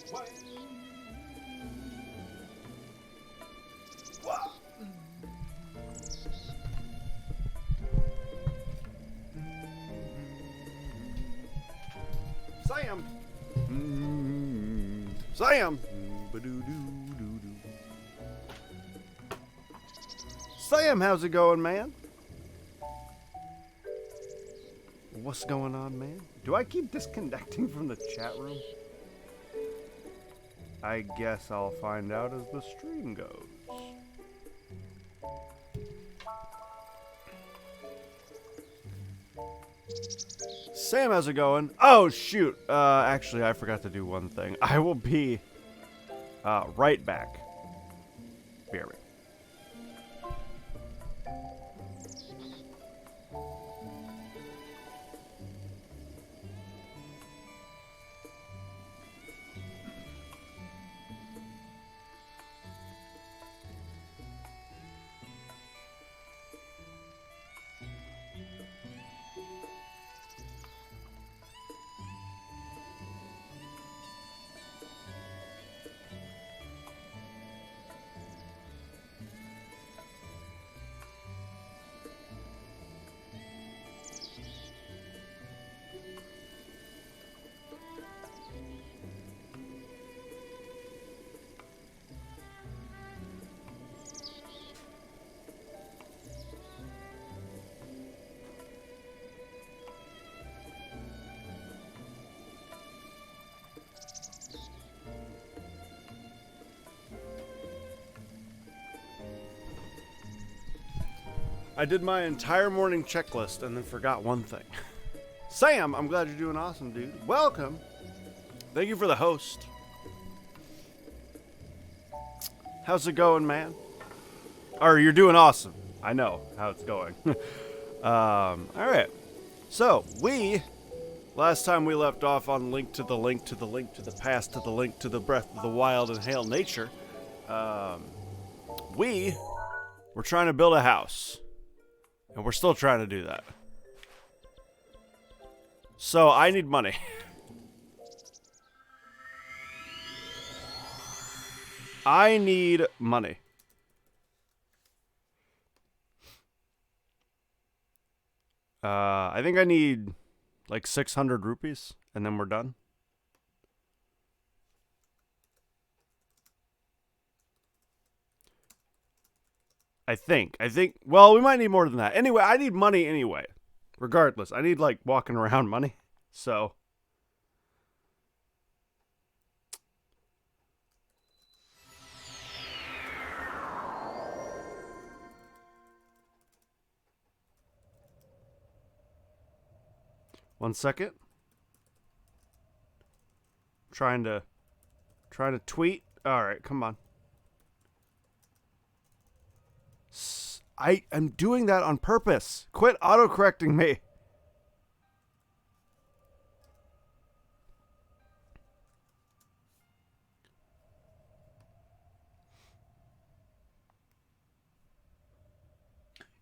Sam! Sam! Sam, how's it going, man? What's going on, man? Do I keep disconnecting from the chat room? I guess I'll find out as the stream goes. Sam, how's it going? Oh, shoot. Actually, I forgot to do one thing. I will be right back. Bear with me. I did my entire morning checklist and then forgot one thing. Sam, I'm glad you're doing awesome, dude. Welcome. Thank you for the host. How's it going, man? Or you're doing awesome. I know how it's going. All right. So last time we left off on Link to the Link to the Link to the Past to the Link to the Breath of the Wild and Hail Nature. We were trying to build a house. And we're still trying to do that. So I need money. I need money. I think I need like 600 rupees and then we're done. I think, well, we might need more than that. Anyway, I need money anyway. Regardless, I need, like, walking around money. So. One second. Trying to tweet. All right, come on. I am doing that on purpose. Quit autocorrecting me.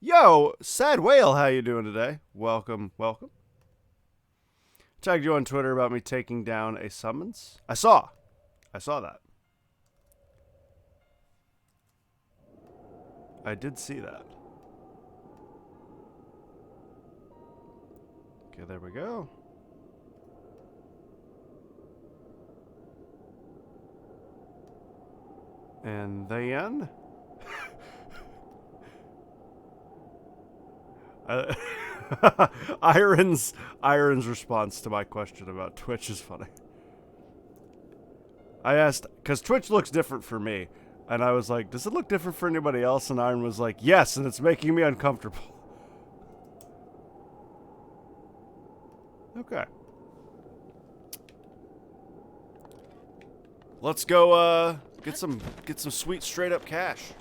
Yo, Sad Whale, how you doing today? Welcome, welcome. Tagged you on Twitter about me taking down a summons. I saw that. I did see that. Okay, there we go. And then... Iron's response to my question about Twitch is funny. I asked, because Twitch looks different for me. And I was like, does it look different for anybody else? And Iron was like, yes, and it's making me uncomfortable. Okay. Let's go get some sweet straight up cash.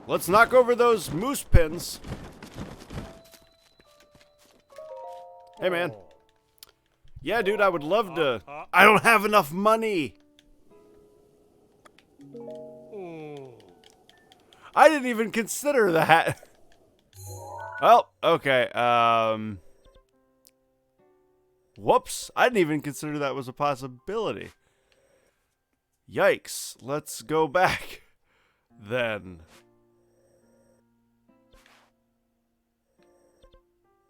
Let's knock over those moose pins. Hey, man. Yeah, dude, I would love to. I don't have enough money. I didn't even consider that. Well, okay. Whoops. I didn't even consider that was a possibility. Yikes. Let's go back then.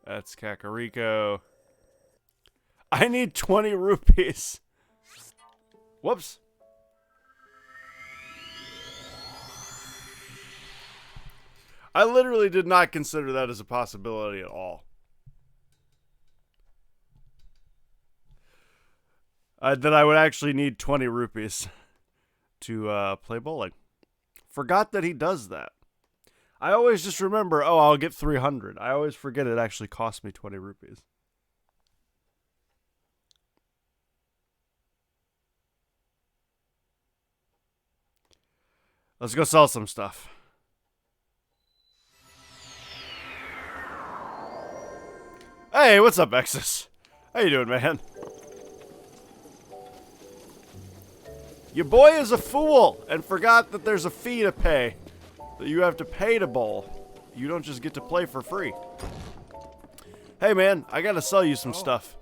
That's Kakariko. I need 20 rupees. Whoops. I literally did not consider that as a possibility at all. That I would actually need 20 rupees to play bowling. Forgot that he does that. I always just remember, oh, I'll get 300. I always forget it actually cost me 20 rupees. Let's go sell some stuff. Hey, what's up, Exus? How you doing, man? Your boy is a fool and forgot that there's a fee to pay. That you have to pay to bowl. You don't just get to play for free. Hey, man, I gotta sell you some stuff.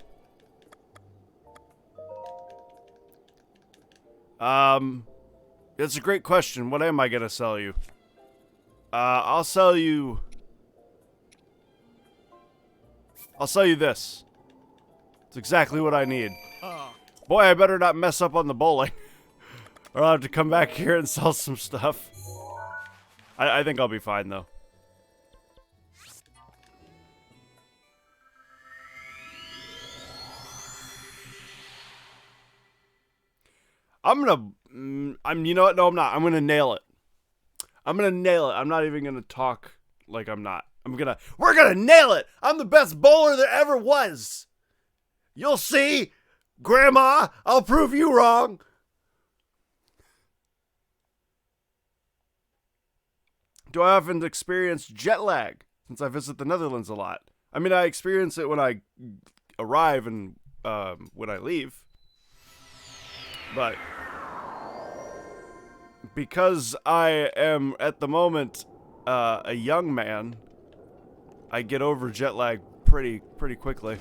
That's a great question. What am I gonna sell you? I'll sell you this. It's exactly what I need. Boy, I better not mess up on the bowling. Or I'll have to come back here and sell some stuff. I think I'll be fine, though. You know what? No, I'm not. I'm gonna nail it. I'm gonna nail it. I'm not even gonna talk like I'm not. We're gonna nail it! I'm the best bowler there ever was! You'll see! Grandma, I'll prove you wrong! Do I often experience jet lag since I visit the Netherlands a lot? I mean, I experience it when I arrive and when I leave. But because I am, at the moment, a young man, I get over jet lag pretty quickly.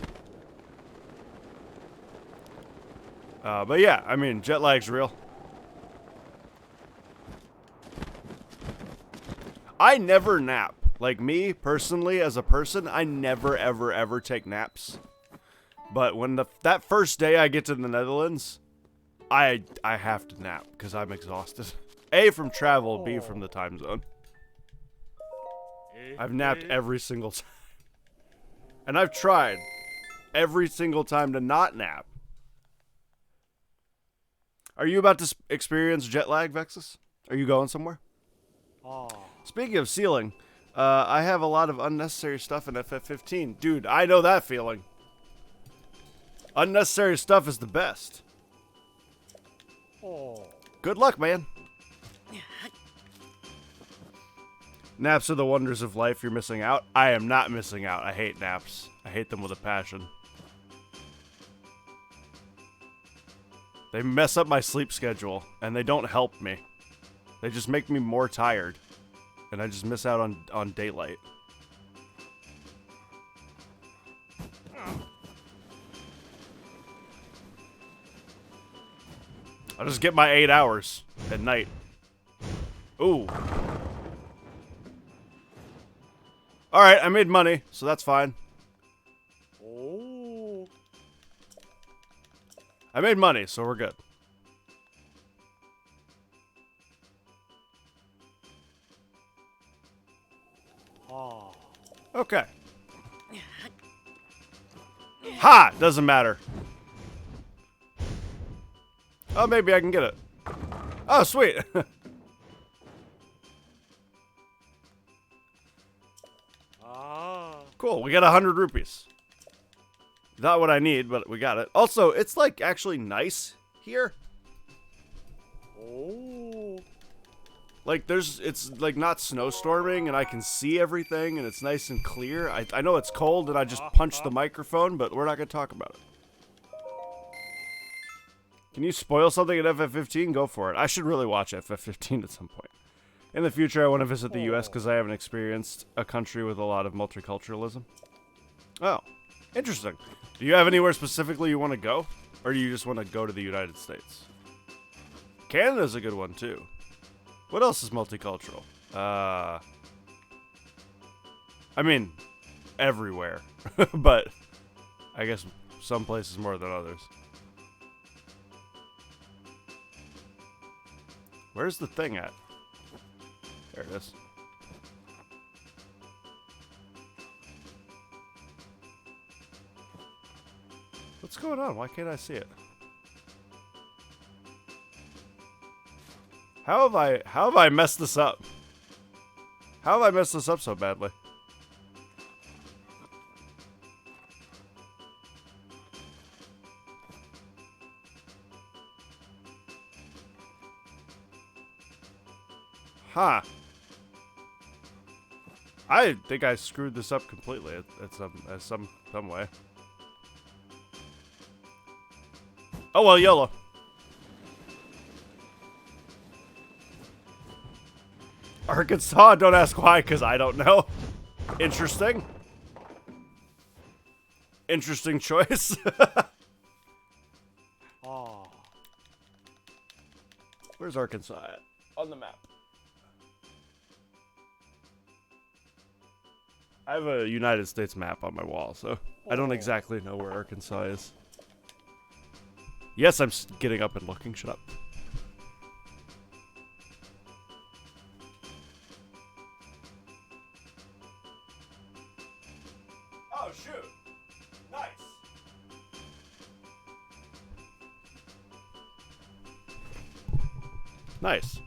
But yeah, I mean, jet lag's real. I never nap. Like me, personally, as a person, I never, ever take naps. But when that first day I get to the Netherlands, I have to nap because I'm exhausted. A, from travel, B, from the time zone. I've napped every single time. And I've tried every single time to not nap. Are you about to experience jet lag, Vexus? Are you going somewhere? Speaking of sealing, I have a lot of unnecessary stuff in FF15. Dude, I know that feeling. Unnecessary stuff is the best. Good luck, man. Naps are the wonders of life. You're missing out. I am not missing out. I hate naps. I hate them with a passion. They mess up my sleep schedule, and they don't help me. They just make me more tired, and I just miss out on daylight. I'll just get my 8 hours at night. Ooh. Alright, I made money, so that's fine. Oh. I made money, so we're good. Okay. Ha! Doesn't matter. Oh, maybe I can get it. Oh, sweet. Cool, we got 100 rupees. Not what I need, but we got it. Also, it's like actually nice here. Oh. Like it's like not snowstorming and I can see everything and it's nice and clear. I know it's cold and I just punched the microphone, but we're not going to talk about it. Can you spoil something at FF15? Go for it. I should really watch FF15 at some point. In the future, I want to visit the US because I haven't experienced a country with a lot of multiculturalism. Oh. Interesting. Do you have anywhere specifically you want to go? Or do you just want to go to the United States? Canada's a good one, too. What else is multicultural? I mean, everywhere. But I guess some places more than others. Where's the thing at? There it is. What's going on? Why can't I see it? How have I messed this up? How have I messed this up so badly? Huh. I think I screwed this up completely at some way. Oh well, YOLO. Arkansas? Don't ask why, because I don't know. Interesting. Interesting choice. Oh. Where's Arkansas at? On the map. I have a United States map on my wall, so I don't exactly know where Arkansas is. Yes, I'm getting up and looking. Shut up. Oh, shoot. Nice. Nice.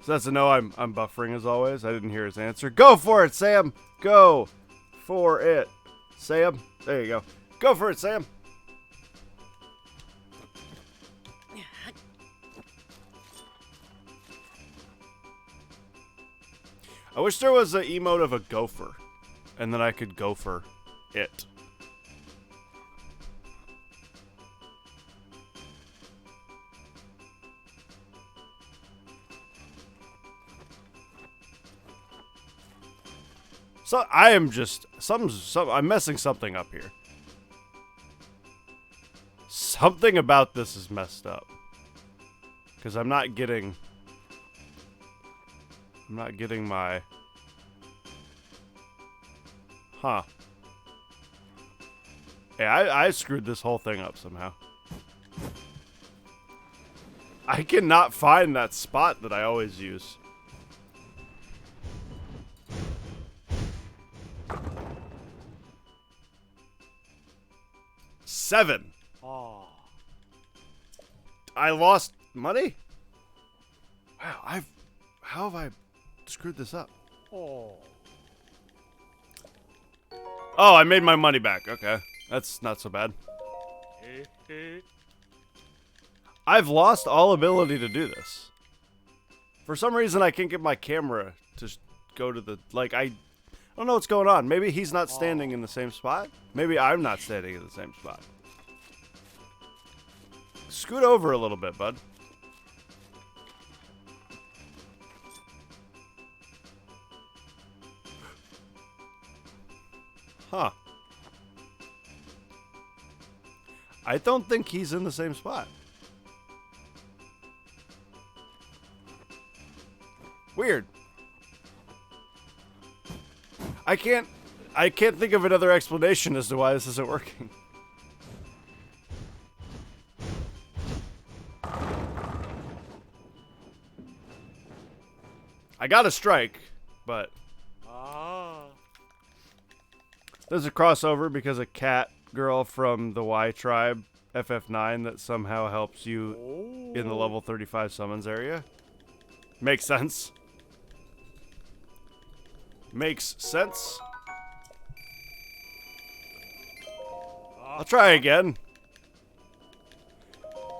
So that's a no. I'm buffering as always. I didn't hear his answer. Go for it, Sam. Go for it, Sam. There you go. Go for it, Sam. I wish there was an emote of a gopher, and then I could gopher it. So I am just I'm messing something up here. Something about this is messed up. Because I'm not getting my... Huh. Yeah, I screwed this whole thing up somehow. I cannot find that spot that I always use. $7. Oh. I lost money? Wow, how have I screwed this up? Oh. Oh, I made my money back. Okay. That's not so bad. I've lost all ability to do this. For some reason, I can't get my camera to go to the... Like, I don't know what's going on. Maybe he's not standing in the same spot. Maybe I'm not standing in the same spot. Scoot over a little bit, bud. Huh. I don't think he's in the same spot. Weird. I can't think of another explanation as to why this isn't working. I got a strike, but there's a crossover because a cat girl from the Y tribe, FF9, that somehow helps you in the level 35 summons area. Makes sense. Makes sense. I'll try again.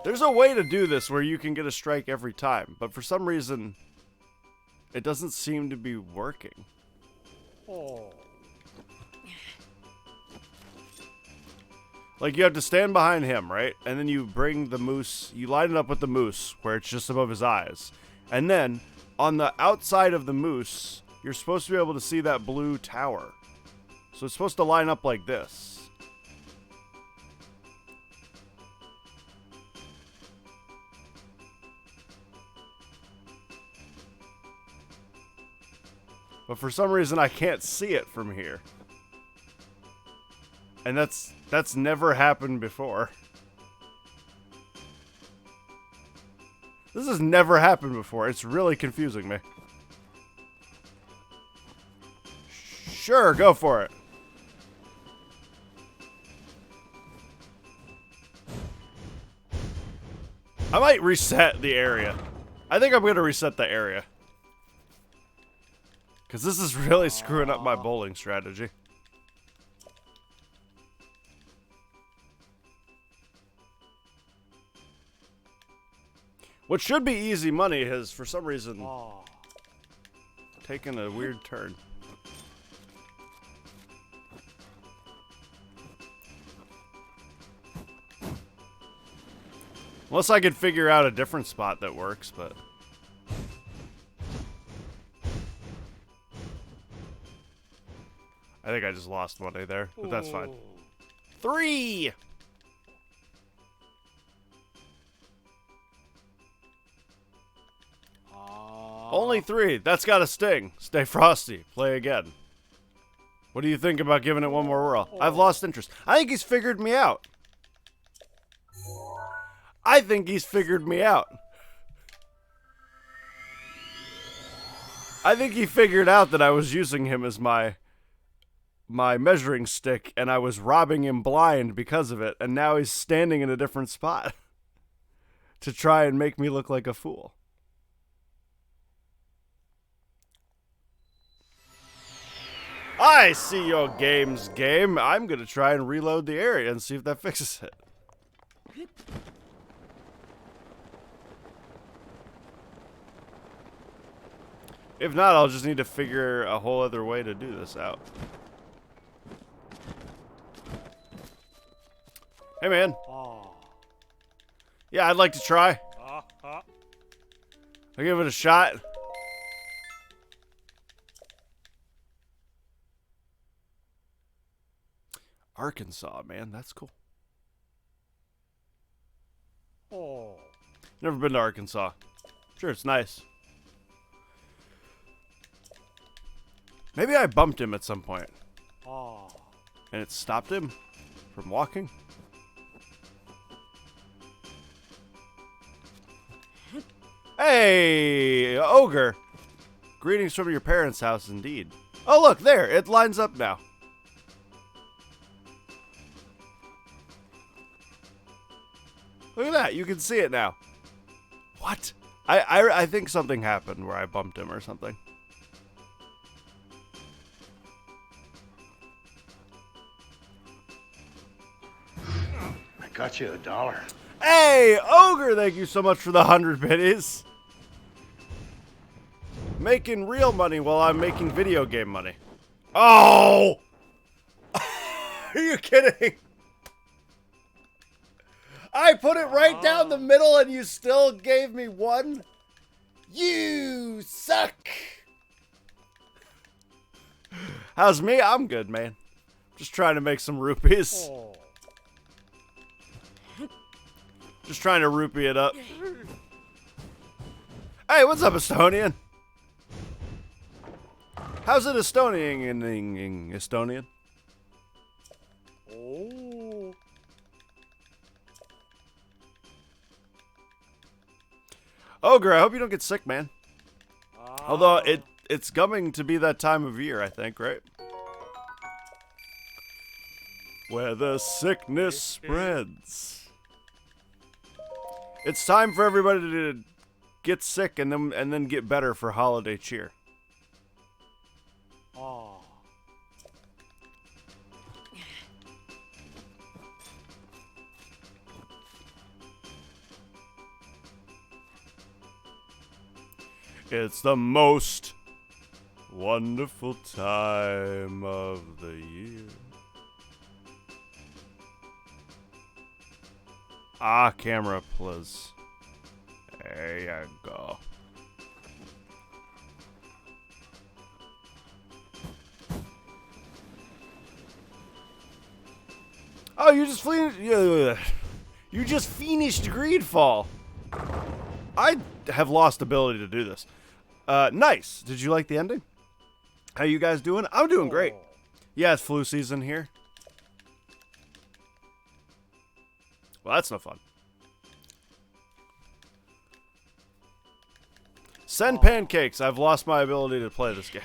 There's a way to do this where you can get a strike every time, but for some reason, it doesn't seem to be working. Oh. Like, you have to stand behind him, right? And then you bring the moose, you line it up with the moose, where it's just above his eyes. And then, on the outside of the moose, you're supposed to be able to see that blue tower. So it's supposed to line up like this. But for some reason, I can't see it from here. And that's never happened before. This has never happened before. It's really confusing me. Sure, go for it. I might reset the area. I think I'm going to reset the area. Because this is really screwing up my bowling strategy. What should be easy money has, for some reason, taken a weird turn. Unless I could figure out a different spot that works, but... I think I just lost money there, but that's fine. 3! Only 3. That's got a sting. Stay frosty. Play again. What do you think about giving it one more whirl? I've lost interest. I think he's figured me out. I think he's figured me out. I think he figured out that I was using him as my measuring stick, and I was robbing him blind because of it, and now he's standing in a different spot to try and make me look like a fool. I see your game's game. I'm gonna try and reload the area and see if that fixes it. If not, I'll just need to figure a whole other way to do this out. Hey, man. Yeah, I'd like to try. I'll give it a shot. Arkansas, man. That's cool. Never been to Arkansas. Sure, it's nice. Maybe I bumped him at some point. And it stopped him from walking. Hey, ogre. Greetings from your parents' house, indeed. Oh, look, there. It lines up now. Look at that. You can see it now. What? I think something happened where I bumped him or something. I got you $1. Hey, ogre, thank you so much for the 100 biddies. Making real money while I'm making video game money. Oh! Are you kidding? I put it right down the middle and you still gave me 1? You suck! How's me? I'm good, man. Just trying to make some rupees. Just trying to rupee it up. Hey, what's up, Estonian? How's it Estonian in Estonian? Ogre, I hope you don't get sick, man. Although it's coming to be that time of year, I think, right? Where the sickness spreads. It's time for everybody to get sick and then get better for holiday cheer. It's the most wonderful time of the year. Ah, camera, please. There you go. Oh, you just you just finished Greedfall. I have lost ability to do this. Nice. Did you like the ending? How you guys doing? I'm doing great. Yeah, it's flu season here. Well, that's no fun. Send pancakes. I've lost my ability to play this game.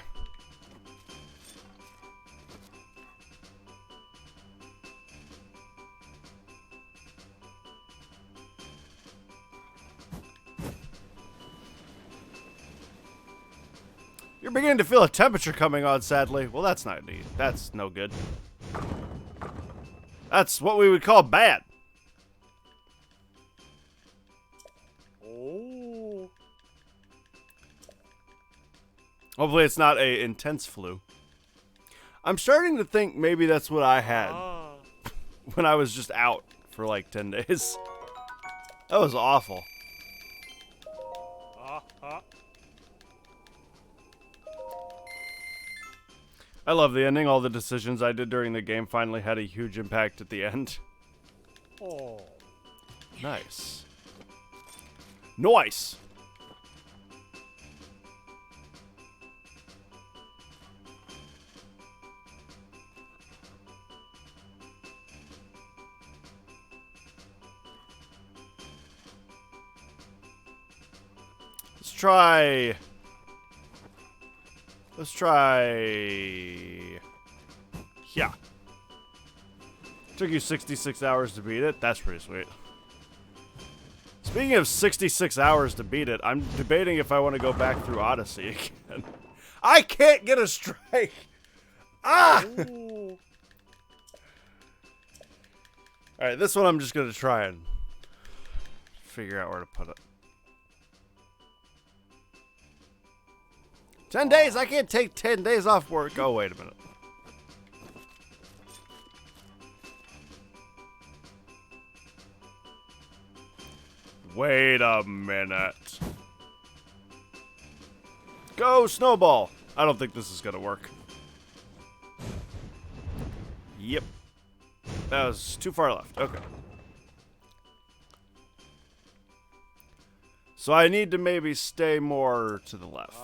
You're beginning to feel a temperature coming on, sadly. Well, that's not neat. That's no good. That's what we would call bad. Oh. Hopefully it's not a intense flu. I'm starting to think maybe that's what I had when I was just out for like 10 days. That was awful. I love the ending. All the decisions I did during the game finally had a huge impact at the end. Oh. Nice. Nice! Let's try... Yeah. Took you 66 hours to beat it. That's pretty sweet. Speaking of 66 hours to beat it, I'm debating if I want to go back through Odyssey again. I can't get a strike! Ah! Alright, this one I'm just going to try and figure out where to put it. 10 days? I can't take 10 days off work. Oh, wait a minute. Wait a minute. Go, Snowball! I don't think this is gonna work. Yep. That was too far left. Okay. So I need to maybe stay more to the left.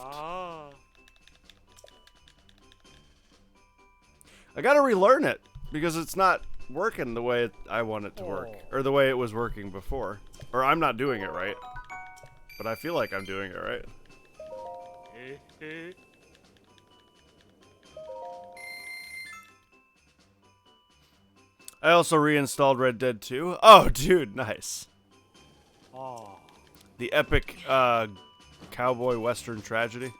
I gotta relearn it, because it's not working the way I want it to work. Or the way it was working before. Or I'm not doing it right. But I feel like I'm doing it right. I also reinstalled Red Dead 2. Oh, dude, nice. The epic cowboy western tragedy.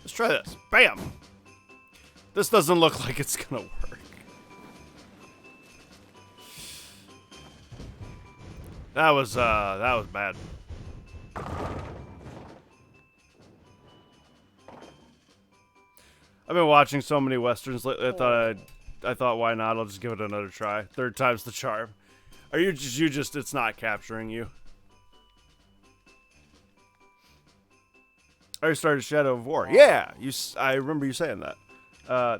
Let's try this. Bam! This doesn't look like it's gonna work. That was bad. I've been watching so many westerns lately. I thought, why not? I'll just give it another try. Third time's the charm. Are you just it's not capturing you? I started Shadow of War. Yeah, I remember you saying that.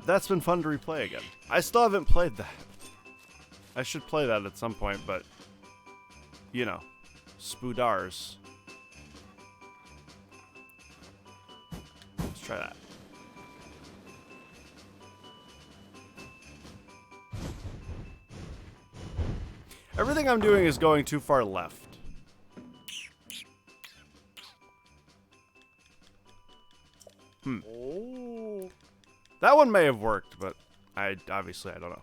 That's been fun to replay again. I still haven't played that. I should play that at some point, but you know, spoodars. Let's try that. Everything I'm doing is going too far left. That one may have worked, but obviously I don't know.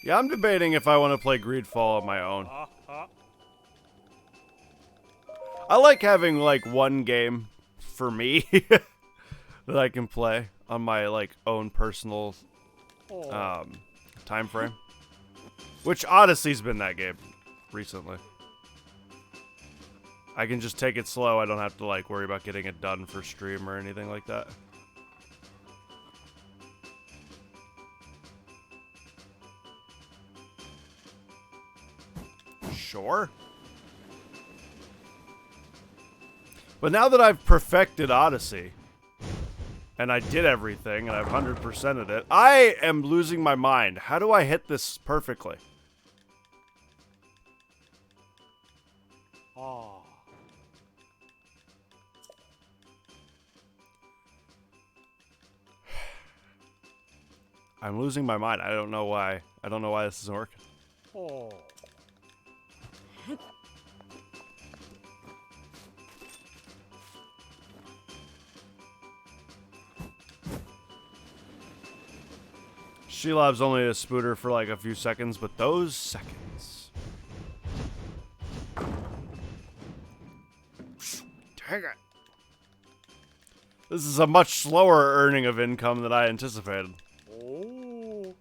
Yeah, I'm debating if I want to play Greedfall on my own. I like having like one game for me that I can play on my like own personal time frame. Which Odyssey's been that game recently. I can just take it slow. I don't have to like worry about getting it done for stream or anything like that. Sure. But now that I've perfected Odyssey, and I did everything, and I've 100%ed it, I am losing my mind. How do I hit this perfectly? Oh. I'm losing my mind. I don't know why. I don't know why this isn't working. Oh. Shelob's only a spooter for like a few seconds, but those seconds. Dang it. This is a much slower earning of income than I anticipated. Oh.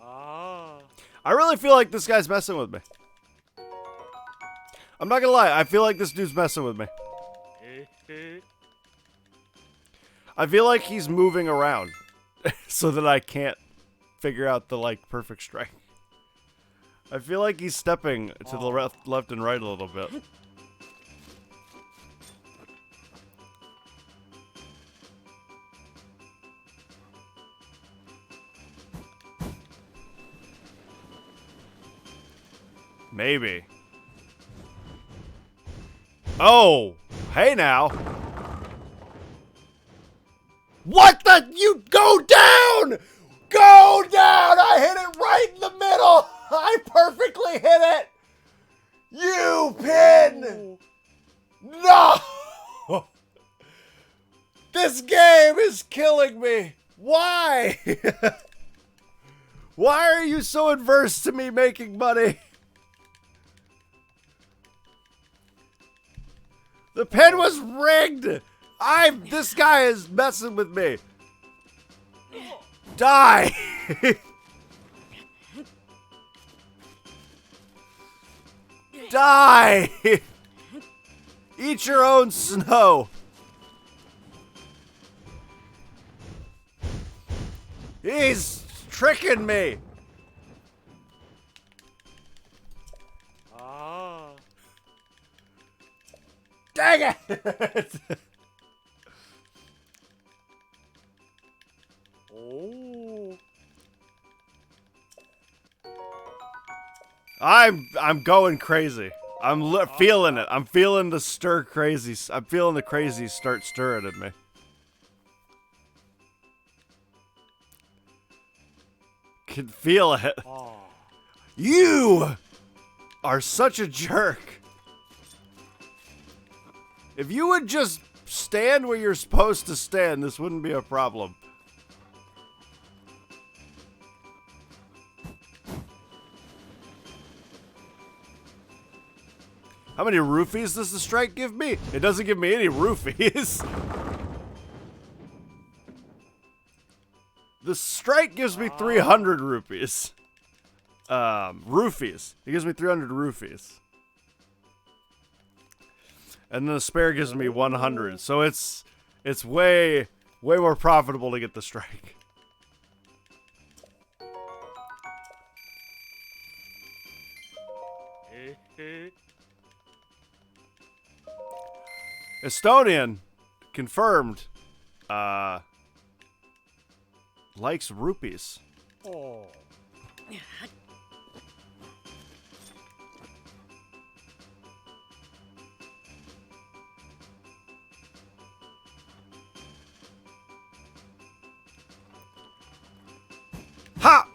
Ah. I really feel like this guy's messing with me. I'm not gonna lie, I feel like this dude's messing with me. I feel like he's moving around so that I can't figure out the, like, perfect strike. I feel like he's stepping to the left and right a little bit. Maybe. Oh! Hey now! What the? You go down! Go down! I hit it right in the middle! I perfectly hit it! You pin! No! This game is killing me! Why? Why are you so adverse to me making money? The pin was rigged! This guy is messing with me. Die! Die! Eat your own snow. He's tricking me. Ah. Dang it! Oh. I'm going crazy. I'm feeling it. I'm feeling the stir crazy. I'm feeling the crazy start stirring in me. Can feel it. Ah. You are such a jerk. If you would just stand where you're supposed to stand, this wouldn't be a problem. How many roofies does the strike give me? It doesn't give me any roofies. The strike gives me 300 rupees. Roofies. It gives me 300 roofies. And then the spare gives me 100. So it's way more profitable to get the strike. Estonian confirmed likes rupees. Oh. Ha!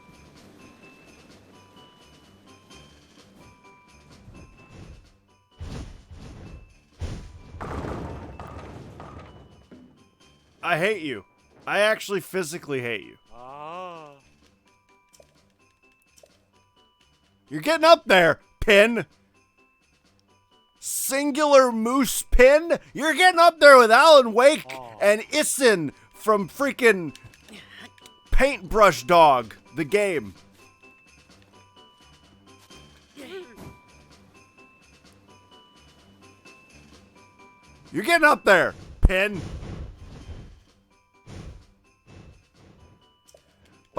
I hate you. I actually physically hate you. Ah. You're getting up there, Pin. Singular Moose Pin. You're getting up there with Alan Wake and Isin from freaking Paintbrush Dog, the game. You're getting up there, Pin.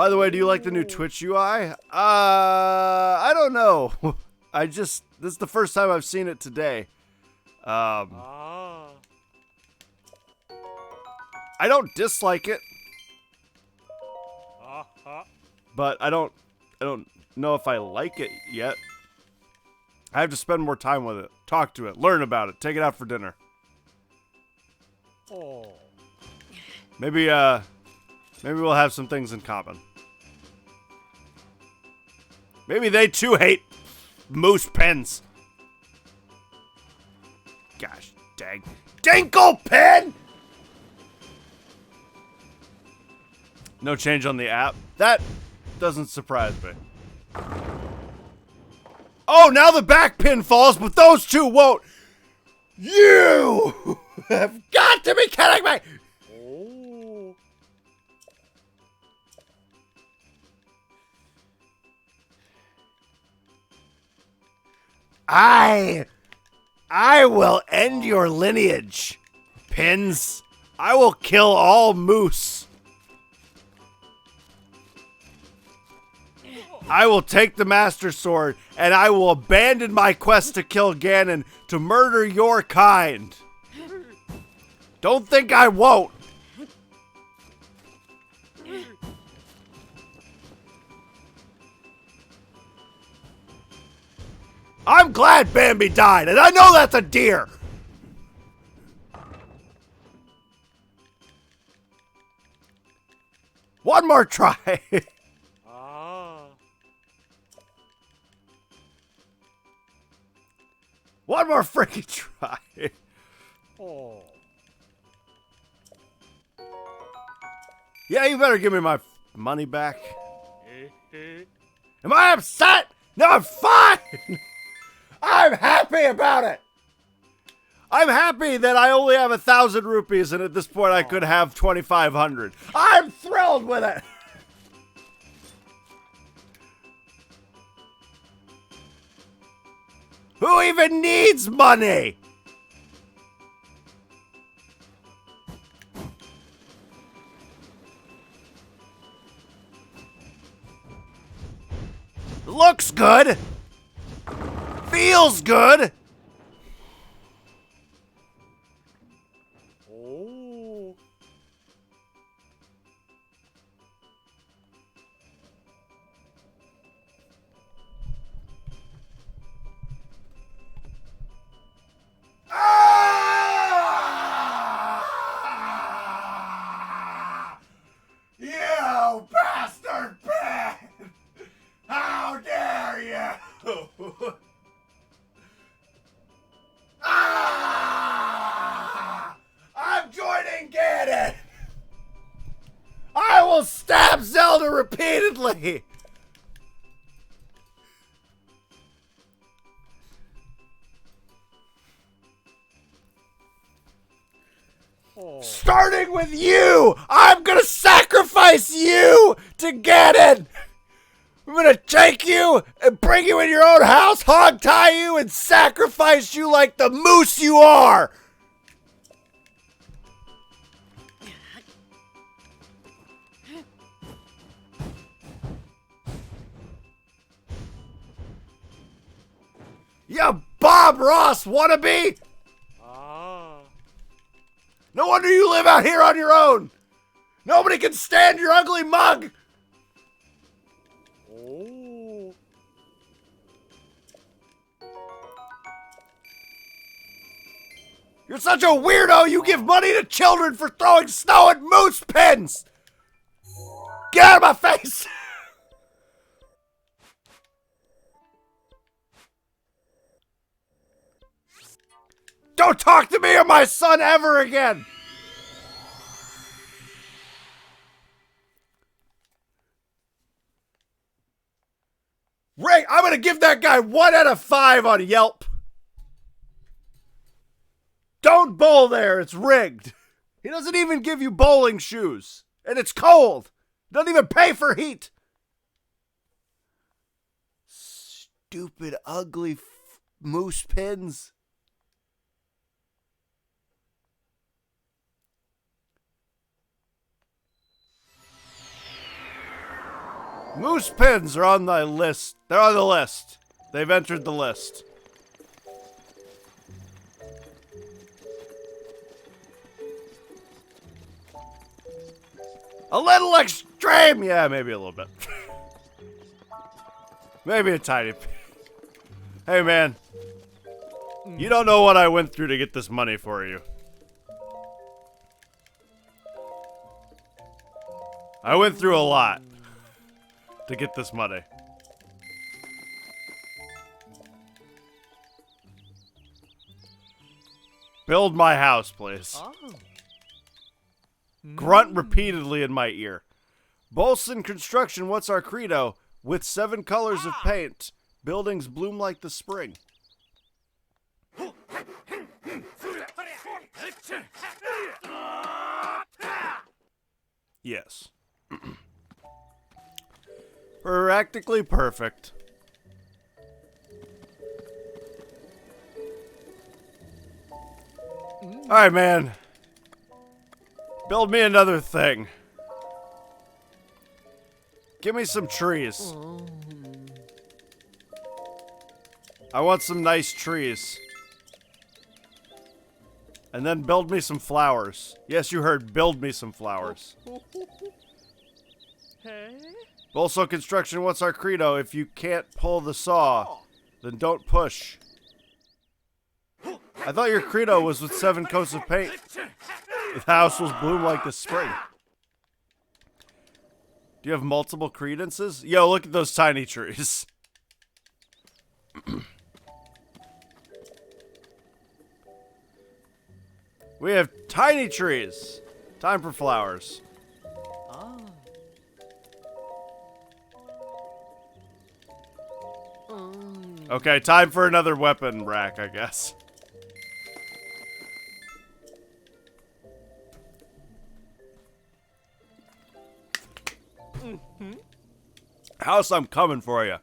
By the way, do you like the new Twitch UI? I don't know. This is the first time I've seen it today. Ah. I don't dislike it, Aha. but I don't know if I like it yet. I have to spend more time with it, talk to it, learn about it, take it out for dinner. Oh. Maybe we'll have some things in common. Maybe they too hate moose pens. Gosh dang. Dinkle pen! No change on the app. That doesn't surprise me. Oh, now the back pin falls, but those two won't. You have got to be kidding me! Oh. I will end your lineage, pins. I will kill all moose. I will take the Master Sword, and I will abandon my quest to kill Ganon to murder your kind. Don't think I won't. I'm glad Bambi died, and I know that's a deer. One more try. Ah. One more freaking try. Oh. Yeah, you better give me my money back. Eh. Am I upset? No, I'm fine. I'm happy about it. I'm happy that I only have 1,000 rupees, and at this point I could have 2,500. I'm thrilled with it. Who even needs money? Looks good. Feels good. Oh. You bastard pig! How dare you! I'm joining Ganon! I will stab Zelda repeatedly! Oh. Starting with you! I'm gonna sacrifice you to Ganon! I'm gonna take you and bring you in your own house, hog tie you, and sacrifice you like the moose you are! You Bob Ross wannabe! Ah. No wonder you live out here on your own! Nobody can stand your ugly mug! Oh. You're such a weirdo, you give money to children for throwing snow at moose pens! Get out of my face! Don't talk to me or my son ever again! Ray, I'm gonna give that guy 1 out of 5 on Yelp. Don't bowl there, it's rigged. He doesn't even give you bowling shoes. And it's cold. Doesn't even pay for heat. Stupid, ugly moose pins. Moose pins are on the list. They're on the list. They've entered the list. A little extreme! Yeah, maybe a little bit. Maybe a tiny bit. Hey, man. You don't know what I went through to get this money for you. I went through a lot to get this money. Build my house, please. Oh. Grunt repeatedly in my ear. Bolson Construction, what's our credo? With 7 colors of paint, buildings bloom like the spring. Yes. Practically perfect. Alright, man. Build me another thing. Give me some trees. I want some nice trees. And then build me some flowers. Yes, you heard, build me some flowers. Hey? Also, construction, what's our credo? If you can't pull the saw, then don't push. I thought your credo was with 7 coats of paint. The house will bloom like the spring. Do you have multiple credences? Yo, look at those tiny trees. We have tiny trees. Time for flowers. Ah. Okay, time for another weapon rack, I guess. House, I'm coming for you.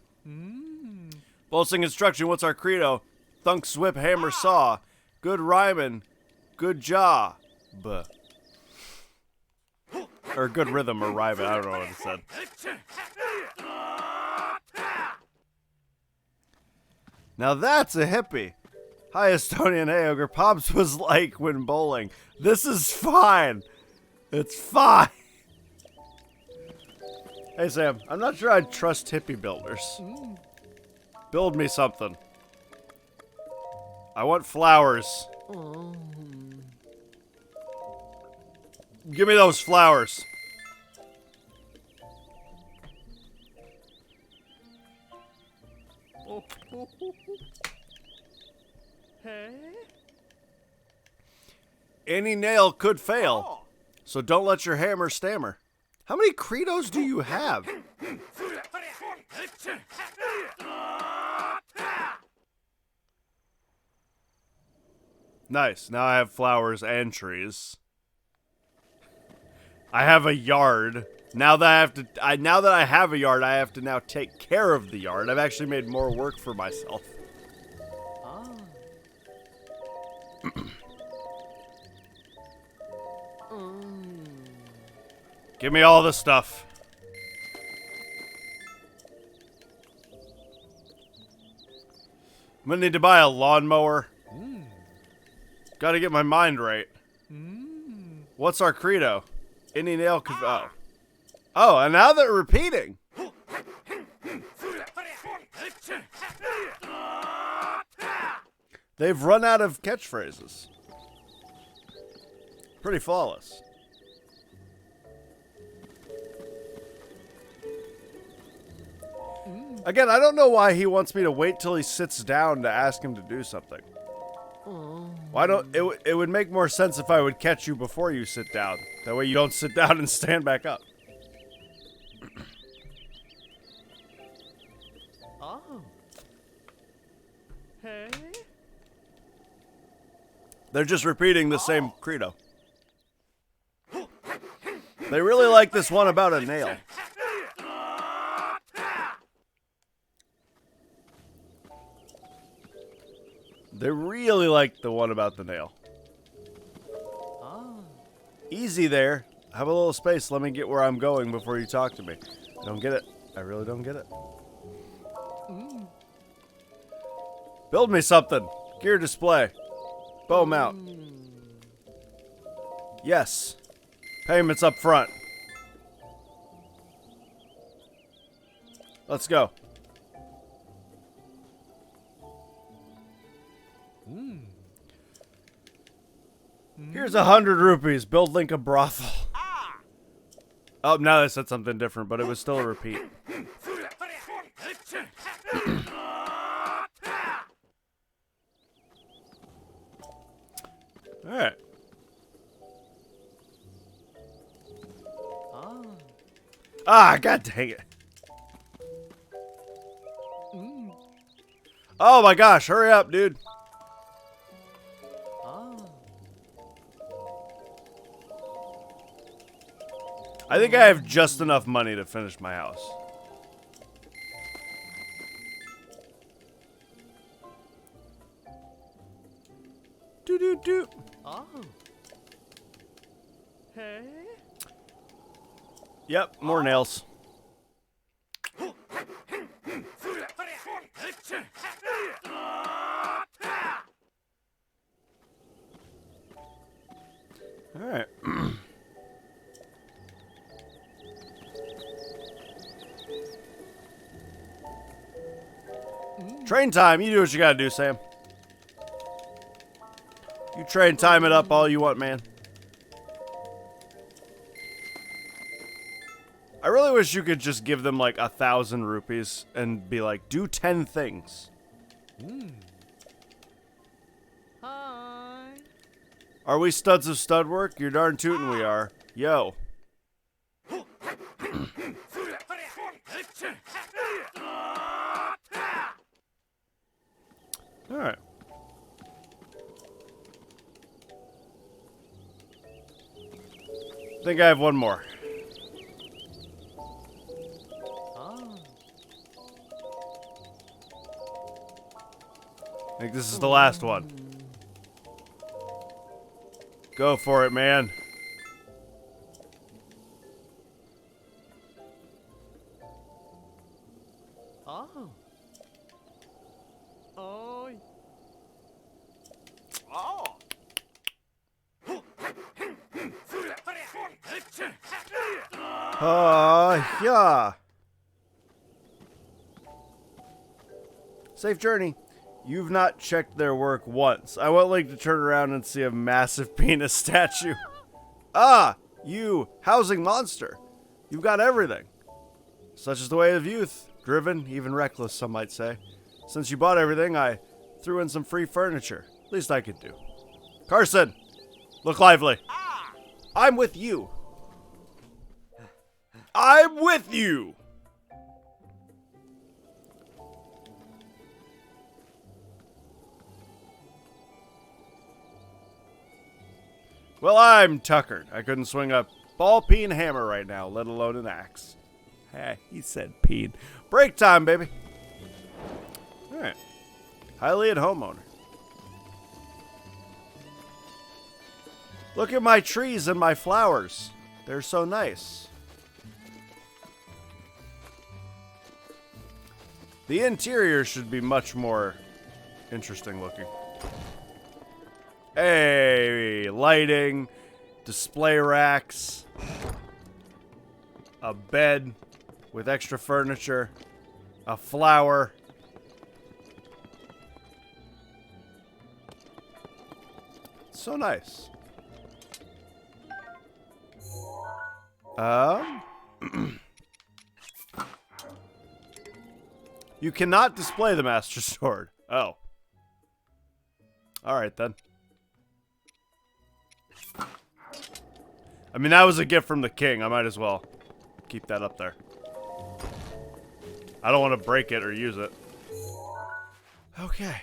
Bolsing instruction, what's our credo? Thunk, swip, hammer, saw. Good rhyming. Good jaw. Buh. Or good rhythm or rhyming. I don't know what it said. Now that's a hippie. Hi, Estonian Aogre. Pops was like when bowling. This is fine. It's fine. Hey, Sam. I'm not sure I'd trust hippie builders. Build me something. I want flowers. Give me those flowers. Hey? Any nail could fail, so don't let your hammer stammer. How many credos do you have? Nice. Now I have flowers and trees. I have a yard. Now that I have a yard, I have to now take care of the yard. I've actually made more work for myself. Give me all the stuff. I'm gonna need to buy a lawnmower. Gotta get my mind right. What's our credo? Any nail could... Oh. Oh, and now they're repeating. They've run out of catchphrases. Pretty flawless. Again, I don't know why he wants me to wait till he sits down to ask him to do something. Why don't it would make more sense if I would catch you before you sit down. That way you don't sit down and stand back up. Oh. Hey? They're just repeating the same credo. They really like this one about a nail. They really like the one about the nail. Easy there. Have a little space. Let me get where I'm going before you talk to me. I don't get it. I really don't get it. Build me something. Gear display. Bow mount. Yes. Payments up front. Let's go. Here's 100 rupees. Build Link a brothel. Oh, now they said something different, but it was still a repeat. Alright. Ah, god dang it. Oh my gosh, hurry up, dude. I think I have just enough money to finish my house. Doo doo doo. Oh. Hey. Yep, more nails. Alright. Train time. You do what you gotta do, Sam. You train time it up all you want, man. I really wish you could just give them like 1,000 rupees and be like, do 10 things. Hi. Are we studs of stud work? You're darn tootin' we are. Yo. Alright. I think I have one more. I think this is the last one. Go for it, man. Oh. Oh. Yeah. Safe journey. You've not checked their work once. I want Link to turn around and see a massive penis statue. Ah, you housing monster. You've got everything. Such is the way of youth. Driven, even reckless, some might say. Since you bought everything, I threw in some free furniture. Least I could do. Carson, look lively. I'm with you. I'm with you. Well, I'm tuckered. I couldn't swing a ball-peen hammer right now, let alone an axe. Hey, he said peen. Break time, baby. All right. Highly at homeowner. Look at my trees and my flowers. They're so nice. The interior should be much more interesting looking. Hey, lighting, display racks, a bed with extra furniture, a flower. So nice. You cannot display the Master Sword. Oh. Alright then. I mean, that was a gift from the king. I might as well keep that up there. I don't want to break it or use it. Okay.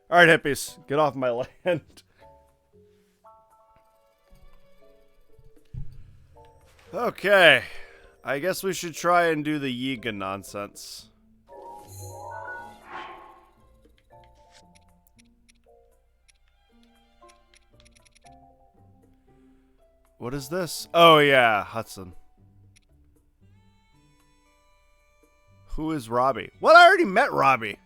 Alright, hippies. Get off my land. Okay. I guess we should try and do the Yiga nonsense. What is this? Oh yeah, Hudson. Who is Robbie? Well, I already met Robbie.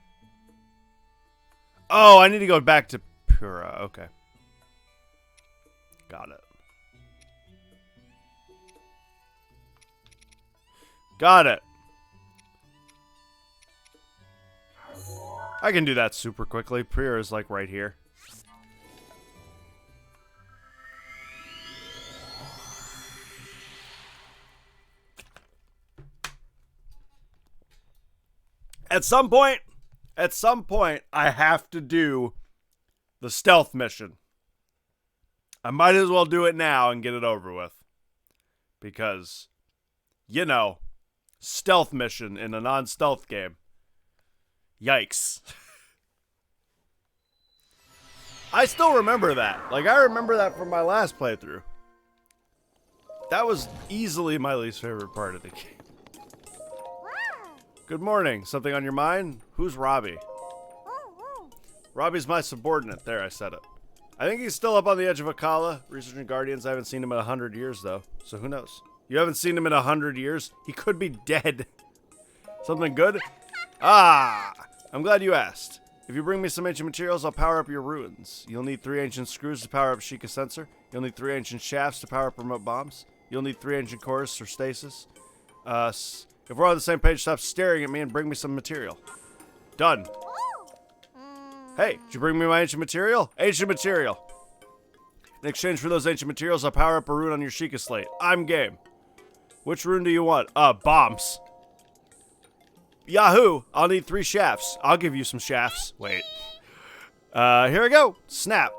Oh, I need to go back to Pura. Okay. Got it. Got it. I can do that super quickly. Pura is like right here. At some point, I have to do the stealth mission. I might as well do it now and get it over with. Because, you know, stealth mission in a non-stealth game. Yikes. I still remember that. Like, I remember that from my last playthrough. That was easily my least favorite part of the game. Good morning. Something on your mind? Who's Robbie? Robbie's my subordinate. There, I said it. I think he's still up on the edge of Akala, researching Guardians. I haven't seen him in 100 years, though. So who knows? You haven't seen him in 100 years? He could be dead. Something good? Ah! I'm glad you asked. If you bring me some ancient materials, I'll power up your ruins. You'll need 3 ancient screws to power up Sheikah sensor. You'll need 3 ancient shafts to power up remote bombs. You'll need 3 ancient cores for stasis. If we're on the same page, stop staring at me and bring me some material. Done. Hey, did you bring me my ancient material? Ancient material. In exchange for those ancient materials, I'll power up a rune on your Sheikah slate. I'm game. Which rune do you want? Bombs. Yahoo! I'll need 3 shafts. I'll give you some shafts. Wait. Here we go. Snap.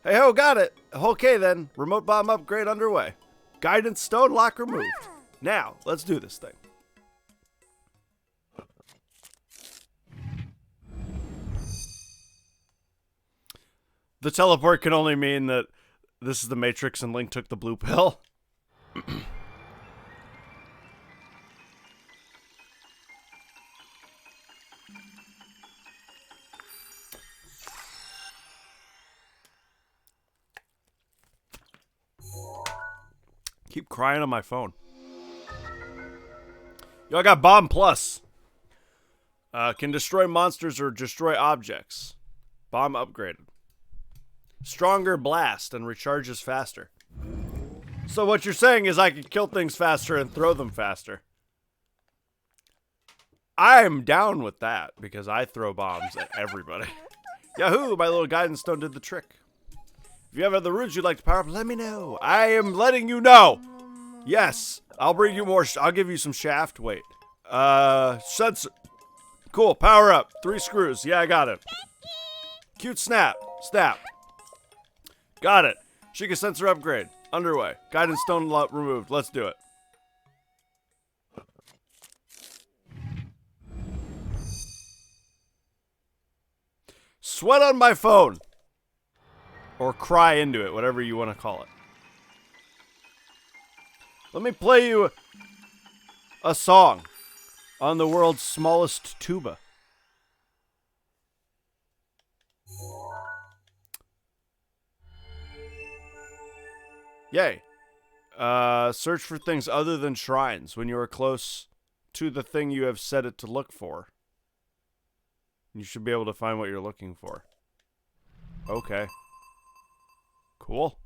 Hey ho, got it. Okay then. Remote bomb upgrade underway. Guidance stone lock removed. Now, let's do this thing. The teleport can only mean that this is the Matrix and Link took the blue pill. Keep crying on my phone. Yo, I got Bomb Plus. Can destroy monsters or destroy objects. Bomb upgraded. Stronger blast and recharges faster. So what you're saying is I can kill things faster and throw them faster. I'm down with that because I throw bombs at everybody. Yahoo! My little guidance stone did the trick. If you have other runes you'd like to power up, let me know. I am letting you know. Yes, I'll bring you more. I'll give you some shaft. Wait. Sensor. Cool. Power up. 3 screws. Yeah, I got it. Cute snap. Snap. Got it. Sheikah sensor upgrade. Underway. Guidance stone removed. Let's do it. Sweat on my phone. Or cry into it, whatever you want to call it. Let me play you a song on the world's smallest tuba. Yay. Search for things other than shrines when you are close to the thing you have set it to look for. You should be able to find what you're looking for. Okay. Cool.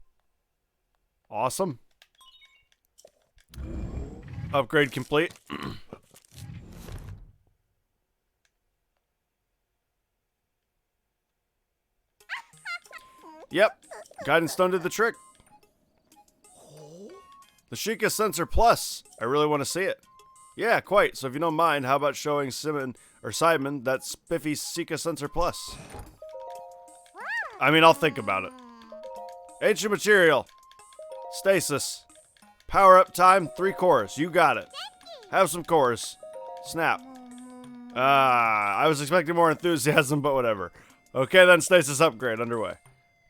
Awesome. Upgrade complete. Yep. Guidance stone did the trick. The Sheikah Sensor Plus. I really want to see it. Yeah, quite. So if you don't mind, how about showing Simon that spiffy Sheikah Sensor Plus? I mean, I'll think about it. Ancient material. Stasis. Power up time, 3 cores. You got it. Have some cores. Snap. I was expecting more enthusiasm, but whatever. Okay, then stasis upgrade underway.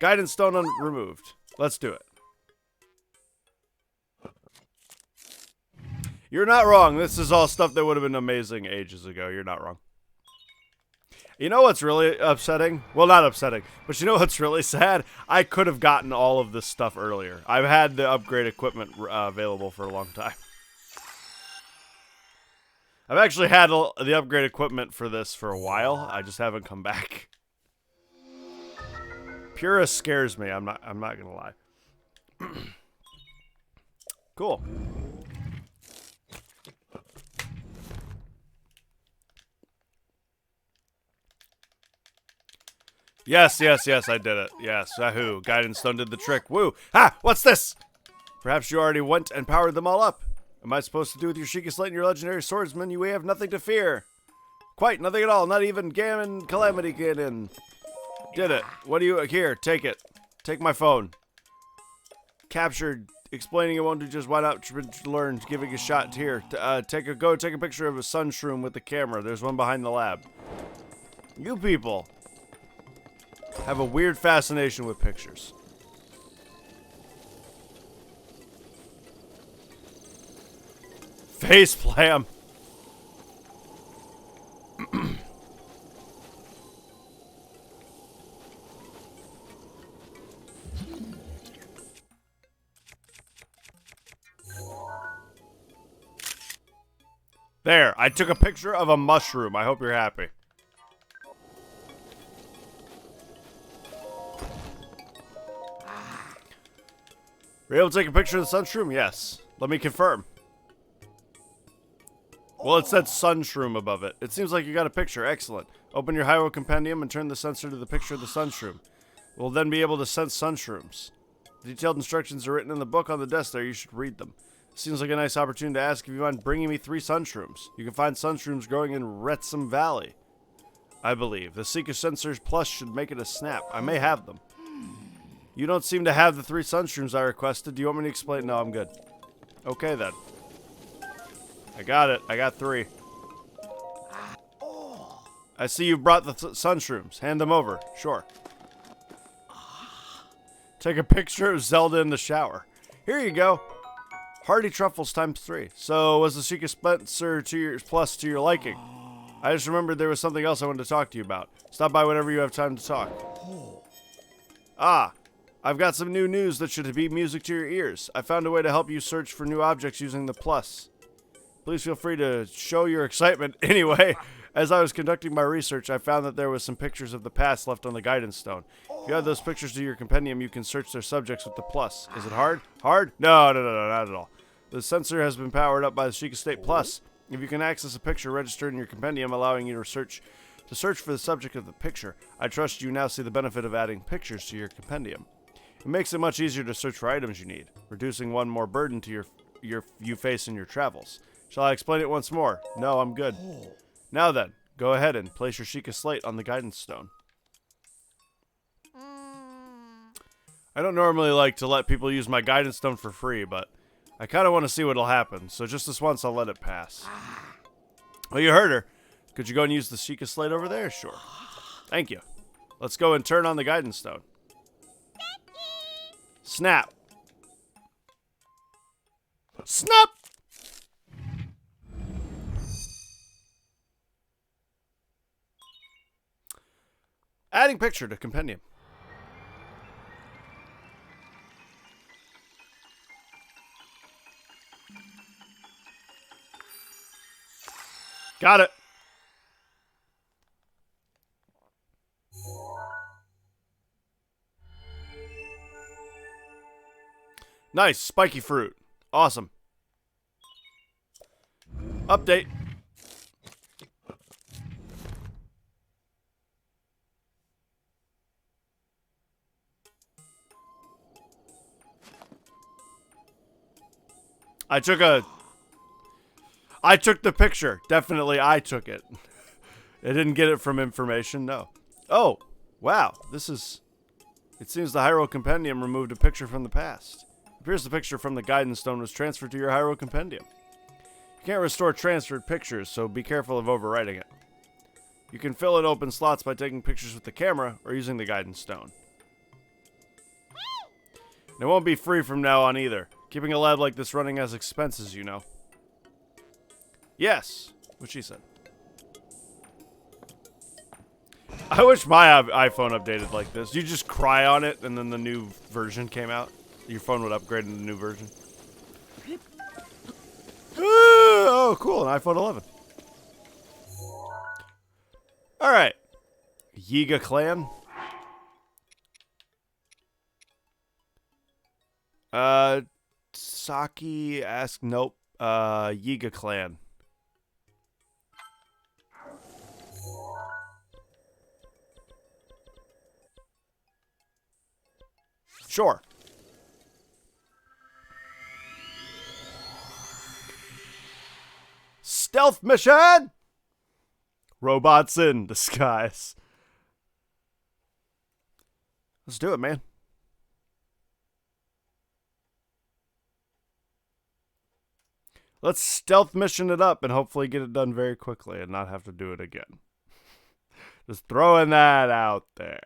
Guidance stone removed. Let's do it. You're not wrong. This is all stuff that would have been amazing ages ago. You're not wrong. You know what's really upsetting? Well, not upsetting, but you know what's really sad? I could have gotten all of this stuff earlier. I've had the upgrade equipment available for a long time. I've actually had the upgrade equipment for this for a while. I just haven't come back. Purist scares me. I'm not gonna lie. Cool. Yes, I did it. Yes, Yahoo! Guidance Stone did the trick. Woo! Ha! What's this? Perhaps you already went and powered them all up. Am I supposed to do with your Sheikah Slate and your legendary swordsman? You have nothing to fear. Quite nothing at all. Not even Gammon Calamity get in. Did it. What do you... Here, take it. Take my phone. Captured. Explaining it won't do just why not learn giving a shot here. Go take a picture of a sun shroom with the camera. There's one behind the lab. You people have a weird fascination with pictures. Face plam. There, I took a picture of a mushroom. I hope you're happy. Were you able to take a picture of the sunshroom? Yes. Let me confirm. Well, it said sunshroom above it. It seems like you got a picture. Excellent. Open your Hyrule Compendium and turn the sensor to the picture of the sunshroom. We'll then be able to sense sunshrooms. The detailed instructions are written in the book on the desk there. You should read them. Seems like a nice opportunity to ask if you mind bringing me 3 sunshrooms. You can find sunshrooms growing in Retsum Valley, I believe. The Seeker Sensors Plus should make it a snap. I may have them. You don't seem to have the 3 sunshrooms I requested. Do you want me to explain? No, I'm good. Okay, then. I got it. I got 3. I see you brought the sunshrooms. Hand them over. Sure. Take a picture of Zelda in the shower. Here you go. Hardy Truffles times 3. So, was the Sheikah Spencer to your plus to your liking? I just remembered there was something else I wanted to talk to you about. Stop by whenever you have time to talk. Ah, I've got some new news that should be music to your ears. I found a way to help you search for new objects using the plus. Please feel free to show your excitement. Anyway, as I was conducting my research, I found that there was some pictures of the past left on the guidance stone. If you add those pictures to your compendium, you can search their subjects with the plus. Is it hard? Hard? No, not at all. The sensor has been powered up by the Sheikah State Plus. If you can access a picture registered in your compendium, allowing you to search for the subject of the picture, I trust you now see the benefit of adding pictures to your compendium. It makes it much easier to search for items you need, reducing one more burden to you face in your travels. Shall I explain it once more? No, I'm good. Now then, go ahead and place your Sheikah Slate on the guidance stone. I don't normally like to let people use my guidance stone for free, but I kind of want to see what'll happen, so just this once I'll let it pass. Well, you heard her. Could you go and use the Sheikah Slate over there? Sure. Thank you. Let's go and turn on the guidance stone. Snap. Snap! Adding picture to compendium. Got it. Nice, spiky fruit. Awesome. Update. I took the picture. Definitely I took it. I didn't get it from information, no. Oh, wow. It seems the Hyrule Compendium removed a picture from the past. It appears the picture from the guidance stone was transferred to your Hyrule Compendium. You can't restore transferred pictures, so be careful of overwriting it. You can fill in open slots by taking pictures with the camera or using the guidance stone. And it won't be free from now on either. Keeping a lab like this running has expenses, you know. Yes, what she said. I wish my iPhone updated like this. You just cry on it and then the new version came out. Your phone would upgrade into the new version. Oh, cool, an iPhone 11. Alright. Yiga clan. Saki asked, nope. Yiga clan. Sure. Stealth mission! Robots in disguise. Let's do it, man. Let's stealth mission it up and hopefully get it done very quickly and not have to do it again. Just throwing that out there.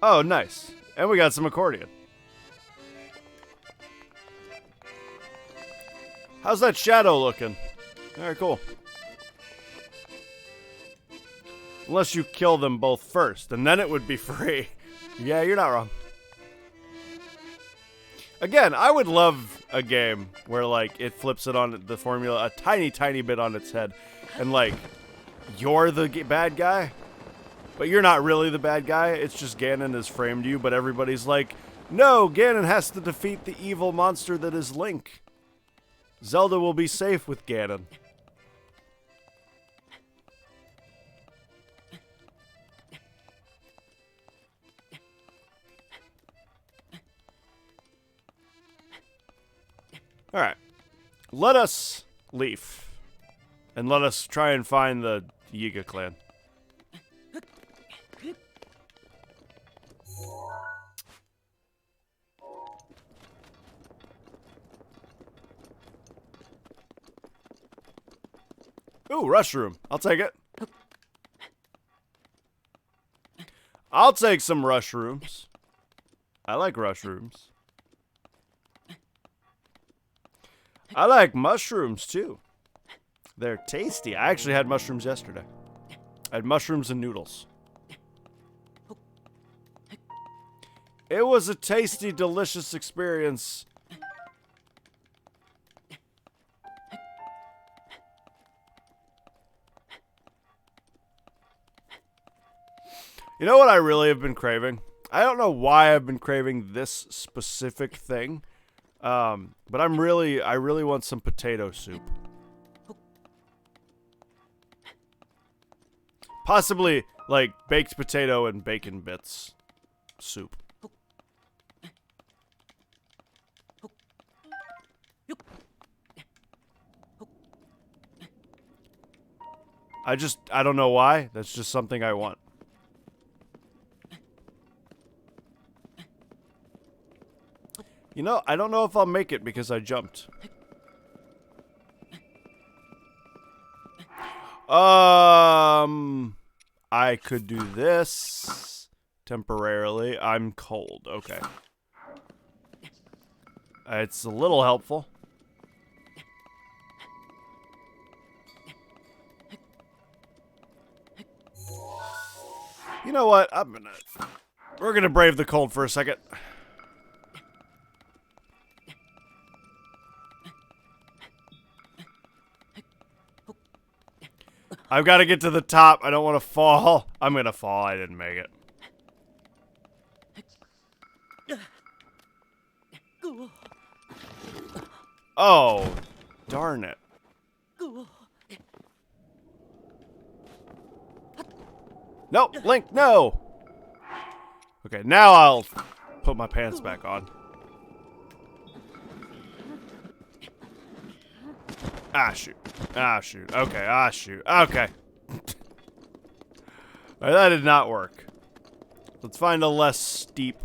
Oh, nice. And we got some accordion. How's that shadow looking? Alright, cool. Unless you kill them both first, and then it would be free. Yeah, you're not wrong. Again, I would love a game where, like, it flips it on the formula a tiny, tiny bit on its head. And, like, you're the bad guy, but you're not really the bad guy. It's just Ganon has framed you, but everybody's like, no, Ganon has to defeat the evil monster that is Link. Zelda will be safe with Ganon. Alright. Let us leave. And let us try and find the Yiga clan. Ooh, rush room. I'll take it. I'll take some rush rooms. I like rush rooms. I like mushrooms, too. They're tasty. I actually had mushrooms yesterday. I had mushrooms and noodles. It was a tasty, delicious experience. You know what I really have been craving? I don't know why I've been craving this specific thing, but I really want some potato soup. Possibly, like, baked potato and bacon bits soup. I don't know why. That's just something I want. You know, I don't know if I'll make it because I jumped. I could do this temporarily. I'm cold. Okay. It's a little helpful. You know what? We're gonna brave the cold for a second. I've got to get to the top. I don't want to fall. I'm going to fall. I didn't make it. Oh, darn it. No, Link, no. Okay, now I'll put my pants back on. Ah, shoot. Ah, shoot. Okay, ah, shoot. Okay. Alright, that did not work. Let's find a less steep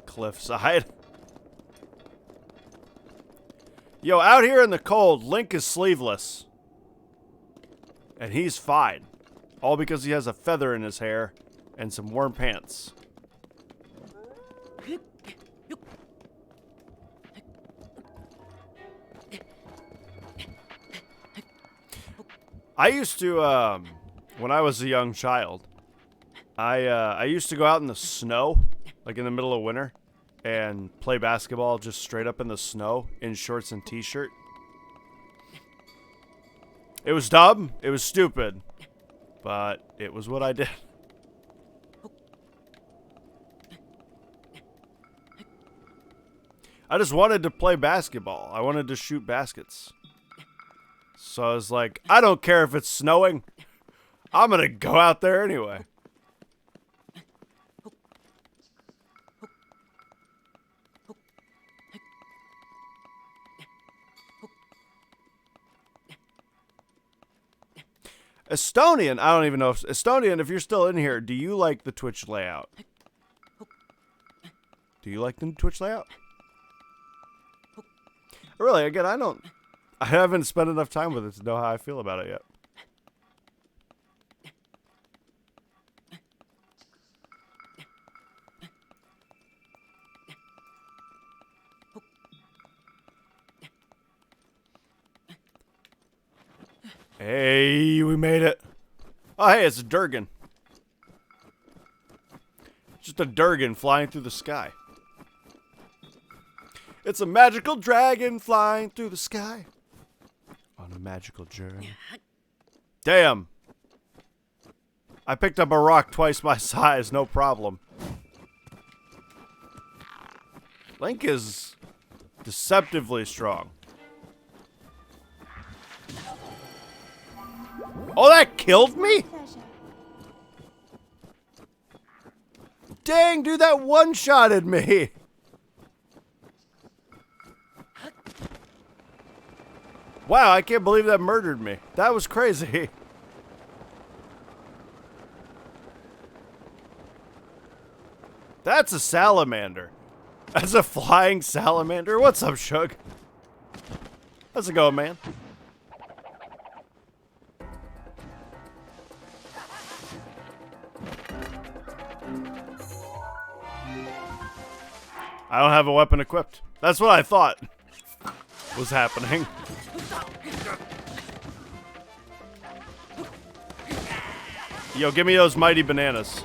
cliffside. Yo, out here in the cold, Link is sleeveless. And he's fine. All because he has a feather in his hair and some warm pants. I used to, when I was a young child, I used to go out in the snow, like in the middle of winter, and play basketball just straight up in the snow in shorts and t-shirt. It was dumb. It was stupid. But it was what I did. I just wanted to play basketball. I wanted to shoot baskets. So I was like, I don't care if it's snowing. I'm gonna go out there anyway. Estonian, I don't even know if Estonian, if you're still in here, do you like the Twitch layout? Do you like the Twitch layout? Really, again, I haven't spent enough time with it to know how I feel about it yet. Hey, we made it. Oh, hey, it's a Durgan. Just a Durgan flying through the sky. It's a magical dragon flying through the sky on a magical journey. Damn. I picked up a rock twice my size, no problem. Link is deceptively strong. Oh, that killed me? Dang, dude, that one-shotted me. Wow, I can't believe that murdered me. That was crazy. That's a salamander. That's a flying salamander. What's up, Shug? How's it going, man? I don't have a weapon equipped. That's what I thought was happening. Yo, give me those mighty bananas.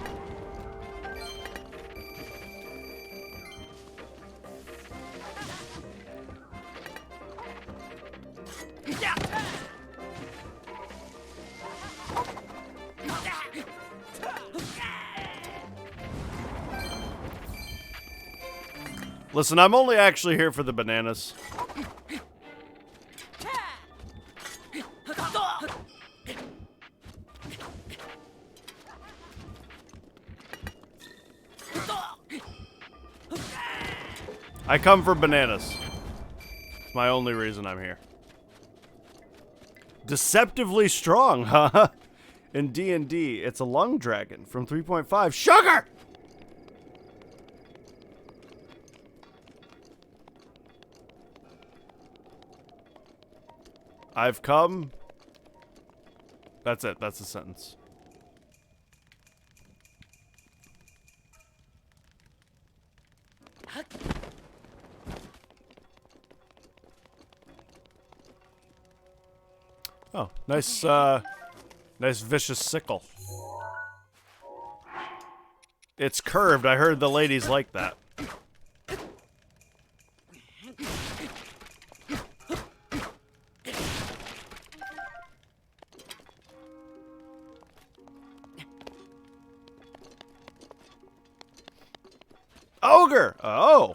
Listen, I'm only actually here for the bananas. I come for bananas. It's my only reason I'm here. Deceptively strong, huh? In D&D, it's a lung dragon from 3.5. Sugar! I've come. That's it. That's the sentence. Oh, nice, nice vicious sickle. It's curved. I heard the ladies like that. Ogre! Oh!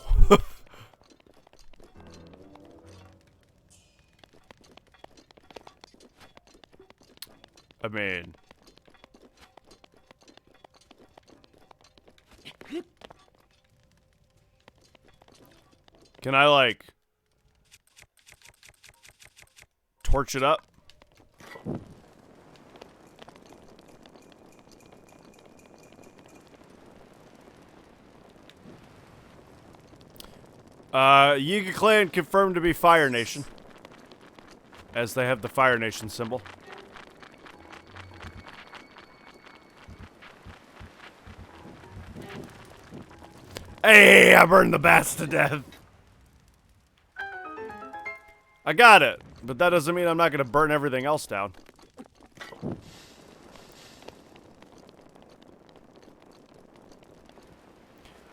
I mean... Can I, like... torch it up? Yiga Clan confirmed to be Fire Nation. As they have the Fire Nation symbol. Hey, I burned the bats to death. I got it, but that doesn't mean I'm not going to burn everything else down.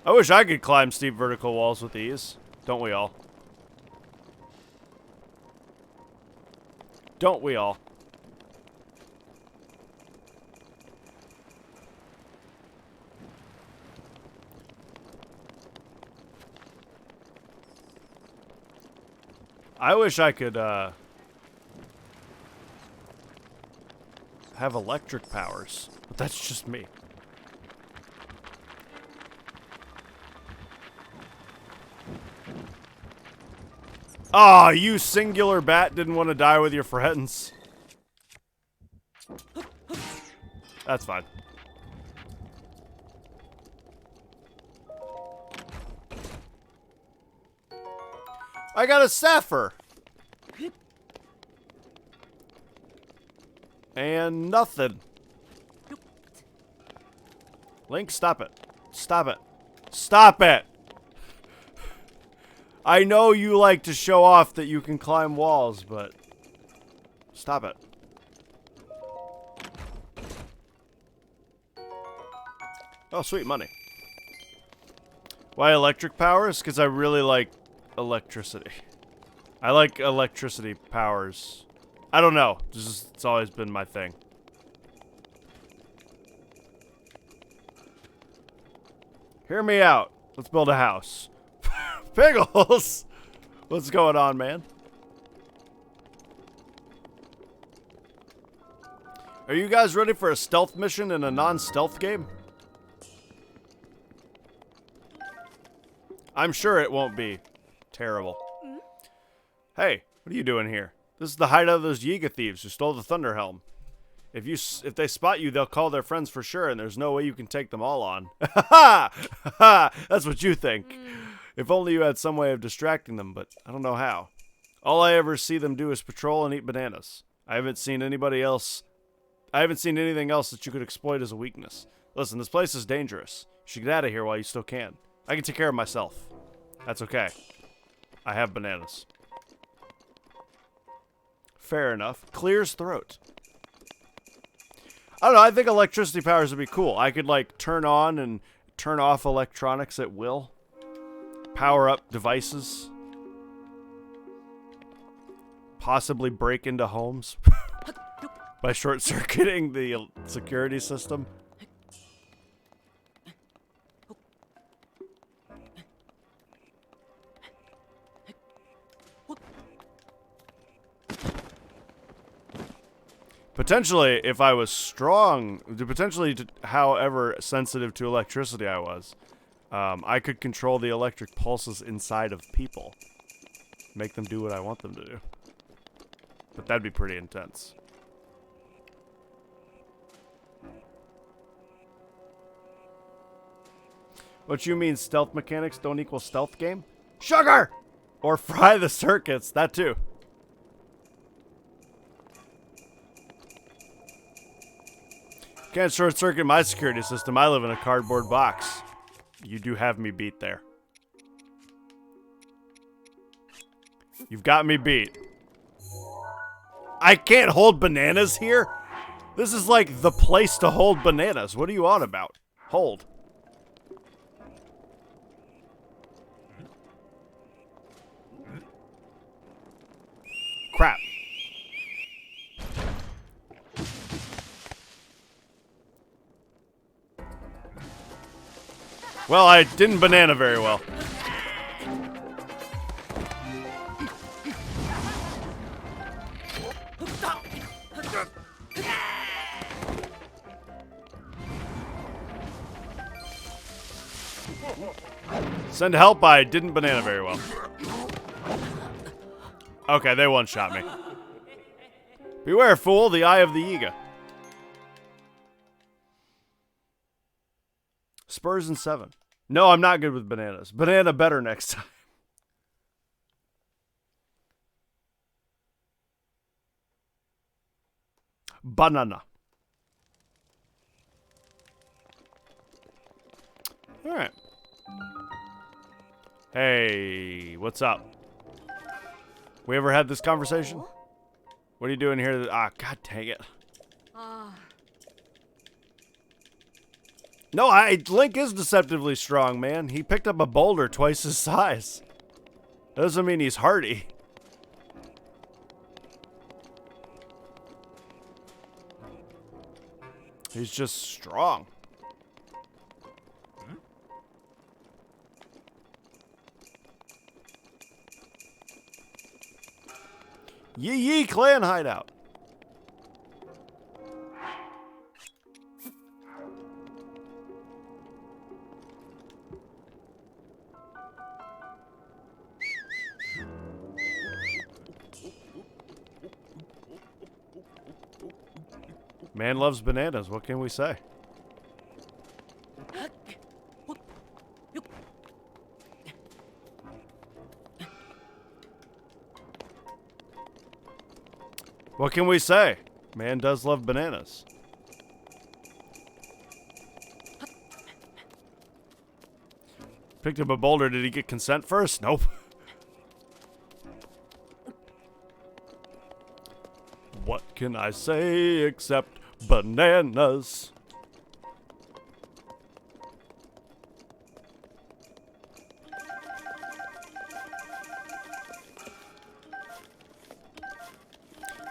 I wish I could climb steep vertical walls with ease. Don't we all? Don't we all? I wish I could, have electric powers, but that's just me. Ah, you singular bat didn't want to die with your friends. That's fine. I got a sapphire. And nothing. Link, stop it. Stop it. Stop it! I know you like to show off that you can climb walls, but stop it. Oh, sweet money. Why electric powers? Because I really like electricity. I like electricity powers. I don't know. It's always been my thing. Hear me out. Let's build a house. Piggles! What's going on, man? Are you guys ready for a stealth mission in a non-stealth game? I'm sure it won't be terrible. Hey, what are you doing here? This is the hideout of those Yiga thieves who stole the Thunder Helm. If they spot you, they'll call their friends for sure, and there's no way you can take them all on. Ha ha! That's what you think. If only you had some way of distracting them, but I don't know how. All I ever see them do is patrol and eat bananas. I haven't seen anything else that you could exploit as a weakness. Listen, this place is dangerous. You should get out of here while you still can. I can take care of myself. That's okay. I have bananas. Fair enough. Clears throat. I don't know, I think electricity powers would be cool. I could, like, turn on and turn off electronics at will. Power up devices. Possibly break into homes by short-circuiting the security system. Potentially, if I was strong, however sensitive to electricity I was, I could control the electric pulses inside of people. Make them do what I want them to do. But that'd be pretty intense. What you mean stealth mechanics don't equal stealth game? Sugar! Or fry the circuits, that too. Can't short circuit my security system. I live in a cardboard box. You do have me beat there. You've got me beat. I can't hold bananas here? This is like the place to hold bananas. What are you on about? Hold. Crap. Well, I didn't banana very well. Send help, I didn't banana very well. Okay, they one-shot me. Beware, fool, the eye of the Yiga. Spurs and 7. No, I'm not good with bananas. Banana better next time. Banana. Alright. Hey, what's up? We ever had this conversation? What are you doing here? Ah, god dang it. No, Link is deceptively strong, man. He picked up a boulder twice his size. That doesn't mean he's hardy. He's just strong. Yee yee clan hideout. Man loves bananas. What can we say? What can we say? Man does love bananas. Picked up a boulder. Did he get consent first? Nope. What can I say except bananas?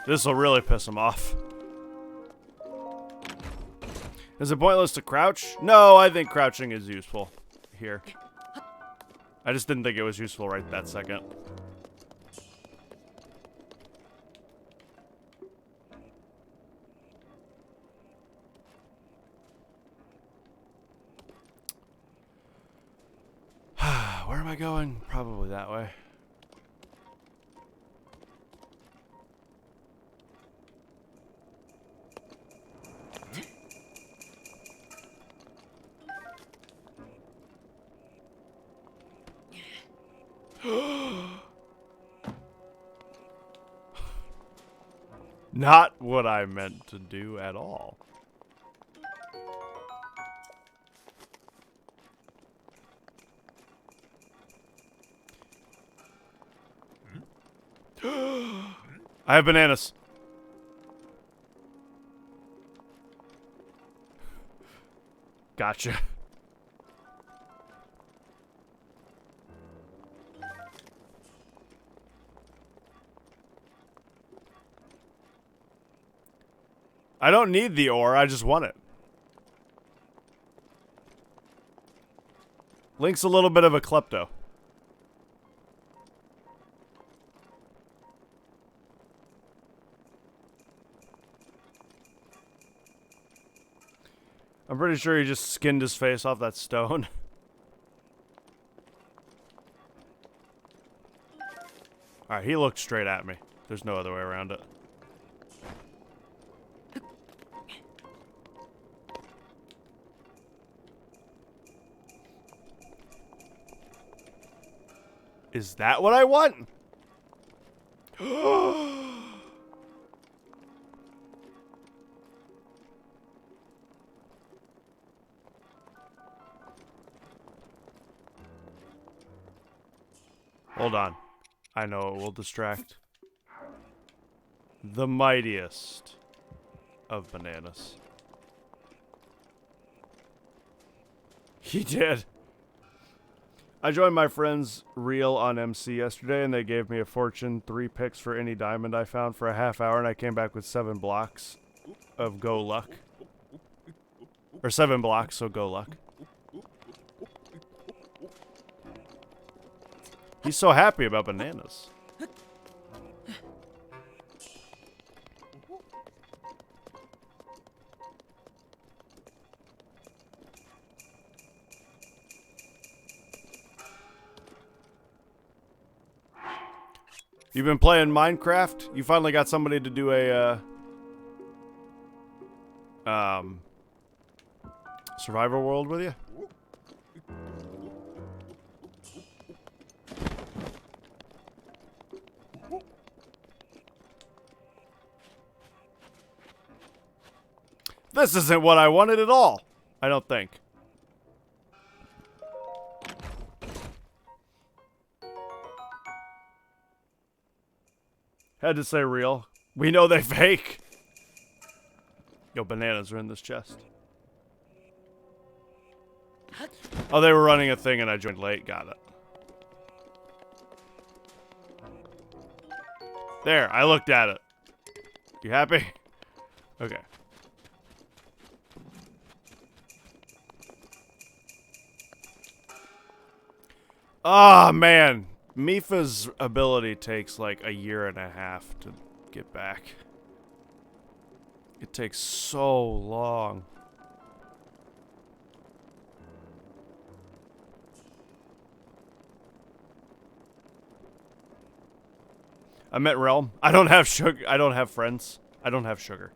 This will really piss him off. Is it pointless to crouch? No, I think crouching is useful here. I just didn't think it was useful right that second. Where am I going? Probably that way. Not what I meant to do at all. I have bananas. Gotcha. I don't need the ore, I just want it. Link's a little bit of a klepto. I'm pretty sure he just skinned his face off that stone. Alright, he looked straight at me. There's no other way around it. Is that what I want? Hold on. I know it will distract. The mightiest of bananas. He did. I joined my friend's reel on MC yesterday, and they gave me a fortune, 3 picks for any diamond I found for a half hour, and I came back with 7 blocks of go luck. Or 7 blocks, so go luck. He's so happy about bananas. You've been playing Minecraft? You finally got somebody to do a, survival world with you? This isn't what I wanted at all. I don't think. Had to say real. We know they fake. Yo, bananas are in this chest. Oh, they were running a thing and I joined late. Got it. There, I looked at it. You happy? Okay. Oh, man. Mifa's ability takes like a year and a half to get back. It takes so long. I met Realm. I don't have sugar. I don't have friends. I don't have sugar.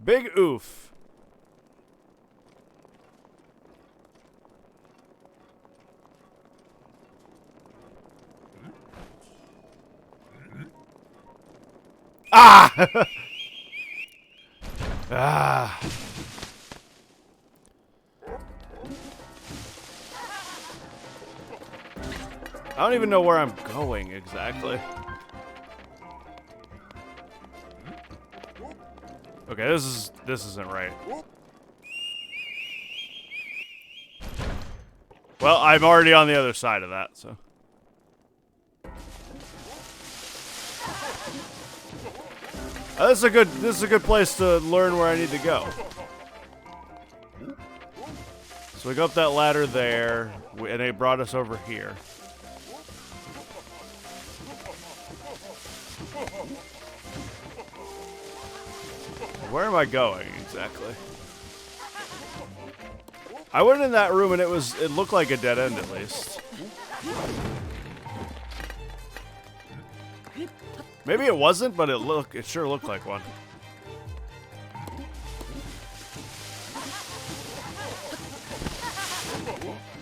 Big oof. Ah! Ah. I don't even know where I'm going exactly. Okay, this isn't right. Well, I'm already on the other side of that, so. This is a good place to learn where I need to go. So we go up that ladder there, and it brought us over here. Where am I going exactly? I went in that room and it looked like a dead end at least. Maybe it wasn't, but it sure looked like one.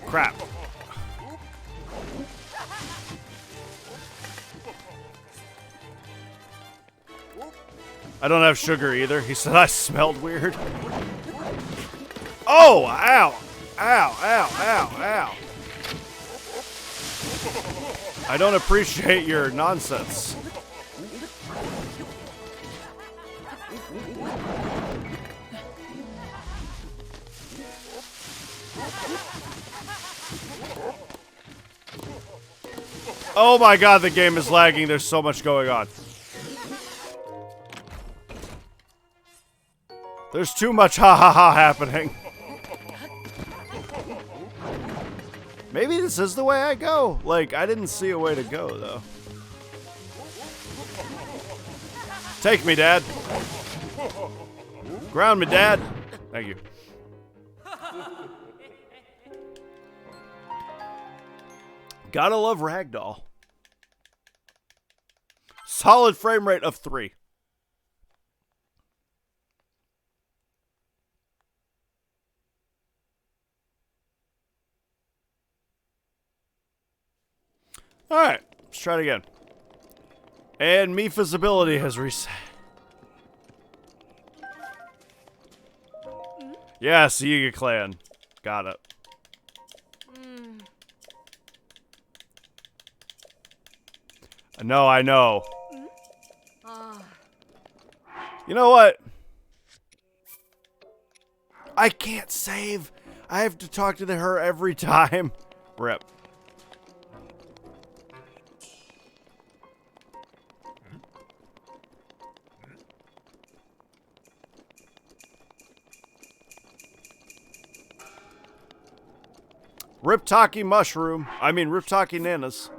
Crap. I don't have sugar either. He said I smelled weird. Oh, ow. Ow, ow, ow, ow. I don't appreciate your nonsense. Oh my god, the game is lagging. There's so much going on. There's too much ha ha ha happening. Maybe this is the way I go. Like, I didn't see a way to go, though. Take me, Dad. Ground me, Dad. Thank you. Gotta love Ragdoll. Solid frame rate of 3. Alright, let's try it again. And Mifa's ability has reset. Yes, Yiga Clan. Got it. No, I know. You know what? I can't save. I have to talk to her every time. Rip. Riptaki mushroom. I mean, Riptaki nanas.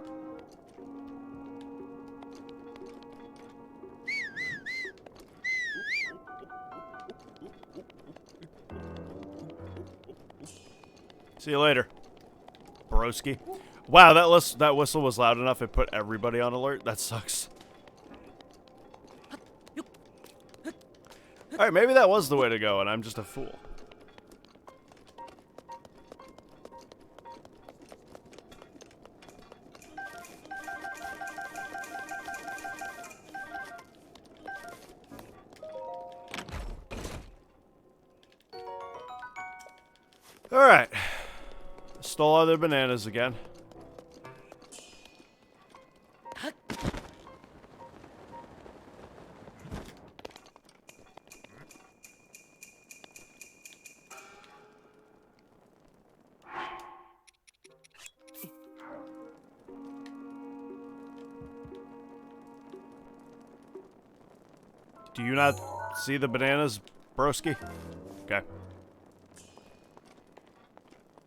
See you later, broski. Wow, that whistle was loud enough it put everybody on alert. That sucks. Alright, maybe that was the way to go and I'm just a fool. Alright. stole all their bananas again. Do you not see the bananas, broski? Okay.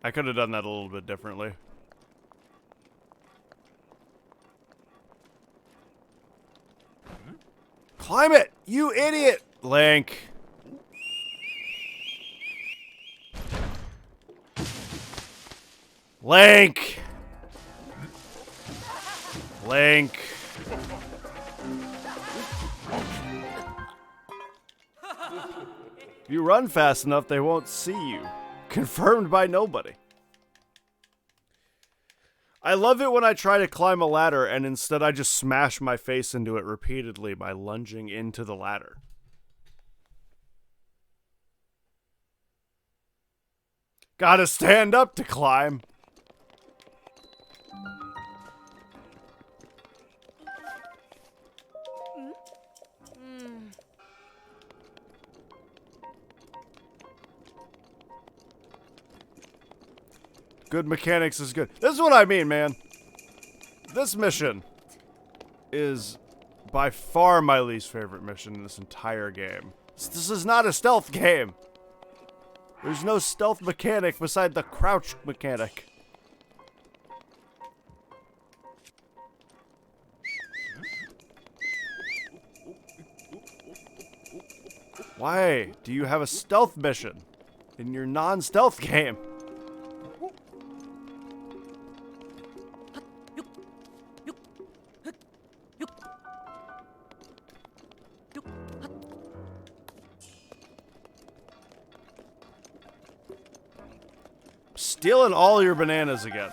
I could have done that a little bit differently. Climb it, you idiot! Link. Link! Link. If you run fast enough, they won't see you. Confirmed by nobody. I love it when I try to climb a ladder and instead I just smash my face into it repeatedly by lunging into the ladder. Gotta stand up to climb. Good mechanics is good. This is what I mean, man. This mission is by far my least favorite mission in this entire game. This is not a stealth game. There's no stealth mechanic beside the crouch mechanic. Why do you have a stealth mission in your non-stealth game? Stealing all your bananas again.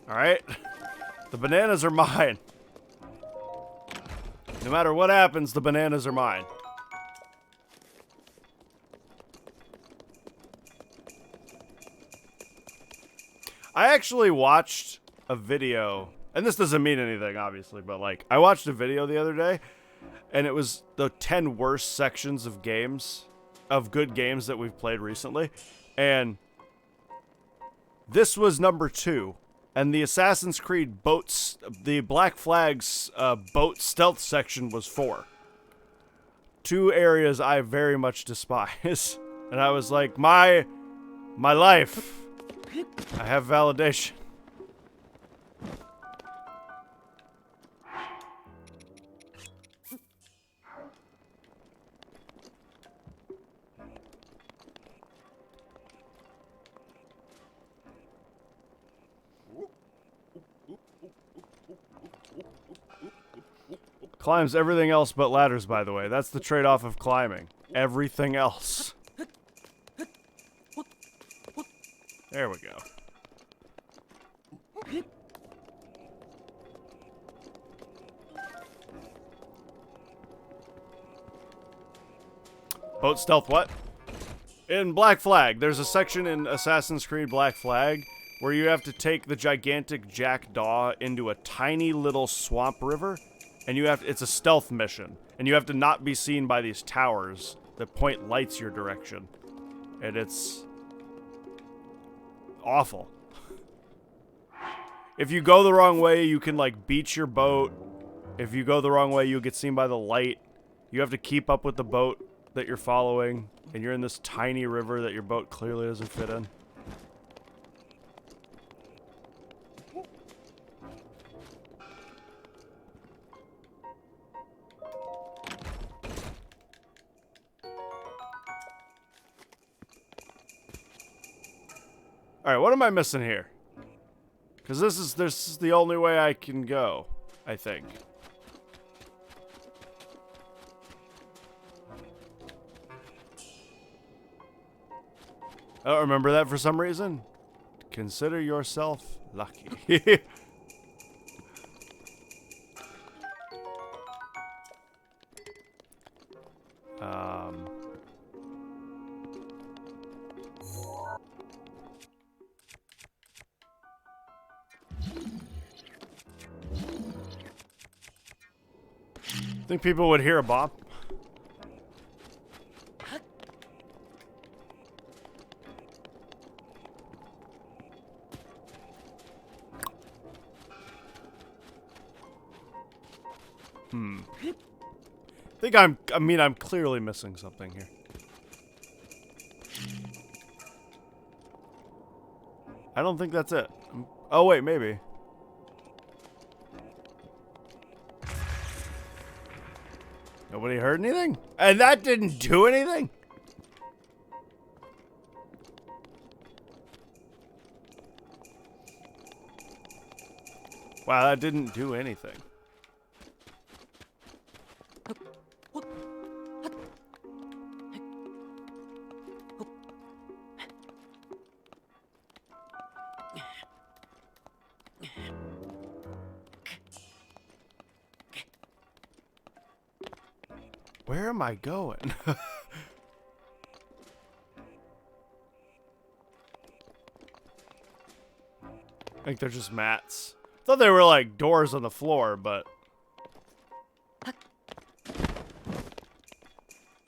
Alright? The bananas are mine. No matter what happens, the bananas are mine. I actually watched a video, and this doesn't mean anything, obviously, but like, I watched a video the other day, and it was the 10 worst sections of games, of good games that we've played recently. And this was number 2, and the Assassin's Creed boats, the Black Flag's boat stealth section was 4. 2 areas I very much despise, and I was like, my life, I have validation. Climbs everything else but ladders, by the way. That's the trade-off of climbing. Everything else. There we go. Boat stealth what? In Black Flag, there's a section in Assassin's Creed Black Flag where you have to take the gigantic jackdaw into a tiny little swamp river. And you have to, it's a stealth mission, and you have to not be seen by these towers that point lights your direction. And it's awful. If you go the wrong way, you can like beach your boat. If you go the wrong way, you'll get seen by the light. You have to keep up with the boat that you're following, and you're in this tiny river that your boat clearly doesn't fit in. Alright, what am I missing here? Because this is the only way I can go, I think. I don't remember that for some reason. Consider yourself lucky. Think people would hear a bop? I mean, I'm clearly missing something here. I don't think that's it. Oh, wait, maybe. Nobody heard anything? And that didn't do anything? Wow, that didn't do anything. Where am I going? I think they're just mats. Thought they were like doors on the floor, but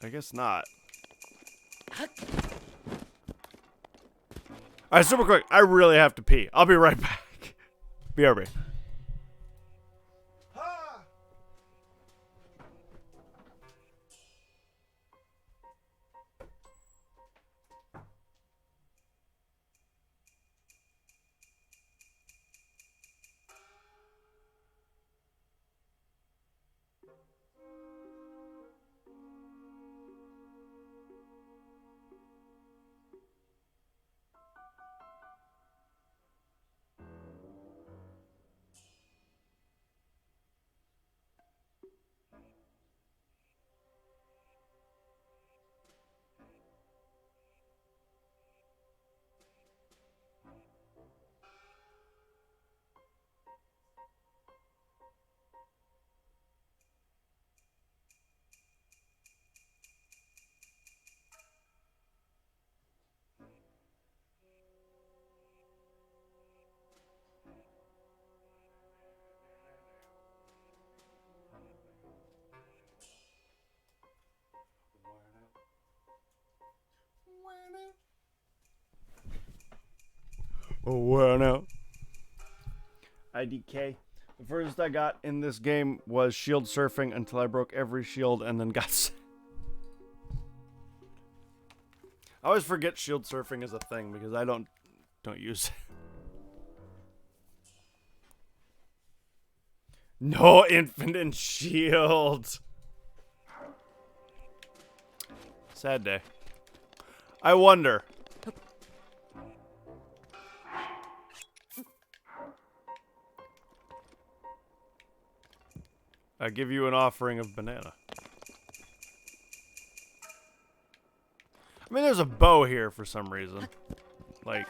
I guess not. Alright, super quick. I really have to pee. I'll be right back. BRB. Oh, wow, no. IDK. The furthest I got in this game was shield surfing until I broke every shield and then got... I always forget shield surfing is a thing because I don't use it. No infinite shield. Sad day. I wonder. I give you an offering of banana. I mean, there's a bow here for some reason. Like,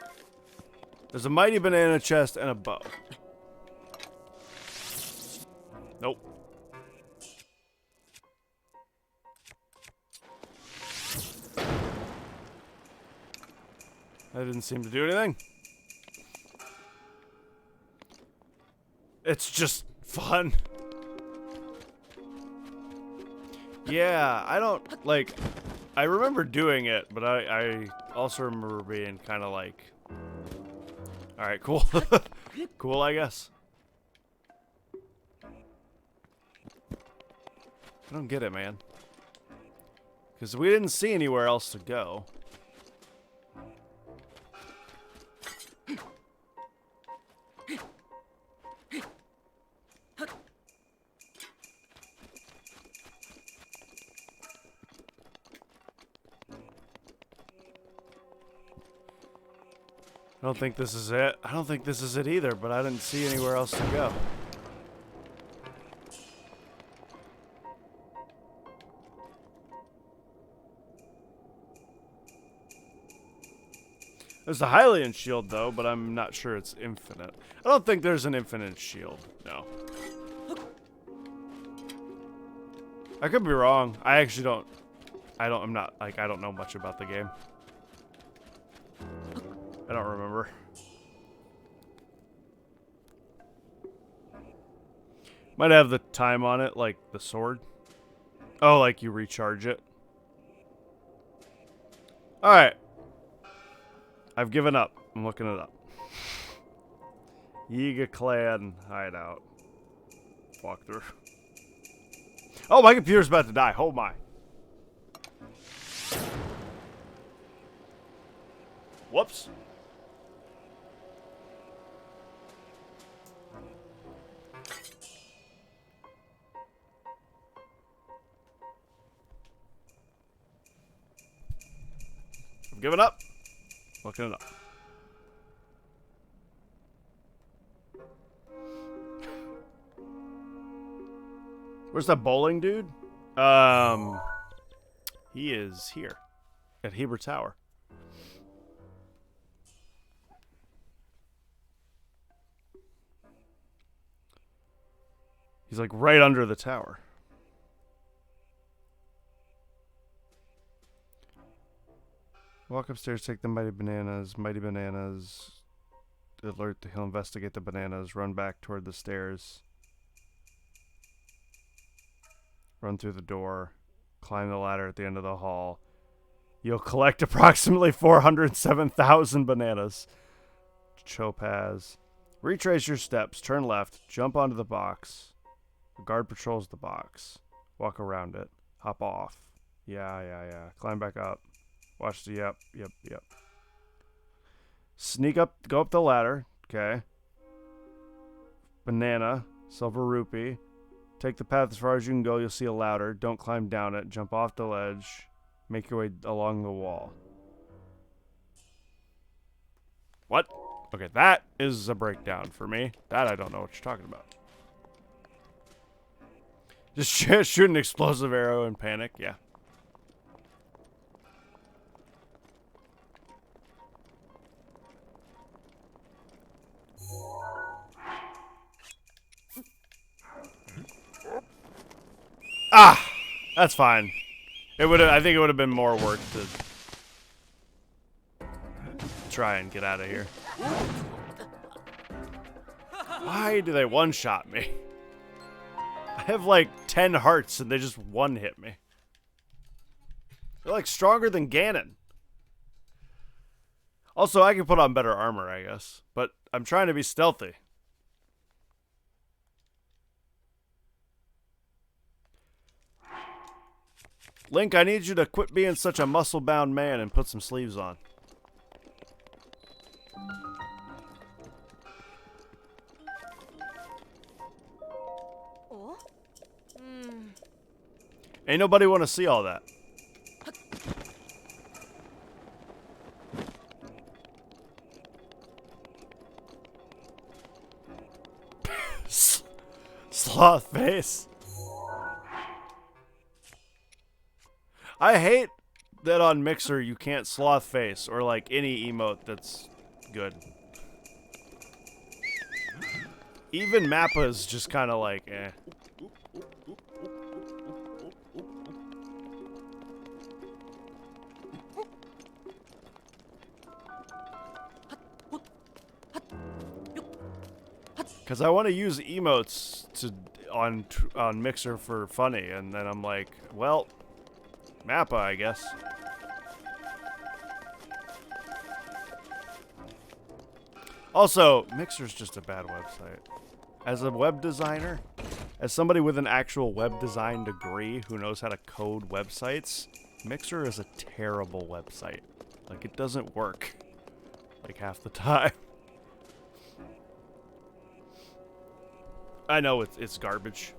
there's a mighty banana chest and a bow. Nope. That didn't seem to do anything. It's just fun. Yeah, I don't, like, I remember doing it, but I also remember being kind of like, alright, cool. Cool, I guess. I don't get it, man. Because we didn't see anywhere else to go. I don't think this is it. I don't think this is it either, but I didn't see anywhere else to go. There's a Hylian shield, though, but I'm not sure it's infinite. I don't think there's an infinite shield. No. I could be wrong. I actually don't... I'm not, like, I don't know much about the game. I don't remember. Might have the time on it, like the sword. Oh, like you recharge it. Alright. I've given up. I'm looking it up. Yiga Clan hideout. Walkthrough. Oh, my computer's about to die. Oh my. Whoops. I'm giving up. Looking it up. Where's that bowling dude? He is here at Heber Tower. He's like right under the tower. Walk upstairs, take the mighty bananas. Mighty bananas. Alert, he'll investigate the bananas. Run back toward the stairs. Run through the door. Climb the ladder at the end of the hall. You'll collect approximately 407,000 bananas. Chopaz. Retrace your steps. Turn left. Jump onto the box. A guard patrols the box. Walk around it. Hop off. Yeah. Climb back up. Watch the yep. Sneak up. Go up the ladder. Okay. Banana. Silver rupee. Take the path as far as you can go. You'll see a ladder. Don't climb down it. Jump off the ledge. Make your way along the wall. What? Okay, that is a breakdown for me. That I don't know what you're talking about. Just shoot an explosive arrow and panic. Yeah. Ah, that's fine. It would. I think it would have been more work to try and get out of here. Why do they one-shot me? I have like 10 hearts and they just one-hit me. They're like stronger than Ganon. Also, I can put on better armor, I guess. But I'm trying to be stealthy. Link, I need you to quit being such a muscle-bound man and put some sleeves on. Ain't nobody want to see all that. Sloth face. I hate that on Mixer you can't sloth face or like any emote that's good. Even Mappa is just kind of like, eh. Because I want to use emotes on Mixer for funny, and then I'm like, well, Mappa, I guess. Also, Mixer's just a bad website. As a web designer, as somebody with an actual web design degree who knows how to code websites, Mixer is a terrible website. Like, it doesn't work. Like, half the time. I know it's garbage.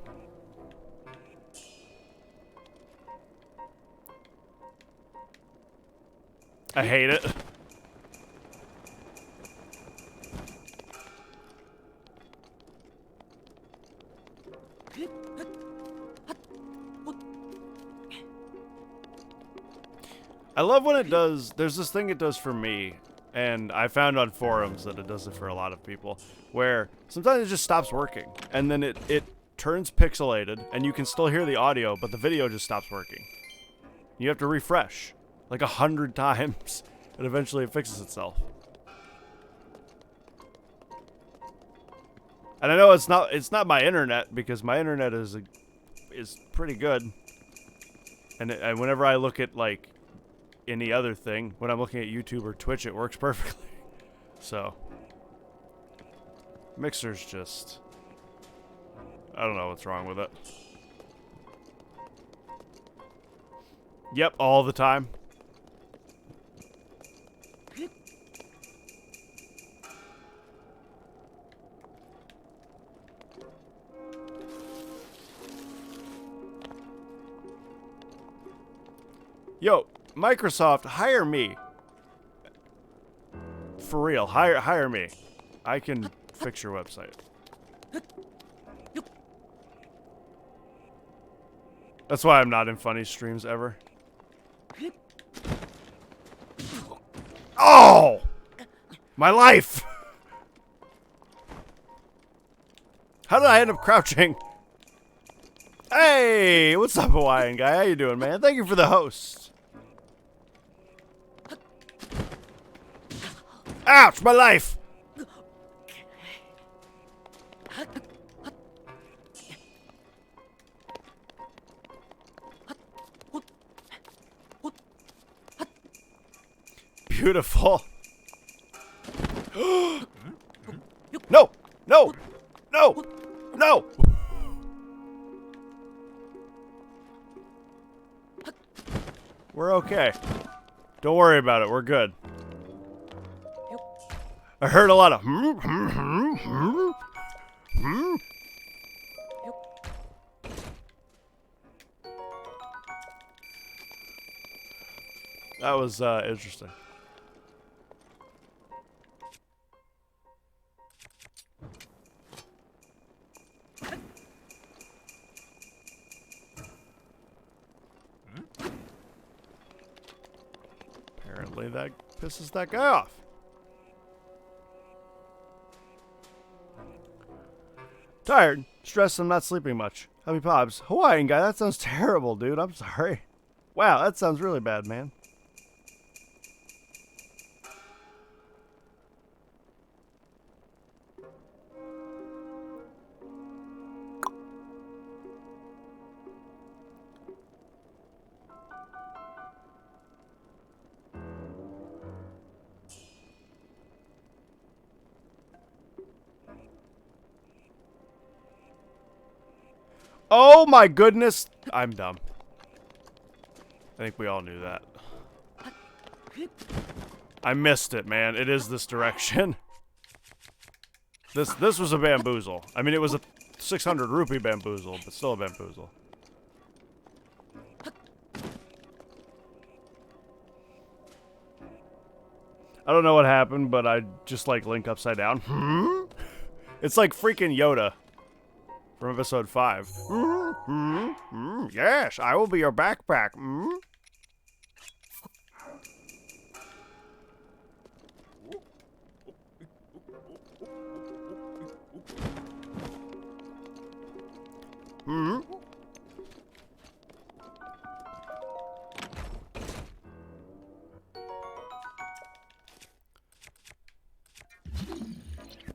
I hate it. I love when it does. There's this thing it does for me, and I found on forums that it does it for a lot of people, where sometimes it just stops working, and then it turns pixelated, and you can still hear the audio, but the video just stops working. You have to refresh like 100 times, and eventually it fixes itself. And I know it's not my internet, because my internet is pretty good. And whenever I look at, like, any other thing, when I'm looking at YouTube or Twitch, it works perfectly. So, Mixer's just... I don't know what's wrong with it. Yep, all the time. Yo, Microsoft, hire me. For real, hire me. I can fix your website. That's why I'm not in funny streams ever. Oh! My life! How did I end up crouching? Hey! What's up, Hawaiian guy? How you doing, man? Thank you for the host. Ouch! My life! Beautiful. No! No! No! No! We're okay. Don't worry about it. We're good. I heard a lot of That was interesting. Apparently that pisses that guy off. Tired, stressed, I'm not sleeping much. Happy Pops. Hawaiian guy, that sounds terrible, dude. I'm sorry. Wow, that sounds really bad, man. Oh my goodness! I'm dumb. I think we all knew that. I missed it, man. It is this direction. This was a bamboozle. I mean, it was a 600 rupee bamboozle, but still a bamboozle. I don't know what happened, but I just like Link upside down. It's like freaking Yoda. From episode 5. Yes, I will be your backpack.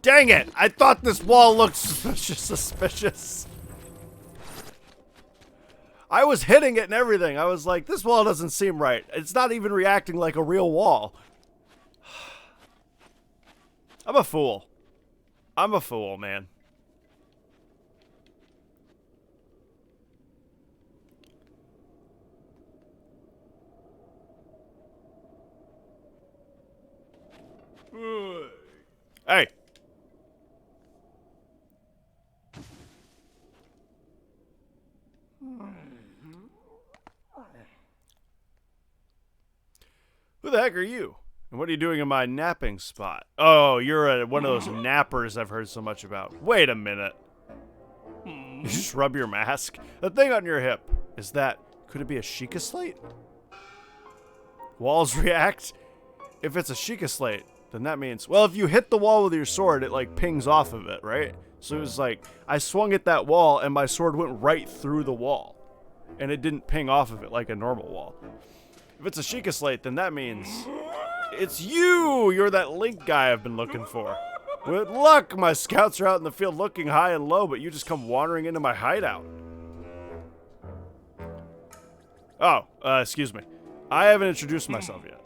Dang it! I thought this wall looked suspicious. I was hitting it and everything. I was like, this wall doesn't seem right. It's not even reacting like a real wall. I'm a fool. I'm a fool, man. Hey. Who the heck are you? And what are you doing in my napping spot? Oh, you're one of those nappers I've heard so much about. Wait a minute. You just rub your mask? The thing on your hip, is that, could it be a Sheikah slate? Walls react? If it's a Sheikah slate, then that means, well, if you hit the wall with your sword, it like pings off of it, right? So it was like, I swung at that wall and my sword went right through the wall. And it didn't ping off of it like a normal wall. If it's a Sheikah slate, then that means it's you! You're that Link guy I've been looking for. With luck, my scouts are out in the field looking high and low, but you just come wandering into my hideout. Oh, excuse me. I haven't introduced myself yet.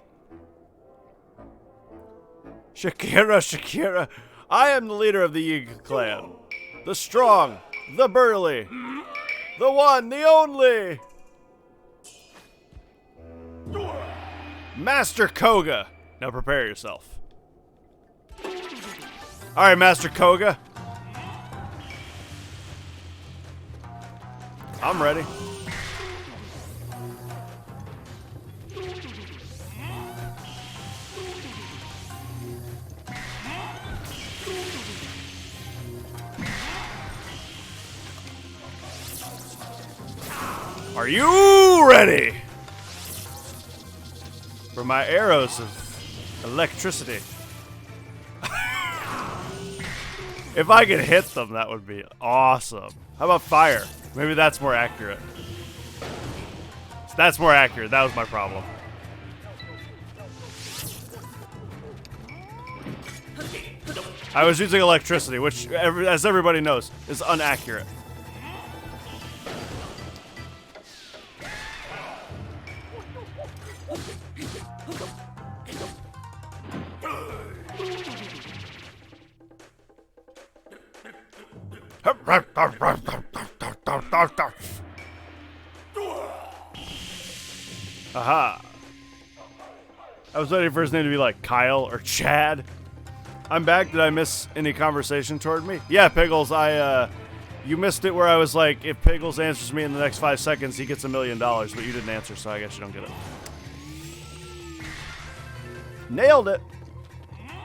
Shakira. I am the leader of the Yiga clan. The strong, the burly, the one, the only. Master Koga. Now prepare yourself. Alright, Master Koga. I'm ready. Are you ready for my arrows of electricity? If I could hit them, that would be awesome. How about fire? Maybe that's more accurate. That's more accurate. That was my problem. I was using electricity, which, as everybody knows, is inaccurate. Aha. I was waiting for his name to be like Kyle or Chad. I'm back. Did I miss any conversation toward me? Yeah, Piggles, you missed it where I was like, if Piggles answers me in the next 5 seconds, he gets $1 million, but you didn't answer, so I guess you don't get it. Nailed it.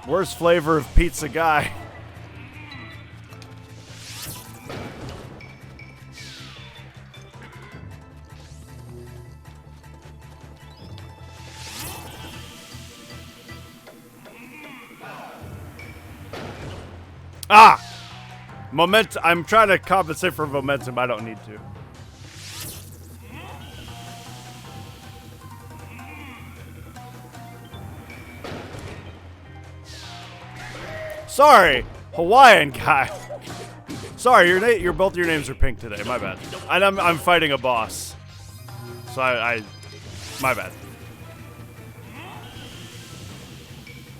Worst flavor of pizza guy. Ah! Momentum. I'm trying to compensate for momentum. I don't need to. Sorry, Hawaiian guy. Sorry, both your names are pink today. My bad. And I'm fighting a boss. So my bad.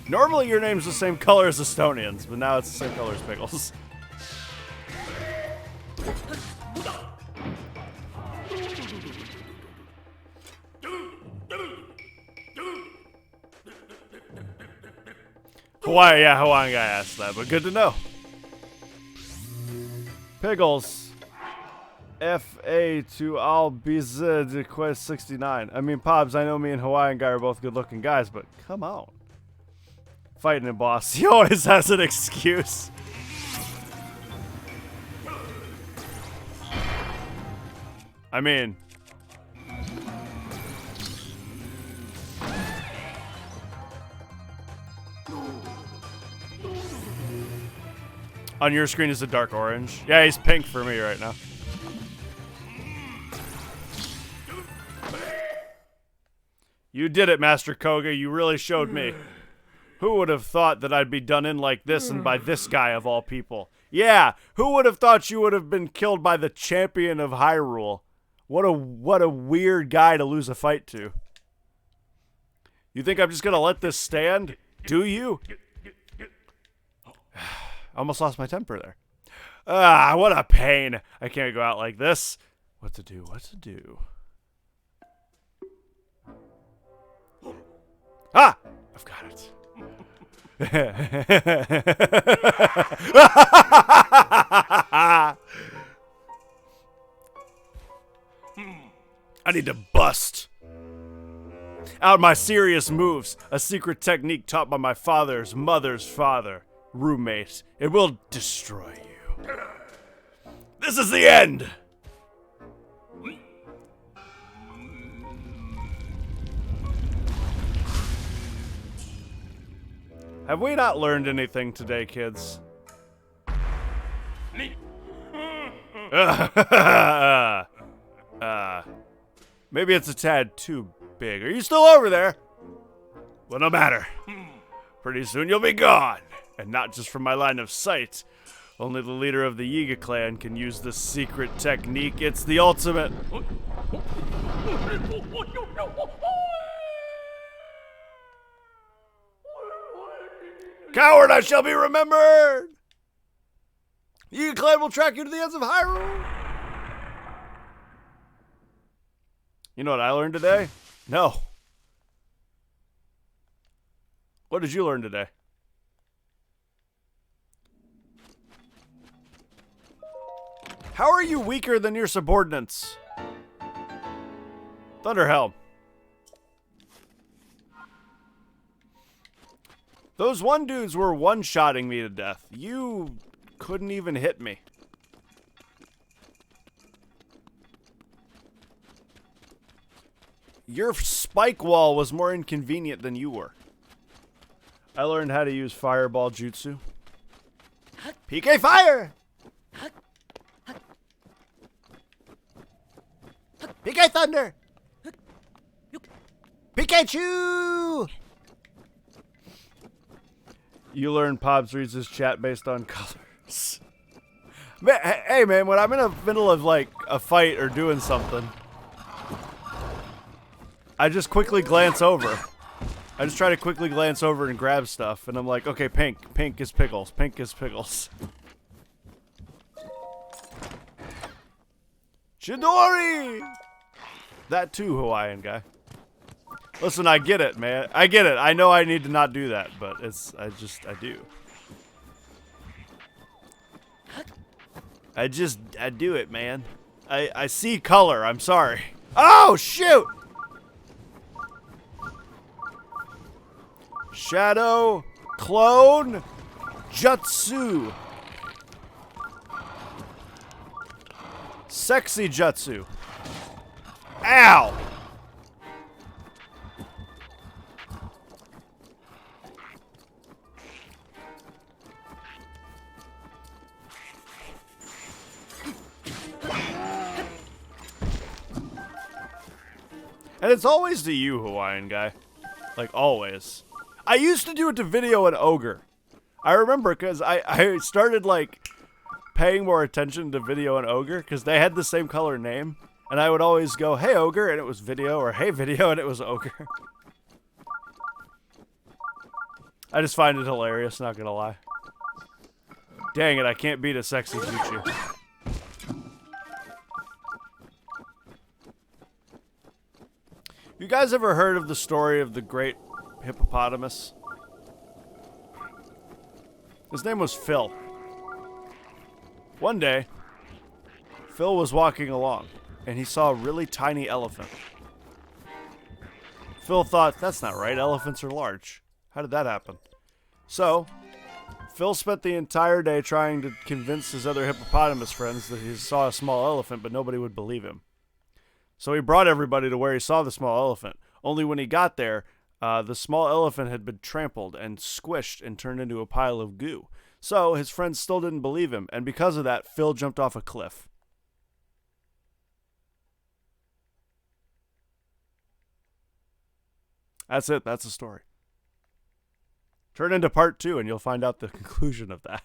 Normally your name's the same color as Estonians, but now it's the same color as Pickles. Hawaiian guy asked that, but good to know. Pickles. FA to Albiza Quest 69. I mean, Pobs, I know me and Hawaiian guy are both good looking guys, but come on. Fighting a boss. He always has an excuse. I mean, on your screen is a dark orange. Yeah, he's pink for me right now. You did it, Master Koga. You really showed me. Who would have thought that I'd be done in like this and by this guy of all people? Yeah, who would have thought you would have been killed by the champion of Hyrule? What a weird guy to lose a fight to. You think I'm just gonna let this stand? Do you? Almost lost my temper there. Ah, what a pain. I can't go out like this. What to do? Ah! I've got it. I need to bust out my serious moves, a secret technique taught by my father's mother's father, roommate. It will destroy you. This is the end. Have we not learned anything today, kids? Maybe it's a tad too big. Are you still over there? Well, no matter. Pretty soon you'll be gone. And not just from my line of sight. Only the leader of the Yiga clan can use this secret technique. It's the ultimate. Coward, I shall be remembered! You clan will track you to the ends of Hyrule! You know what I learned today? No. What did you learn today? How are you weaker than your subordinates? Thunderhelm. Those one dudes were one-shotting me to death. You couldn't even hit me. Your spike wall was more inconvenient than you were. I learned how to use fireball jutsu. PK fire! PK thunder! Pikachu! You learn Pops reads his chat based on colors. Man, hey man, when I'm in the middle of like a fight or doing something, I just quickly glance over. I just try to quickly glance over and grab stuff, and I'm like, okay, pink. Pink is pickles. Pink is pickles. Chidori! That too, Hawaiian guy. Listen, I get it, man. I get it. I know I need to not do that, but I do. I do it, man. I see color. I'm sorry. Oh, shoot! Shadow, clone, jutsu. Sexy jutsu. Ow! And it's always to you, Hawaiian guy. Like, always. I used to do it to Video and Ogre. I remember because I started, like, paying more attention to Video and Ogre because they had the same color name. And I would always go, hey, Ogre, and it was Video, or hey, Video, and it was Ogre. I just find it hilarious, not gonna lie. Dang it, I can't beat a sexy Juchu. You guys ever heard of the story of the great hippopotamus? His name was Phil. One day, Phil was walking along, and he saw a really tiny elephant. Phil thought, that's not right, elephants are large. How did that happen? So, Phil spent the entire day trying to convince his other hippopotamus friends that he saw a small elephant, but nobody would believe him. So he brought everybody to where he saw the small elephant. Only when he got there, the small elephant had been trampled and squished and turned into a pile of goo. So his friends still didn't believe him, and because of that, Phil jumped off a cliff. That's it. That's the story. Turn into part 2 and you'll find out the conclusion of that.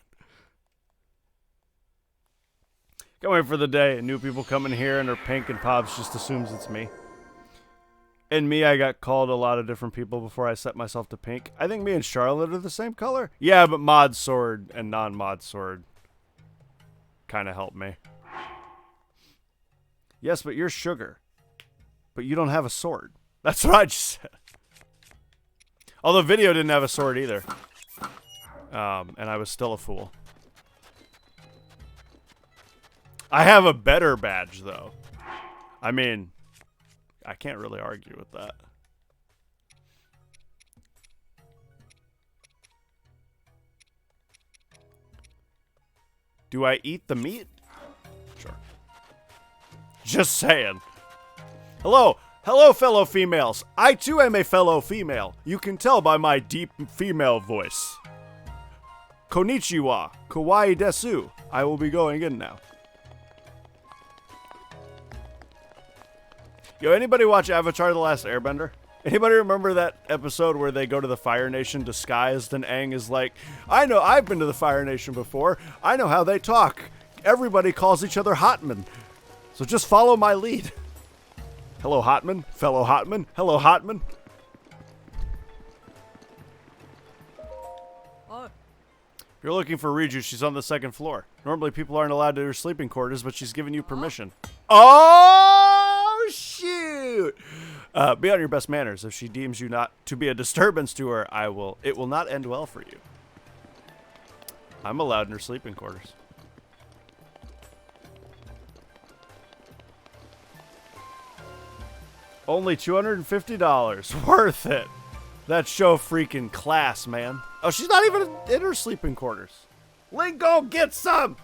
Can't wait for the day new people come in here and are pink and Pops just assumes it's me. And me, I got called a lot of different people before I set myself to pink. I think me and Charlotte are the same color. Yeah, but mod sword and non-mod sword kind of helped me. Yes, but you're sugar. But you don't have a sword. That's what I just said. Although Video didn't have a sword either. And I was still a fool. I have a better badge, though. I mean, I can't really argue with that. Do I eat the meat? Sure. Just saying. Hello. Hello, fellow females. I, too, am a fellow female. You can tell by my deep female voice. Konnichiwa. Kawaii desu. I will be going in now. Yo, anybody watch Avatar: The Last Airbender? Anybody remember that episode where they go to the Fire Nation disguised and Aang is like, I know, I've been to the Fire Nation before. I know how they talk. Everybody calls each other Hotman. So just follow my lead. Hello, Hotman. Fellow Hotman. Hello, Hotman. Oh. If you're looking for Riju, she's on the second floor. Normally, people aren't allowed to her sleeping quarters, but she's given you permission. Oh, shoot! Be on your best manners. If she deems you not to be a disturbance to her, it will not end well for you. I'm allowed in her sleeping quarters. Only $250. Worth it. That show freaking class, man. Oh, she's not even in her sleeping quarters. Link, go get some!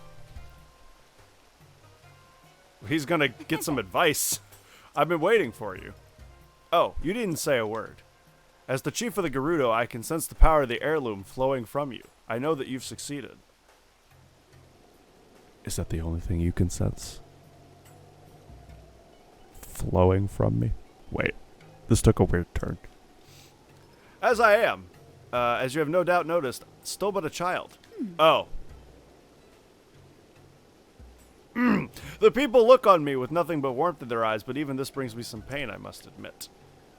He's gonna get some advice. I've been waiting for you. Oh, you didn't say a word. As the chief of the Gerudo, I can sense the power of the heirloom flowing from you. I know that you've succeeded. Is that the only thing you can sense? Flowing from me? Wait, this took a weird turn. As I am, as you have no doubt noticed, still but a child. Oh. The people look on me with nothing but warmth in their eyes, but even this brings me some pain, I must admit.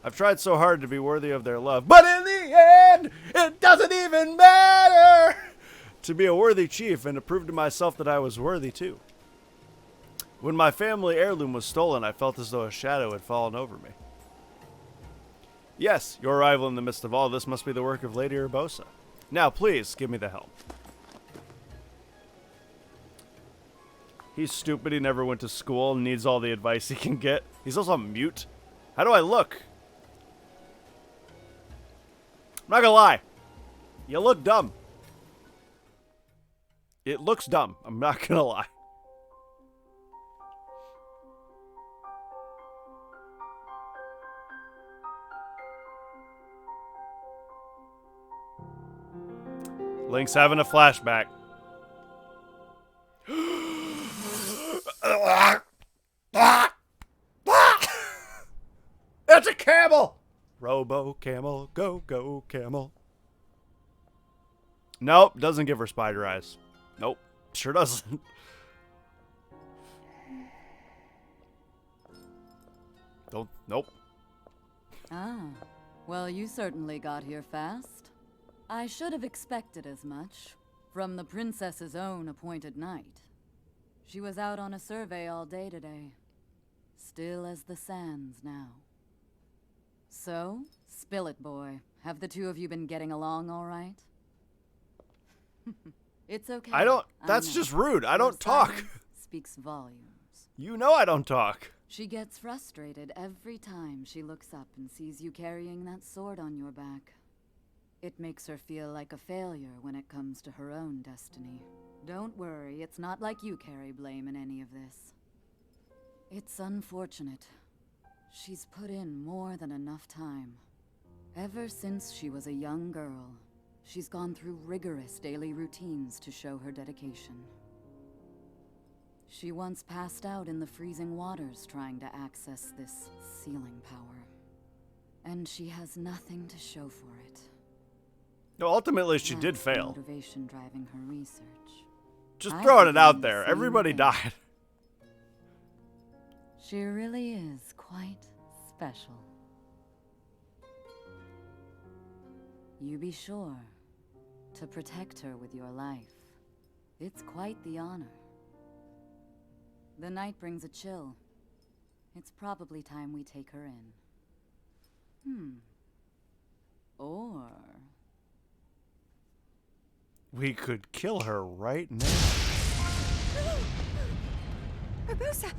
I've tried so hard to be worthy of their love, but in the end, it doesn't even matter to be a worthy chief and to prove to myself that I was worthy too. When my family heirloom was stolen, I felt as though a shadow had fallen over me. Yes, your arrival in the midst of all this must be the work of Lady Urbosa. Now, please, give me the helm. He's stupid, he never went to school, and needs all the advice he can get. He's also mute. How do I look? I'm not gonna lie. You look dumb. It looks dumb. I'm not gonna lie. Link's having a flashback. It's a camel! Robo camel, go, go, camel. Nope, doesn't give her spider eyes. Nope, sure doesn't. Nope. Ah, well, you certainly got here fast. I should have expected as much from the princess's own appointed knight. She was out on a survey all day today. Still as the sands now. So, spill it, boy. Have the two of you been getting along all right? It's okay. That's know. just rude. I Your don't talk. silence speaks volumes. You know I don't talk. She gets frustrated every time she looks up and sees you carrying that sword on your back. It makes her feel like a failure when it comes to her own destiny. Don't worry, it's not like you carry blame in any of this. It's unfortunate. She's put in more than enough time. Ever since she was a young girl, she's gone through rigorous daily routines to show her dedication. She once passed out in the freezing waters trying to access this sealing power. And she has nothing to show for it. No, ultimately she That's did the fail. Motivation driving her research. Just I throwing it began out the there. same Everybody way. died. She really is quite special. You be sure to protect her with your life. It's quite the honor. The night brings a chill. It's probably time we take her in. Or... We could kill her right now. Urbosa!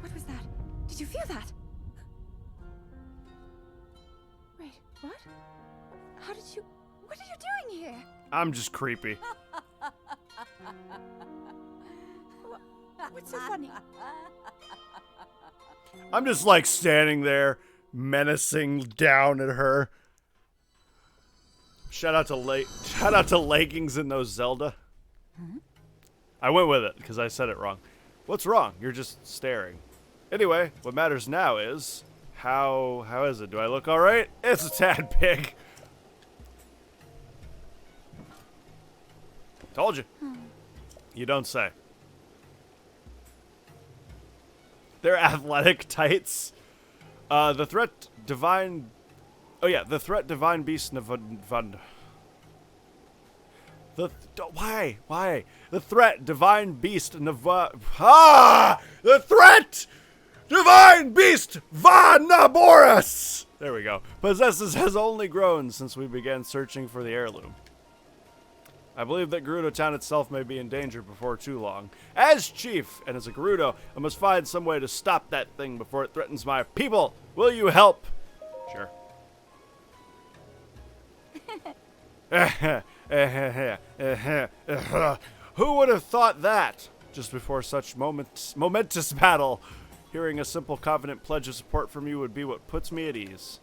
What was that? Did you feel that? Wait, what? How did you... What are you doing here? I'm just creepy. What's so funny? I'm just like standing there, menacing down at her. Shout out to leggings in those Zelda. I went with it because I said it wrong. What's wrong? You're just staring. Anyway, what matters now is how is it? Do I look all right? It's a tad big. Told you. You don't say. They're athletic tights. The threat divine... Oh yeah, the threat divine beast Why? The threat divine beast The threat divine beast Vanaboris! There we go. Possesses has only grown since we began searching for the heirloom. I believe that Gerudo Town itself may be in danger before too long. As chief, and as a Gerudo, I must find some way to stop that thing before it threatens my people. Will you help? Sure. Who would have thought that? Just before such momentous battle, hearing a simple confident pledge of support from you would be what puts me at ease.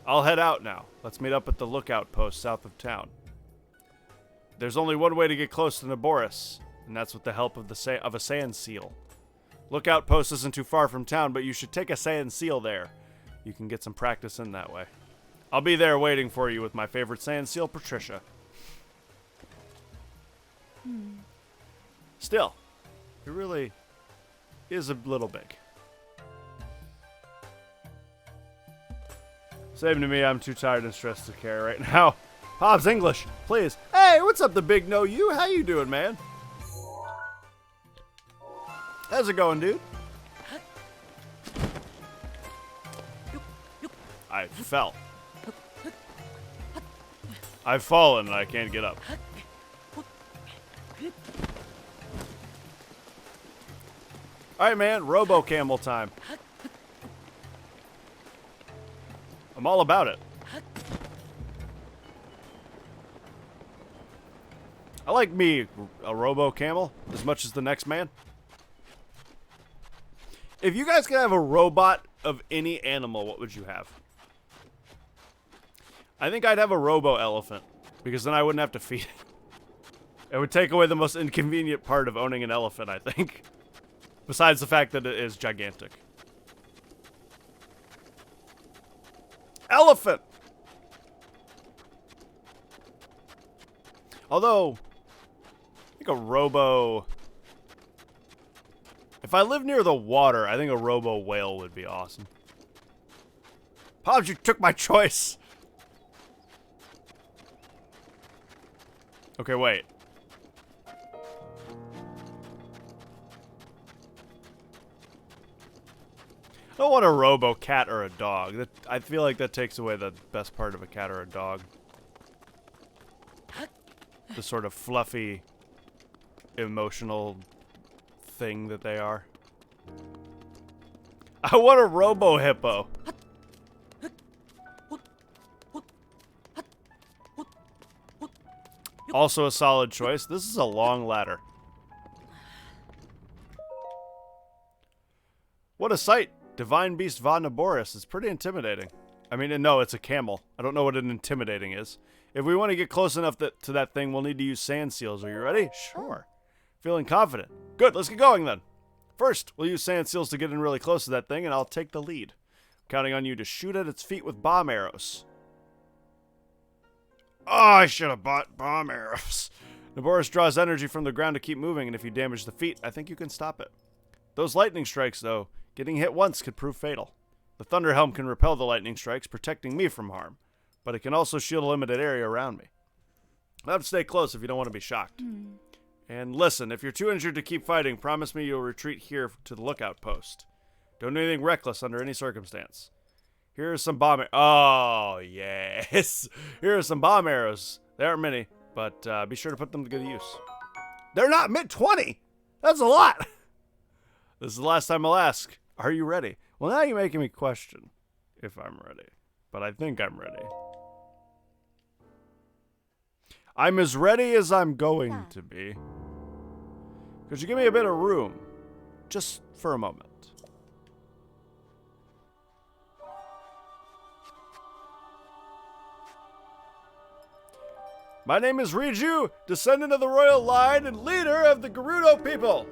I'll head out now. Let's meet up at the lookout post south of town. There's only one way to get close to Naboris, and that's with the help of a sand seal. Lookout post isn't too far from town, but you should take a sand seal there. You can get some practice in that way. I'll be there waiting for you with my favorite sand seal, Patricia. Still, it really is a little big. Same to me, I'm too tired and stressed to care right now. Hobbs English, please. Hey, what's up, the big no you? How you doing, man? How's it going, dude? I fell. I've fallen and I can't get up. Alright, man, Robo Camel time. I'm all about it. I like me a Robo Camel as much as the next man. If you guys could have a robot of any animal, what would you have? I think I'd have a Robo Elephant, because then I wouldn't have to feed it. It would take away the most inconvenient part of owning an elephant, I think. Besides the fact that it is gigantic. Elephant! Although, I think a Robo... If I live near the water, I think a Robo Whale would be awesome. Pops, you took my choice! Okay, wait. I don't want a Robo Cat or a dog. I feel like that takes away the best part of a cat or a dog. The sort of fluffy, emotional thing that they are. I want a Robo Hippo. Also a solid choice. This is a long ladder. What a sight! Divine Beast Vanaboris is pretty intimidating. I mean, no, it's a camel. I don't know what an intimidating is. If we want to get close enough to that thing, we'll need to use sand seals. Are you ready? Sure. Feeling confident. Good, let's get going then. First, we'll use sand seals to get in really close to that thing, and I'll take the lead. I'm counting on you to shoot at its feet with bomb arrows. Oh, I should have bought bomb arrows. Naboris draws energy from the ground to keep moving, and if you damage the feet, I think you can stop it. Those lightning strikes, though, getting hit once could prove fatal. The Thunder Helm can repel the lightning strikes, protecting me from harm, but it can also shield a limited area around me. I'll have to stay close if you don't want to be shocked. And listen, if you're too injured to keep fighting, promise me you'll retreat here to the lookout post. Don't do anything reckless under any circumstance. Here are some bomb Oh, yes. Here are some bomb arrows. There aren't many, but be sure to put them to good use. They're not mid-20. That's a lot. This is the last time I'll ask. Are you ready? Well, now you're making me question if I'm ready. But I think I'm ready. I'm as ready as I'm going to be. Could you give me a bit of room? Just for a moment. My name is Riju, descendant of the royal line and leader of the Gerudo people.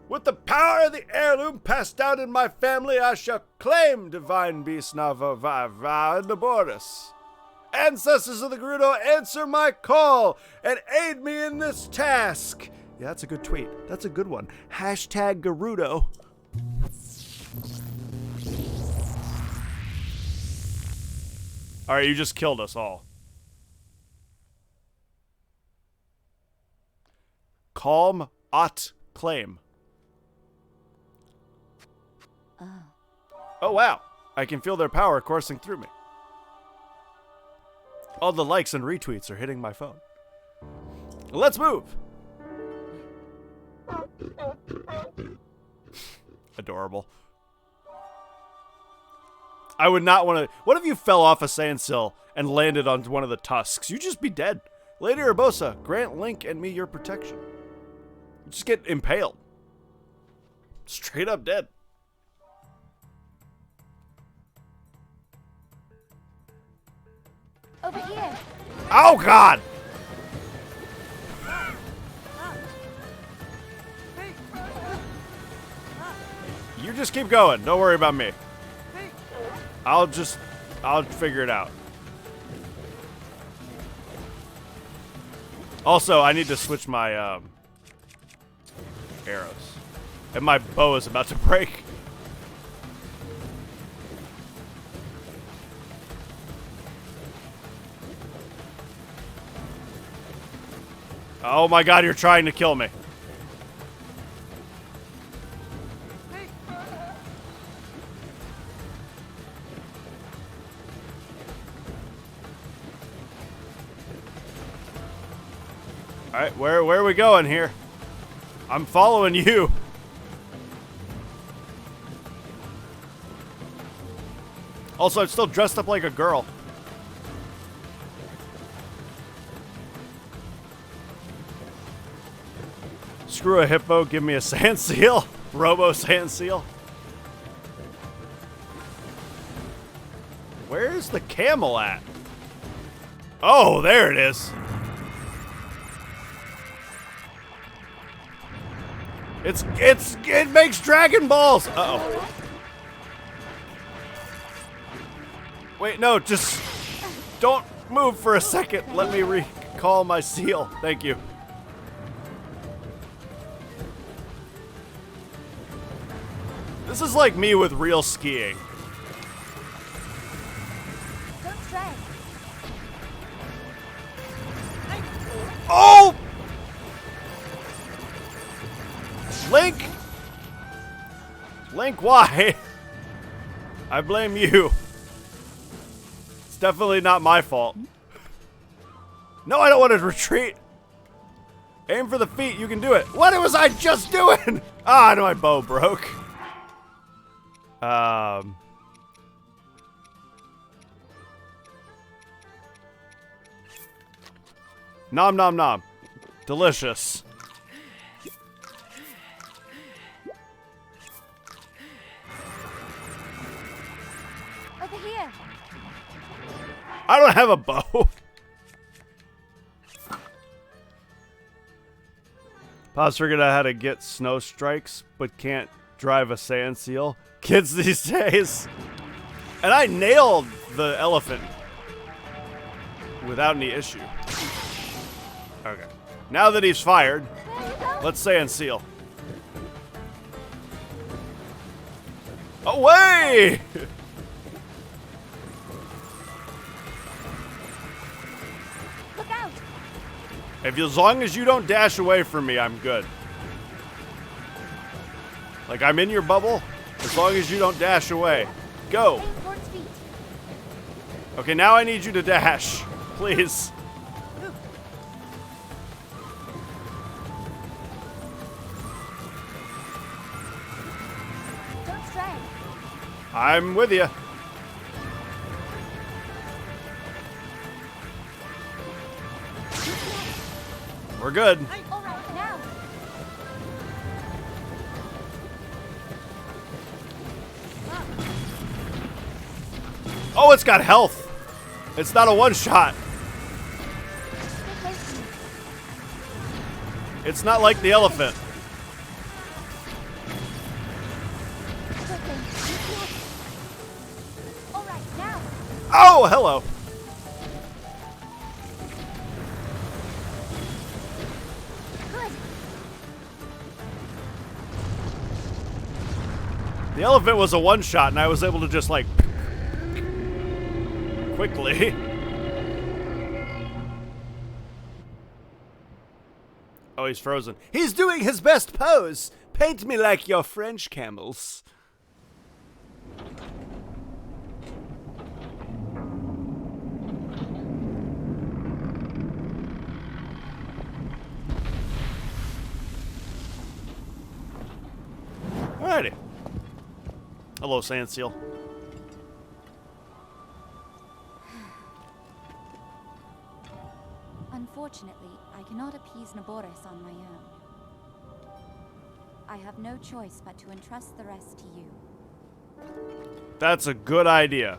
With the power of the heirloom passed down in my family, I shall claim Divine Beast Naboris. Ancestors of the Gerudo, answer my call and aid me in this task. Yeah, that's a good tweet. That's a good one. Hashtag Gerudo. Alright, you just killed us all. Calm Ot Claim. Oh, wow. I can feel their power coursing through me. All the likes and retweets are hitting my phone. Let's move. Adorable. I would not want to... What if you fell off a sandsill and landed on one of the tusks? You'd just be dead. Lady Urbosa, grant Link and me your protection. You just get impaled. Straight up dead. Over here. Oh, God! You just keep going. Don't worry about me. I'll figure it out. Also, I need to switch my arrows. And my bow is about to break. Oh my God, you're trying to kill me. Alright, where are we going here? I'm following you. Also, I'm still dressed up like a girl. Screw a hippo, give me a sand seal. Robo sand seal. Where's the camel at? Oh, there it is. It makes Dragon Balls. Uh-oh. Wait, no, just don't move for a second. Let me recall my seal. Thank you. This is like me with real skiing. Don't try. Oh! Link! Link, why? I blame you. It's definitely not my fault. No, I don't want to retreat. Aim for the feet, you can do it. What was I just doing? Ah, my bow broke. Nom nom nom. Delicious. Over here. I don't have a bow. Pa's figured out how to get snow strikes, but can't drive a sand seal. Kids these days. And I nailed the elephant without any issue. Okay. Now that he's fired, let's sand seal. Away! Look out. As long as you don't dash away from me, I'm good. Like, I'm in your bubble. As long as you don't dash away. Go. Aim towards feet. Okay, now I need you to dash. Please. Don't stray. I'm with you. We're good. All right, now. Oh, it's got health. It's not a one-shot. Stay close to me. It's not like the elephant. Quickly. All right, now. Oh, hello. Good. The elephant was a one-shot, and I was able to just, like, quickly. Oh, he's frozen. He's doing his best pose. Paint me like your French camels. Alrighty. Hello, sand seal. Unfortunately, I cannot appease Naboris on my own. I have no choice but to entrust the rest to you. That's a good idea.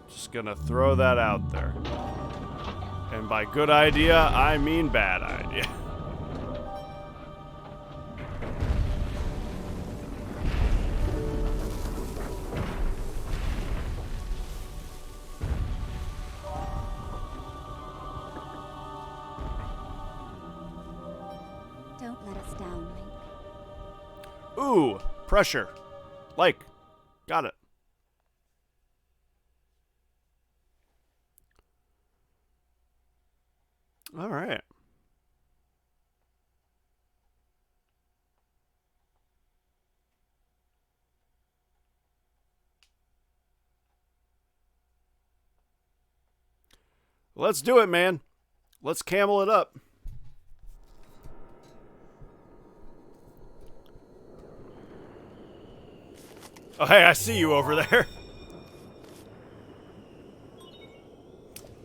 Just gonna throw that out there. And by good idea, I mean bad idea. Don't let us down, Link. Ooh, pressure. Like, got it. All right. Let's do it, man. Let's camel it up. Oh, hey, I see you over there.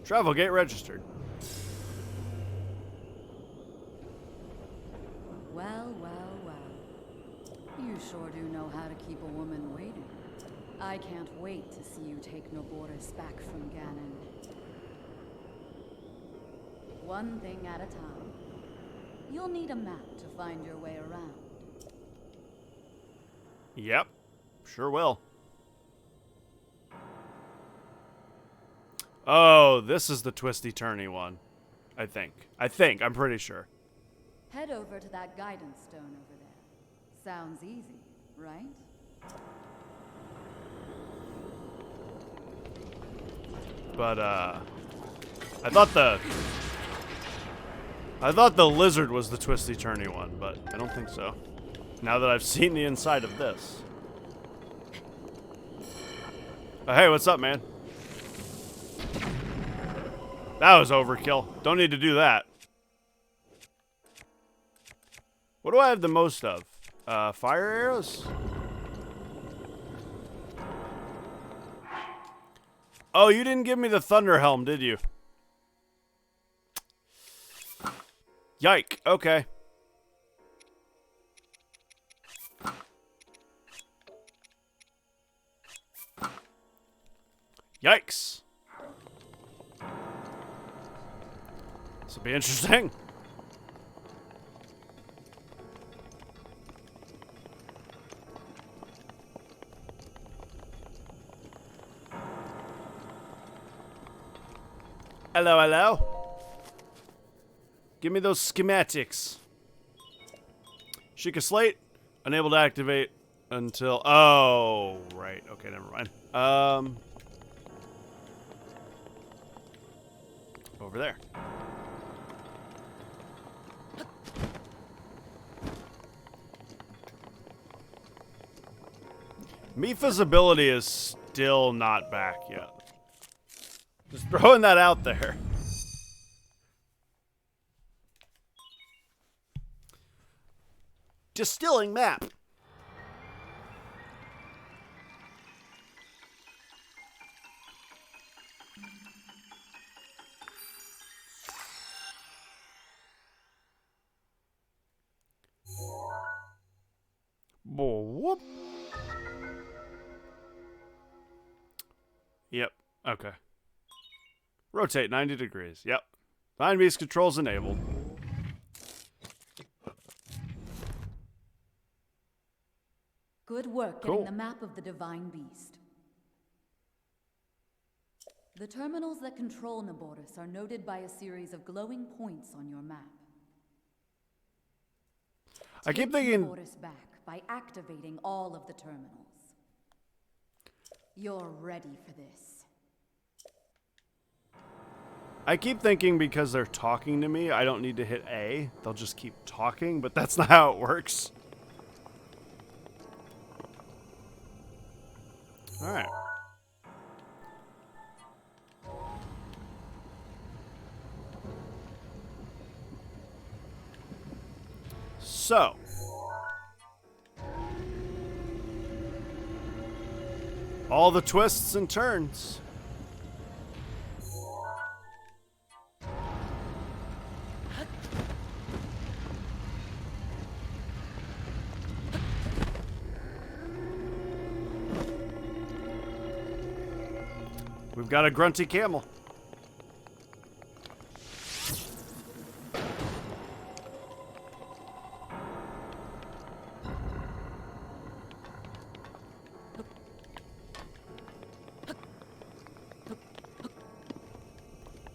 Travel gate registered. Well, well, well. You sure do know how to keep a woman waiting. I can't wait to see you take Naboris back from Ganon. One thing at a time. You'll need a map to find your way around. Yep, sure will. Oh, this is the twisty-turny one. I think. I'm pretty sure. Head over to that guidance stone over there. Sounds easy, right? But, I thought the lizard was the twisty-turny one, but I don't think so. Now that I've seen the inside of this. Oh, hey, what's up, man? That was overkill. Don't need to do that. What do I have the most of? Fire arrows? Oh, you didn't give me the thunder helm, did you? Yike. Okay. Yikes. This will be interesting. Hello, hello. Give me those schematics. Sheikah Slate, unable to activate until... Oh, right. Okay, never mind. Over there. Mipha's ability is still not back yet. Just throwing that out there. Distilling map. Whoop. Yep. Okay. Rotate 90 degrees. Yep. Mind Beast controls enabled. Good work Cool. getting the map of the Divine Beast. The terminals that control Naboris are noted by a series of glowing points on your map. I keep Take thinking... Naboris back by activating all of the terminals. You're ready for this. I keep thinking because they're talking to me, I don't need to hit A. They'll just keep talking, but that's not how it works. Alright. So. All the twists and turns. We've got a grunty camel.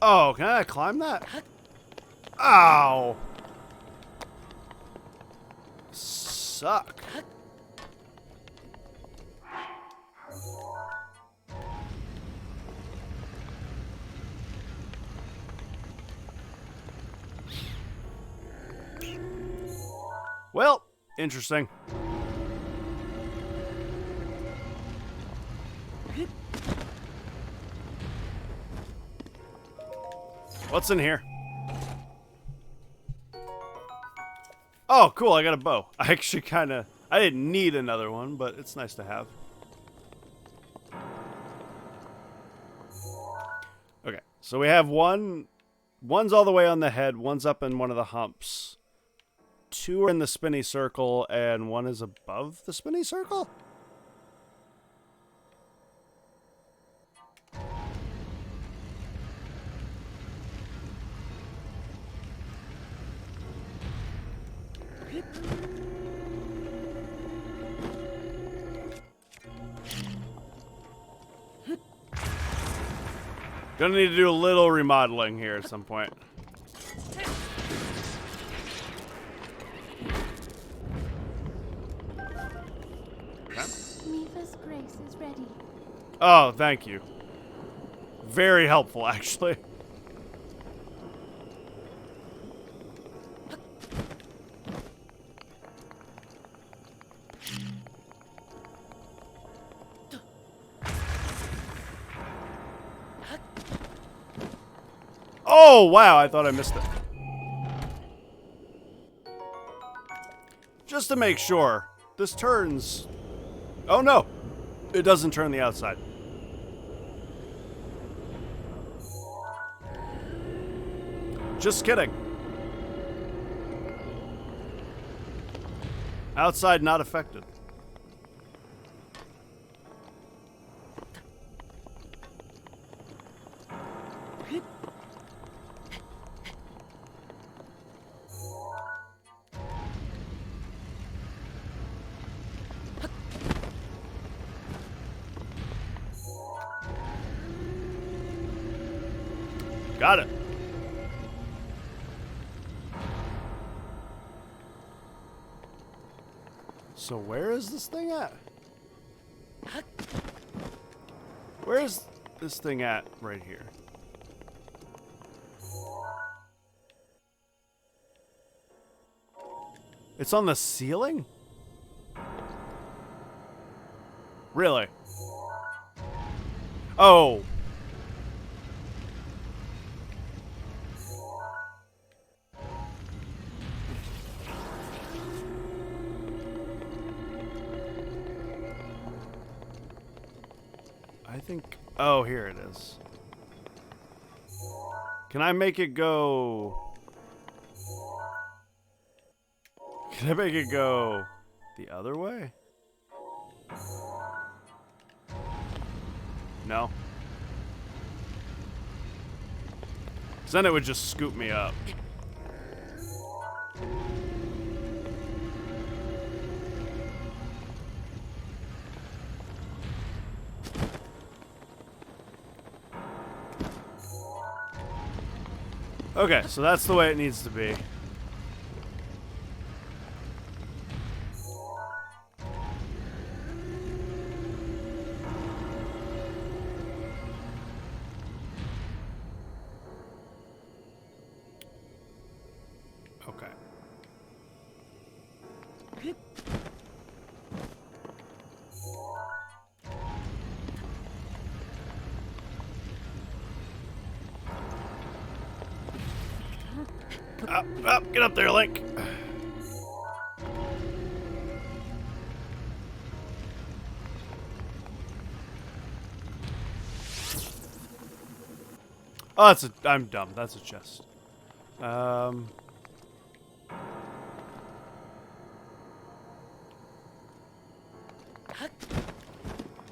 Oh, can I climb that? Ow! Suck. Well, interesting. What's in here? Oh, cool, I got a bow. I actually I didn't need another one, but it's nice to have. Okay, so we have one's all the way on the head, one's up in one of the humps. 2 are in the spinny circle, and 1 is above the spinny circle? Gonna need to do a little remodeling here at some point. Mifa's grace is ready. Oh, thank you. Very helpful, actually. Oh, wow, I thought I missed it. Just to make sure, this turns... Oh, no. It doesn't turn the outside. Just kidding. Outside not affected. Got it. So where is this thing at? Where is this thing at right here? It's on the ceiling? Really? Oh. I think... Oh, here it is. Can I make it go... Can I make it go the other way? No. 'Cause then it would just scoop me up. Okay, so that's the way it needs to be. Up, up, get up there, Link. Oh, that's a. I'm dumb. That's a chest.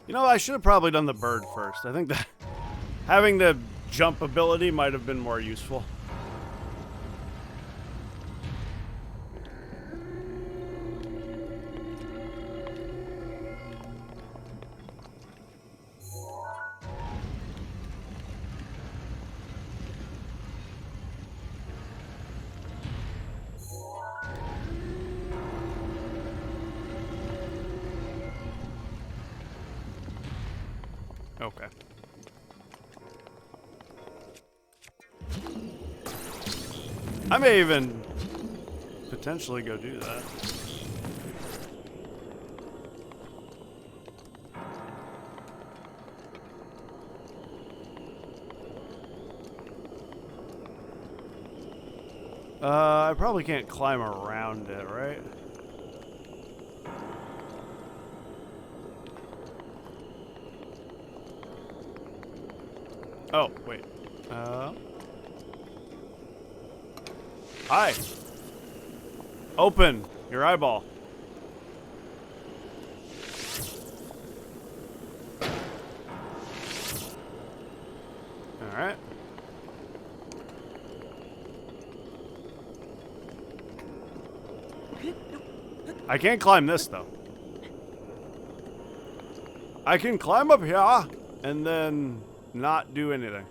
You know, I should have probably done the bird first. I think that having the jump ability might have been more useful. Okay. I may even potentially go do that. I probably can't climb around it, right? Oh, wait. Hi. Open your eyeball. All right. I can't climb this, though. I can climb up here and then not do anything.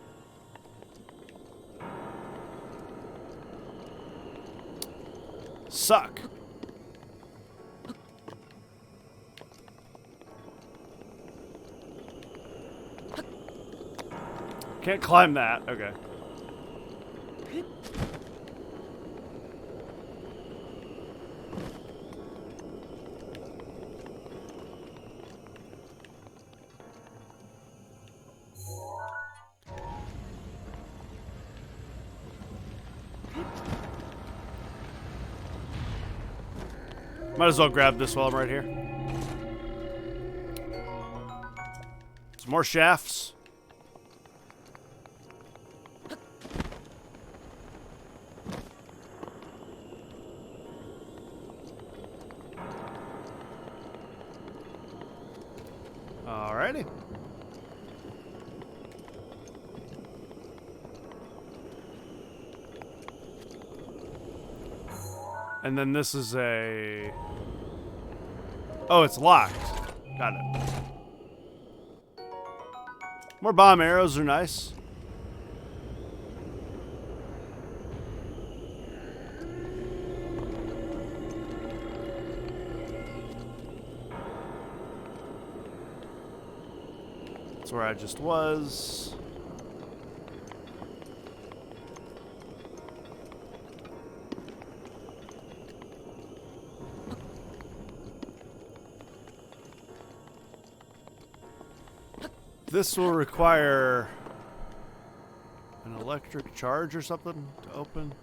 Suck. Can't climb that. Okay. Might as well grab this while I'm right here. Some more shafts. Alrighty. And then this is a... Oh, it's locked. Got it. More bomb arrows are nice. That's where I just was. This will require an electric charge or something to open.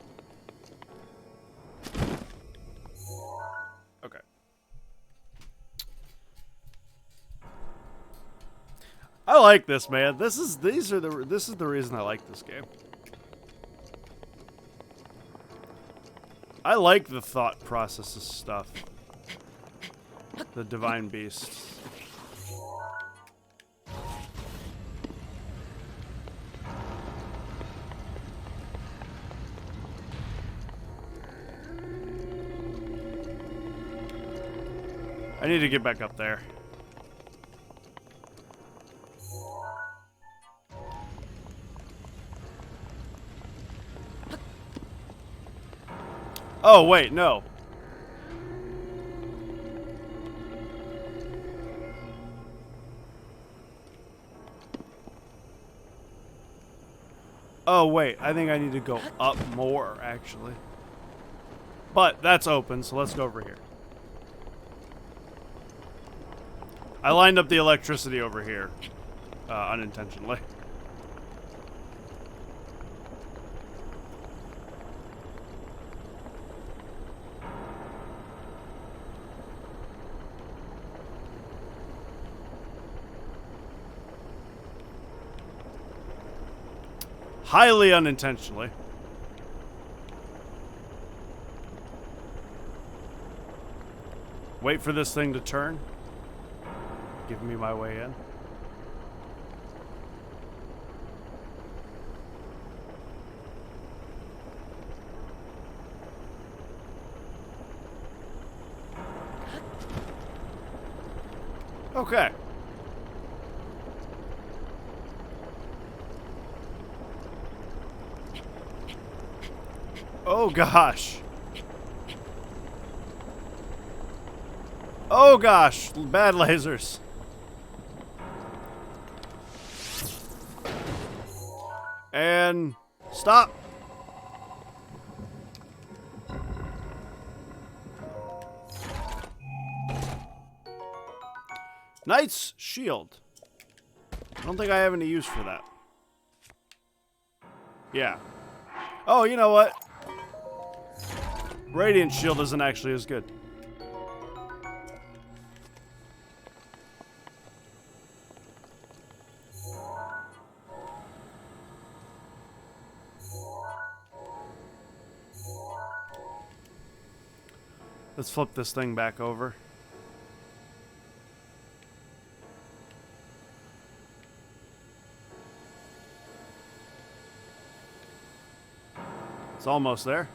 Okay. I like this, man. This is the reason I like this game. I like the thought processes stuff. The divine beasts. I need to get back up there. Oh, wait, no. Oh, wait, I think I need to go up more, actually. But that's open, so let's go over here. I lined up the electricity over here, unintentionally. highly unintentionally. Wait for this thing to turn. Give me my way in. Okay. Oh gosh. Oh gosh, bad lasers. And stop. Knight's Shield. I don't think I have any use for that. Yeah. Oh, you know what? Radiant Shield isn't actually as good. Let's flip this thing back over. It's almost there.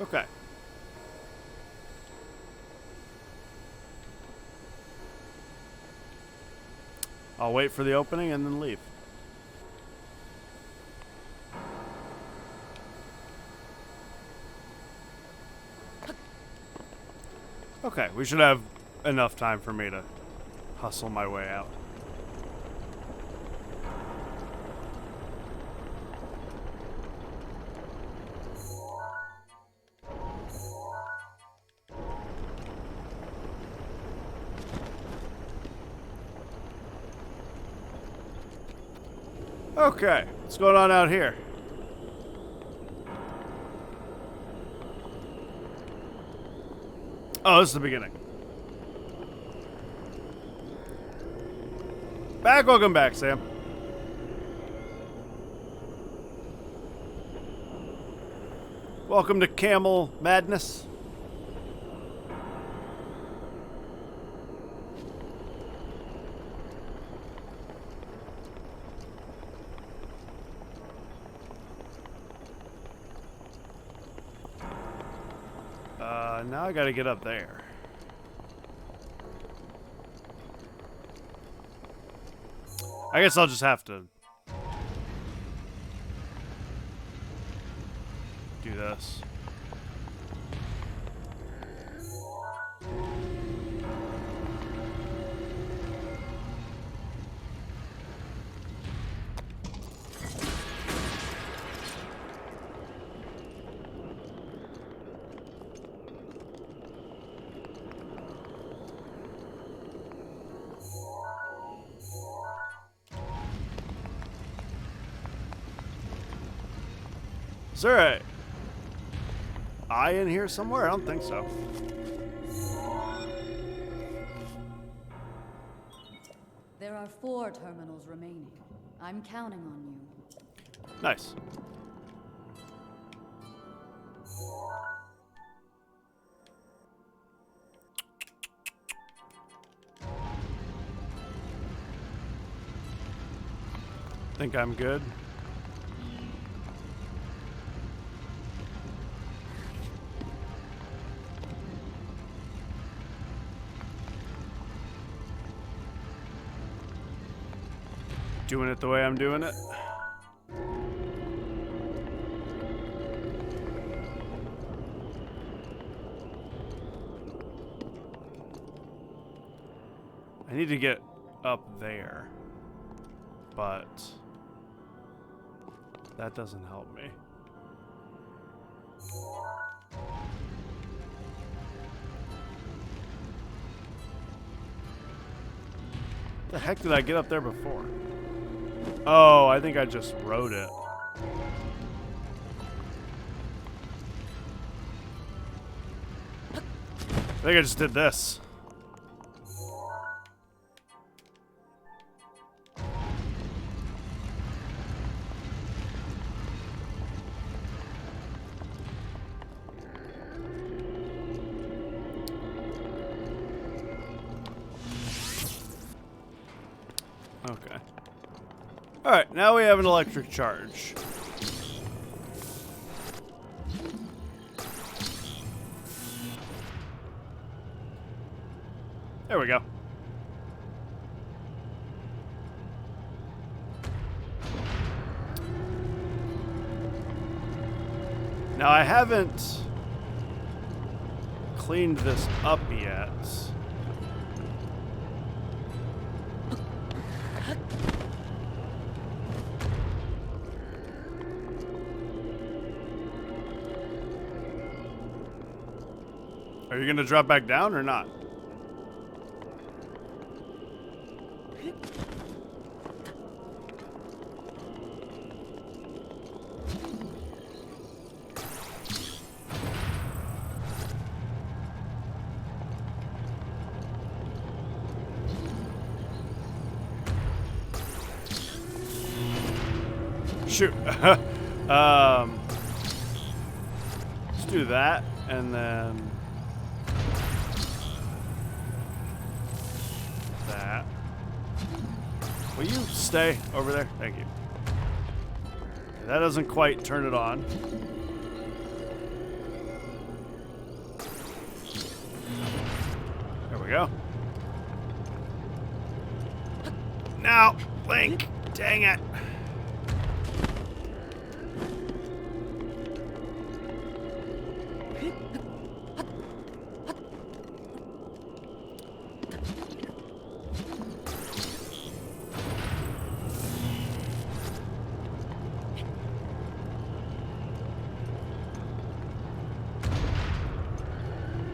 Okay. I'll wait for the opening and then leave. Okay, we should have enough time for me to hustle my way out. Okay, what's going on out here? Oh, this is the beginning. Welcome back, Sam. Welcome to Camel Madness. Now I gotta get up there. I guess I'll just have to do this. Is there a eye in here somewhere? I don't think so. There are 4 terminals remaining. I'm counting on you. Nice. Think I'm good. Doing it the way I'm doing it. I need to get up there, but that doesn't help me. The heck did I get up there before? Oh, I think I just rode it. I think I just did this. Alright, now we have an electric charge. There we go. Now I haven't cleaned this up yet. Are you gonna drop back down or not? Shoot. Let's do that, and then that. Will you stay over there? Thank you. That doesn't quite turn it on. There we go. Now, Link, dang it.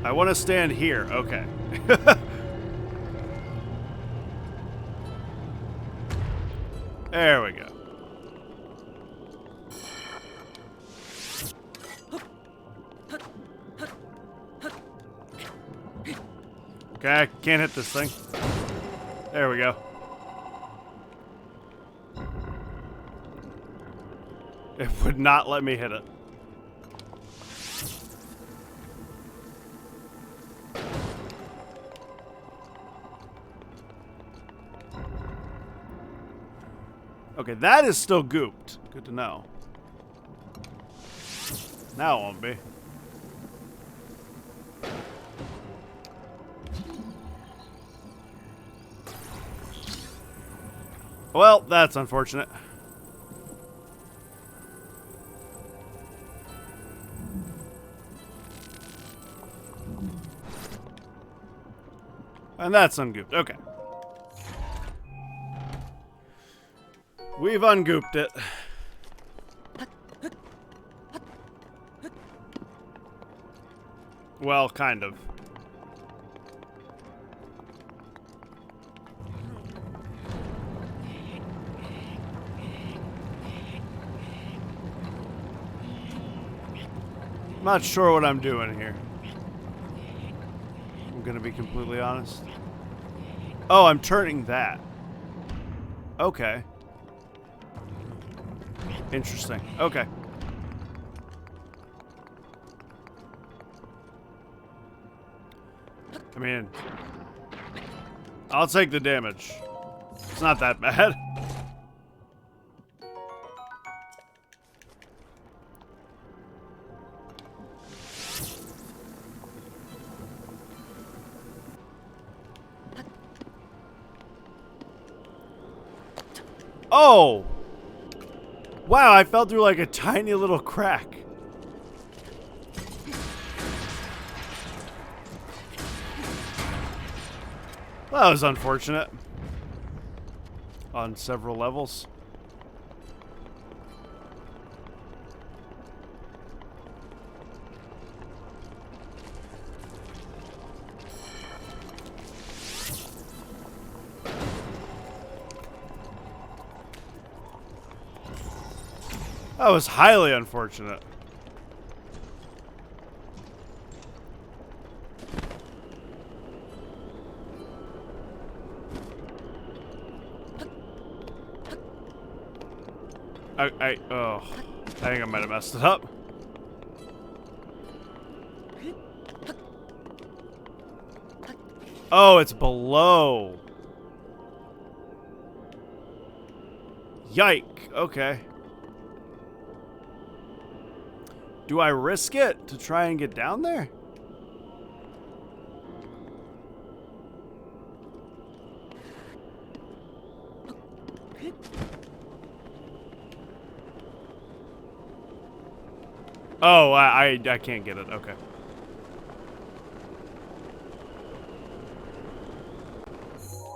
I want to stand here. Okay. There we go. Okay, I can't hit this thing. There we go. It would not let me hit it. Okay, that is still gooped. Good to know. Now it won't be. Well, that's unfortunate. And that's ungooped. Okay. We've ungooped it. Well, kind of. Not sure what I'm doing here. I'm gonna be completely honest. Oh, I'm turning that. Okay. Interesting. Okay. I mean, I'll take the damage. It's not that bad. Oh! Wow, I fell through like a tiny little crack. Well, that was unfortunate. On several levels. That was highly unfortunate. I think I might have messed it up. Oh, it's below. Yike. Okay. Do I risk it to try and get down there? Oh, I can't get it. Okay.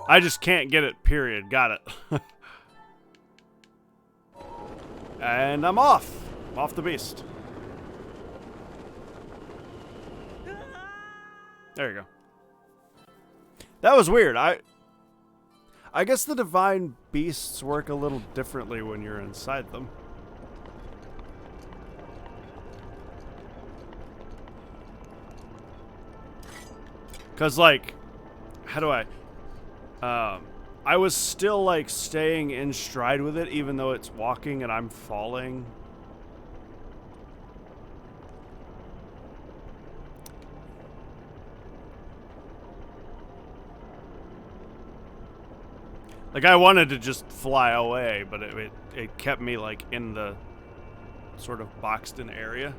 I just can't get it, period. Got it. And I'm off. Off the beast. There you go. That was weird. I guess the divine beasts work a little differently when you're inside them. Cause like, how do I was still like staying in stride with it even though it's walking and I'm falling. Like I wanted to just fly away, but it kept me like in the sort of boxed in area.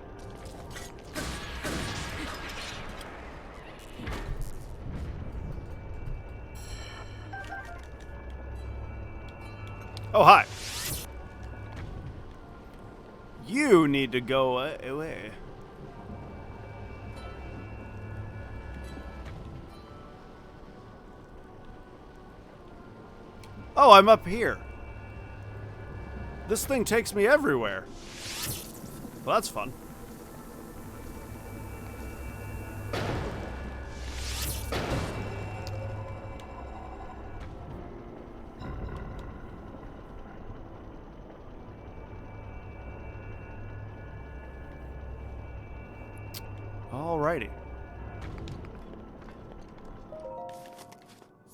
Oh, hi. You need to go away. Oh, I'm up here. This thing takes me everywhere. Well, that's fun. Alrighty.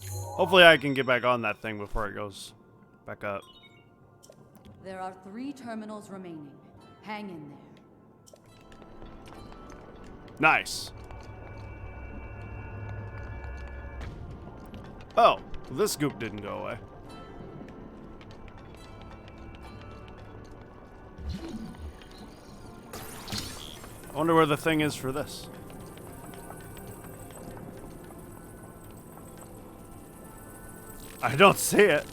Hopefully I can get back on that thing before it goes back up. There are 3 terminals remaining. Hang in there. Nice. Oh, this goop didn't go away. I wonder where the thing is for this. I don't see it.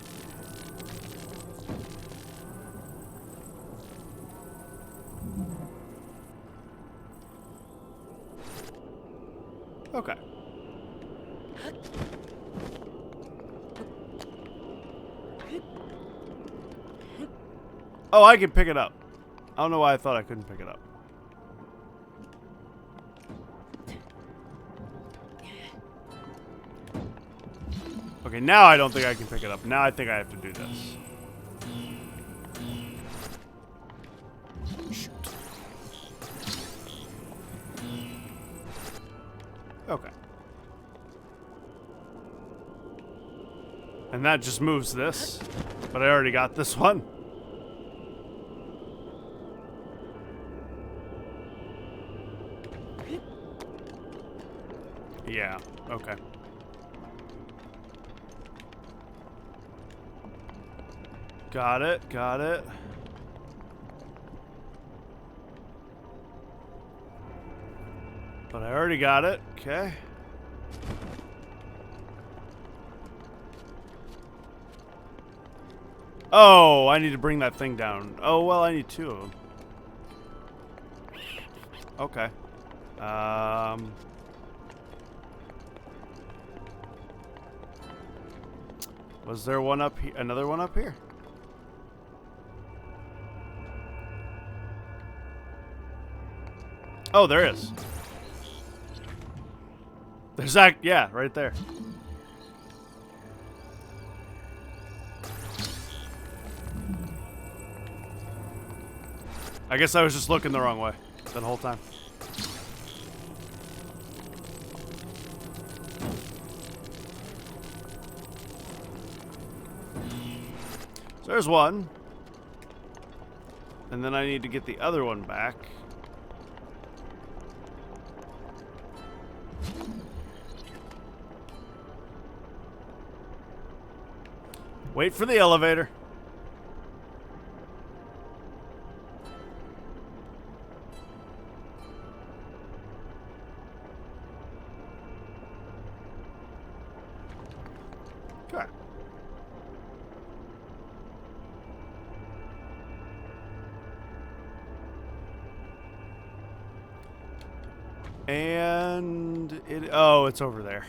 Okay. Oh, I can pick it up. I don't know why I thought I couldn't pick it up. Okay, now I don't think I can pick it up. Now I think I have to do this. Shoot. Okay. And that just moves this. But I already got this one. Yeah, okay. Got it, got it. But I already got it, okay. Oh, I need to bring that thing down. Oh, well, I need 2 of them. Okay. Was there one up here? Another one up here? Oh, there is. There's that, yeah, right there. I guess I was just looking the wrong way the whole time. So there's one. And then I need to get the other one back. Wait for the elevator. Okay. And it, oh, it's over there.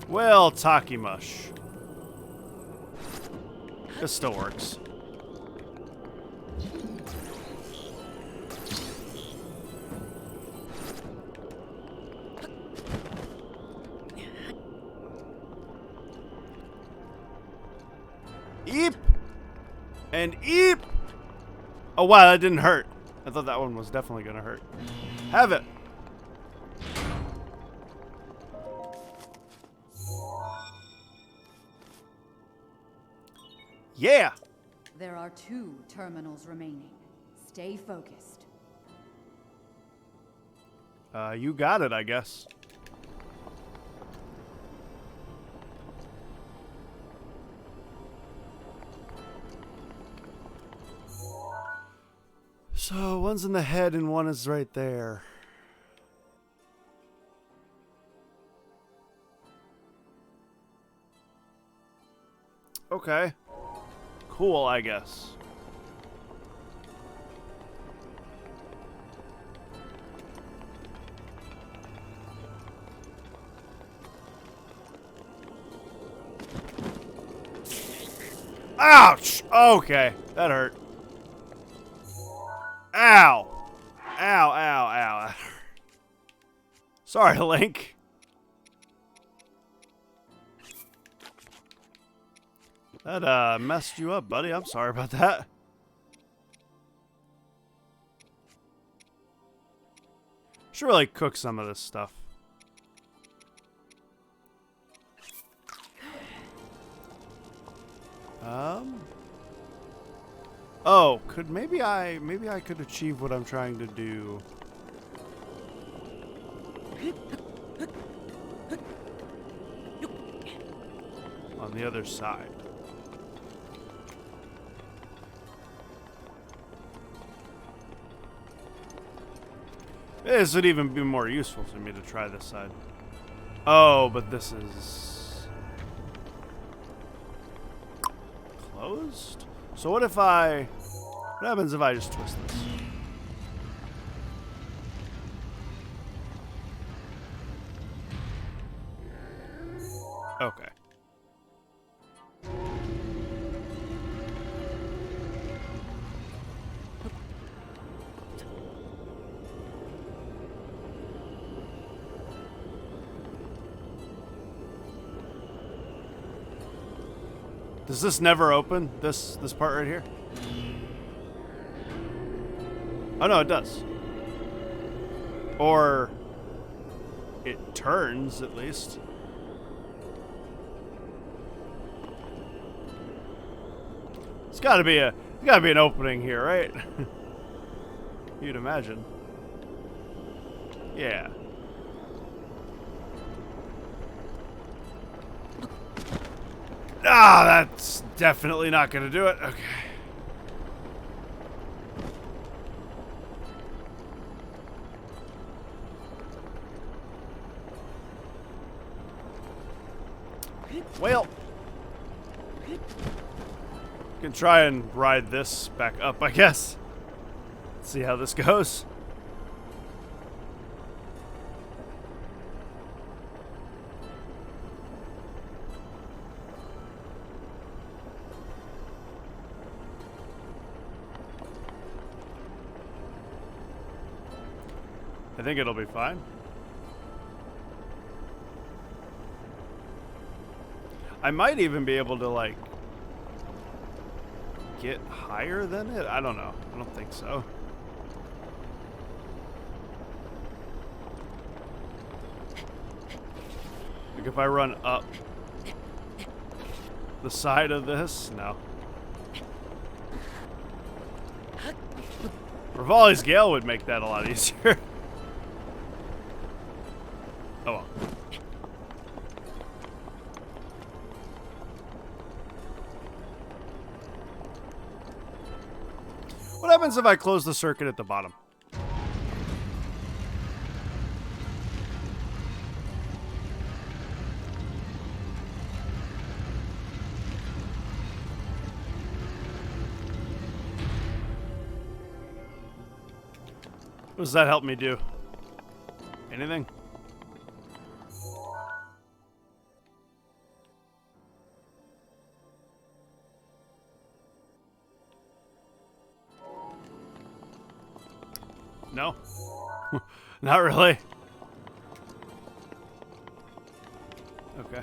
Well, Taki Mush. This still works. Eep! And eep! Oh wow, that didn't hurt. I thought that one was definitely gonna hurt. Have it! Yeah! There are 2 terminals remaining. Stay focused. You got it, I guess. So, one's in the head and one is right there. Okay. Cool, I guess. Ouch! Okay, that hurt. Ow! Ow, ow, ow. Sorry, Link. That messed you up, buddy. I'm sorry about that. Should really cook some of this stuff. Oh, maybe I could achieve what I'm trying to do. On the other side. This would even be more useful to me to try this side. Oh, but this is closed? So what happens if I just twist this? Okay. Does this never open? This part right here? Oh no, it does. Or it turns at least. It's gotta be an opening here, right? You'd imagine. Yeah. Ah, that's definitely not gonna do it. Okay. Well, can try and ride this back up, I guess. See how this goes. I think it'll be fine. I might even be able to, like, get higher than it. I don't know. I don't think so. Like if I run up the side of this, no. Rivali's Gale would make that a lot easier. Oh well. happens if I close the circuit at the bottom? What does that help me do? Anything? No? Not really. Okay.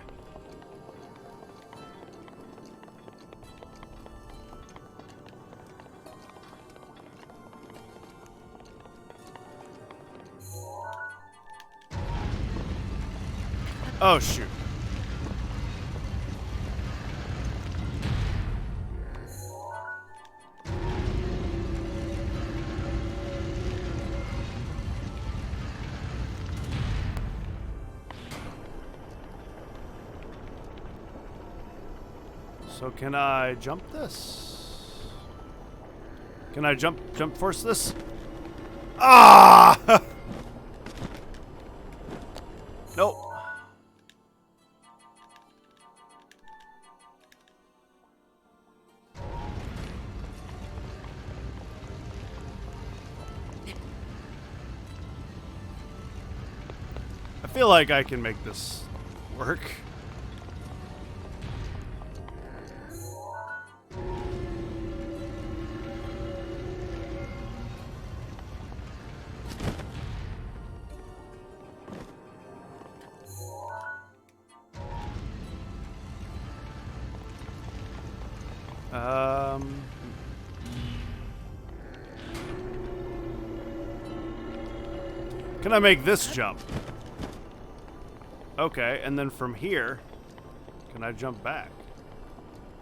Oh, shoot. So can I jump this? Can I jump force this? Ah! Nope. I feel like I can make this work. Can I make this jump? Okay, and then from here, can I jump back?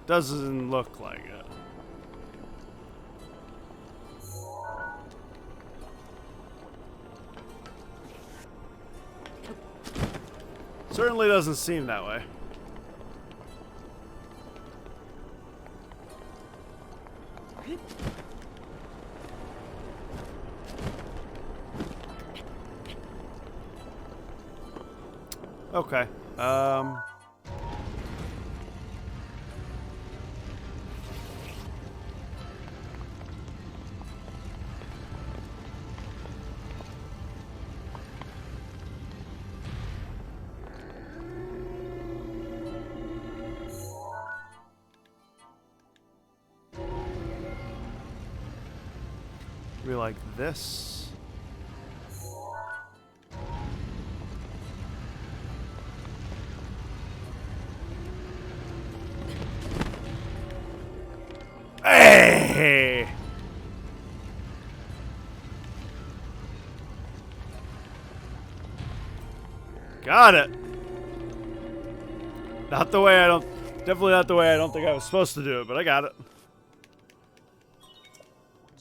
Doesn't look like it. Certainly doesn't seem that way. Okay. We like this. Hey! Got it. Not the way I don't... Definitely not the way I don't think I was supposed to do it, but I got it.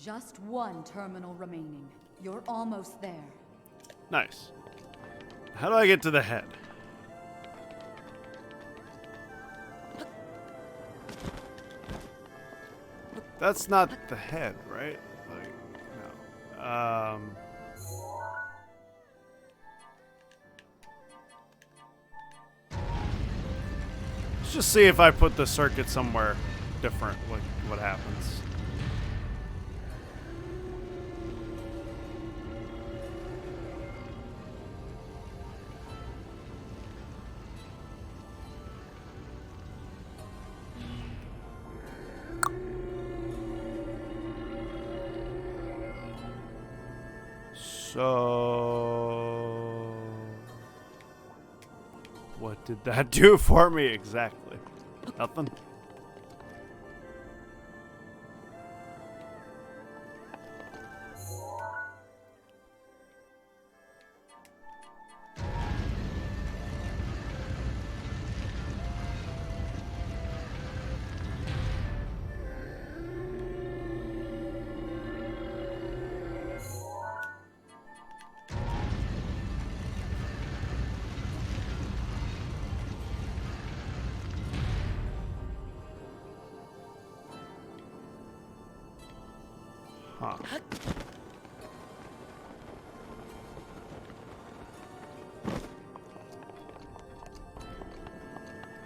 Just one terminal remaining. You're almost there. Nice. How do I get to the head? That's not the head, right? Like, no. Let's just see if I put the circuit somewhere different, what happens. So, what did that do for me exactly? Nothing. Huh.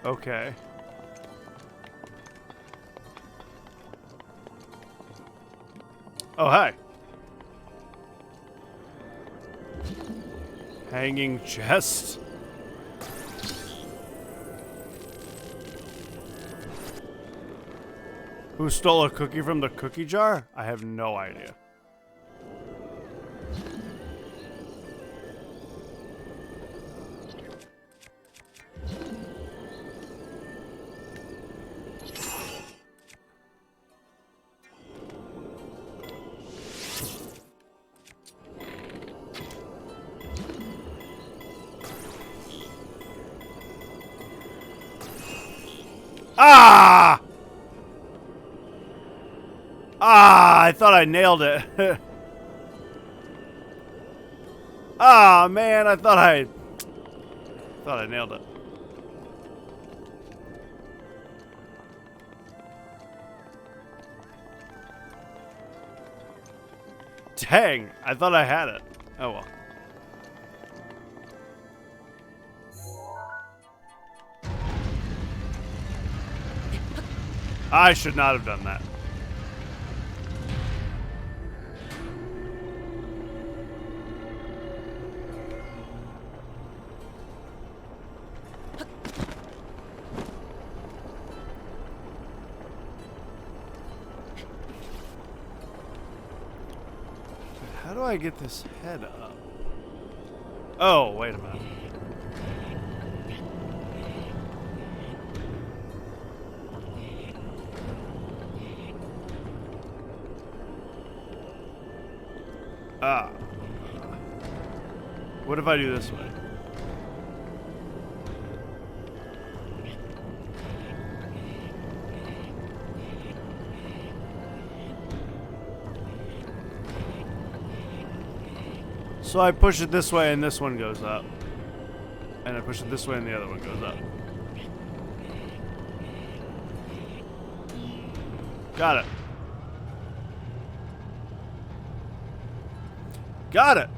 Okay. Oh, hi. Hanging chest. Who stole a cookie from the cookie jar? I have no idea. Ah! Ah, I thought I nailed it. Ah, man, I thought I nailed it. Dang, I thought I had it. Oh well. I should not have done that. How do I get this head up? Oh, wait a minute. Ah. What if I do this way? So I push it this way and this one goes up. And I push it this way and the other one goes up. Got it. Got it.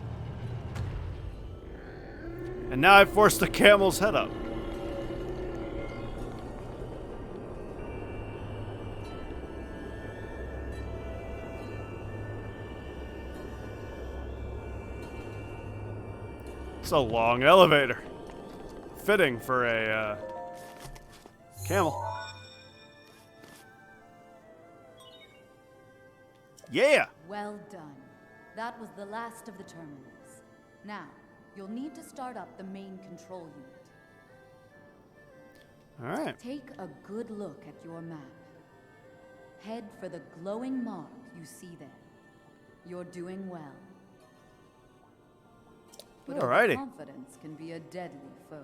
And now I forced the camel's head up. It's a long elevator. Fitting for a camel. Yeah. Well done. That was the last of the terminals. Now, you'll need to start up the main control unit. All right. Take a good look at your map. Head for the glowing mark you see there. You're doing well. But Alrighty. overconfidence can be a deadly foe.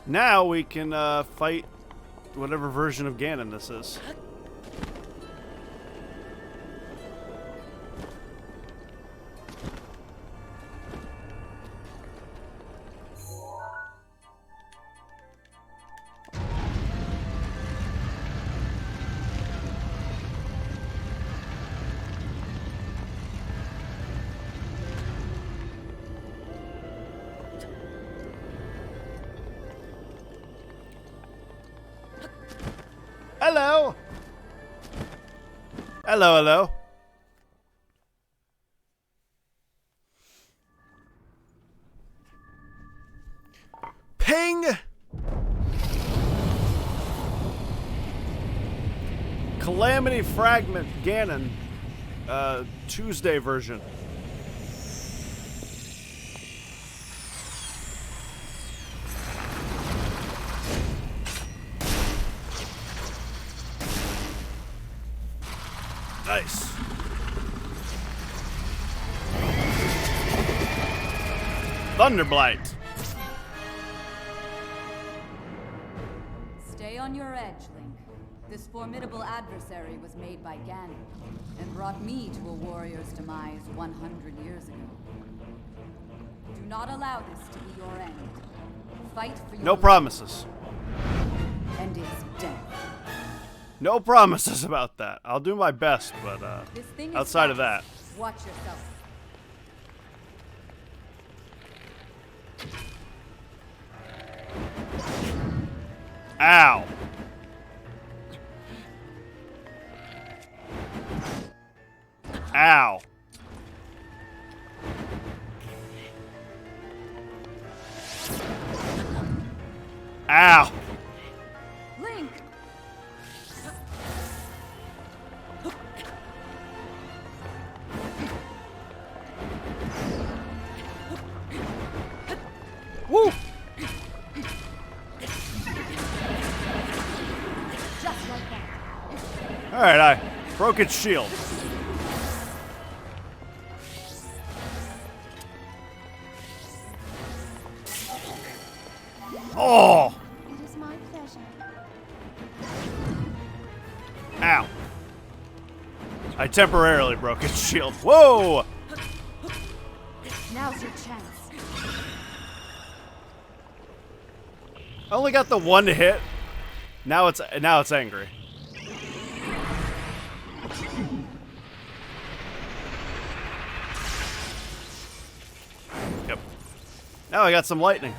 Now we can fight whatever version of Ganon this is. Hello. Hello, hello. Ping. Calamity Fragment Ganon, Tuesday version. Nice. Thunderblight. Stay on your edge, Link. This formidable adversary was made by Ganon, and brought me to a warrior's demise 100 years ago. Do not allow this to be your end. fight for your No life, promises. and it's death. No promises about that. I'll do my best, but This thing is outside of that. fast. Watch yourself. Ow. Ow. Ow. Link! Woo. Just like that. All right, I broke its shield. Oh. It is my pleasure. Ow. I temporarily broke its shield. Whoa. Now's your chance. I only got the one hit. Now it's angry. Yep. Now I got some lightning.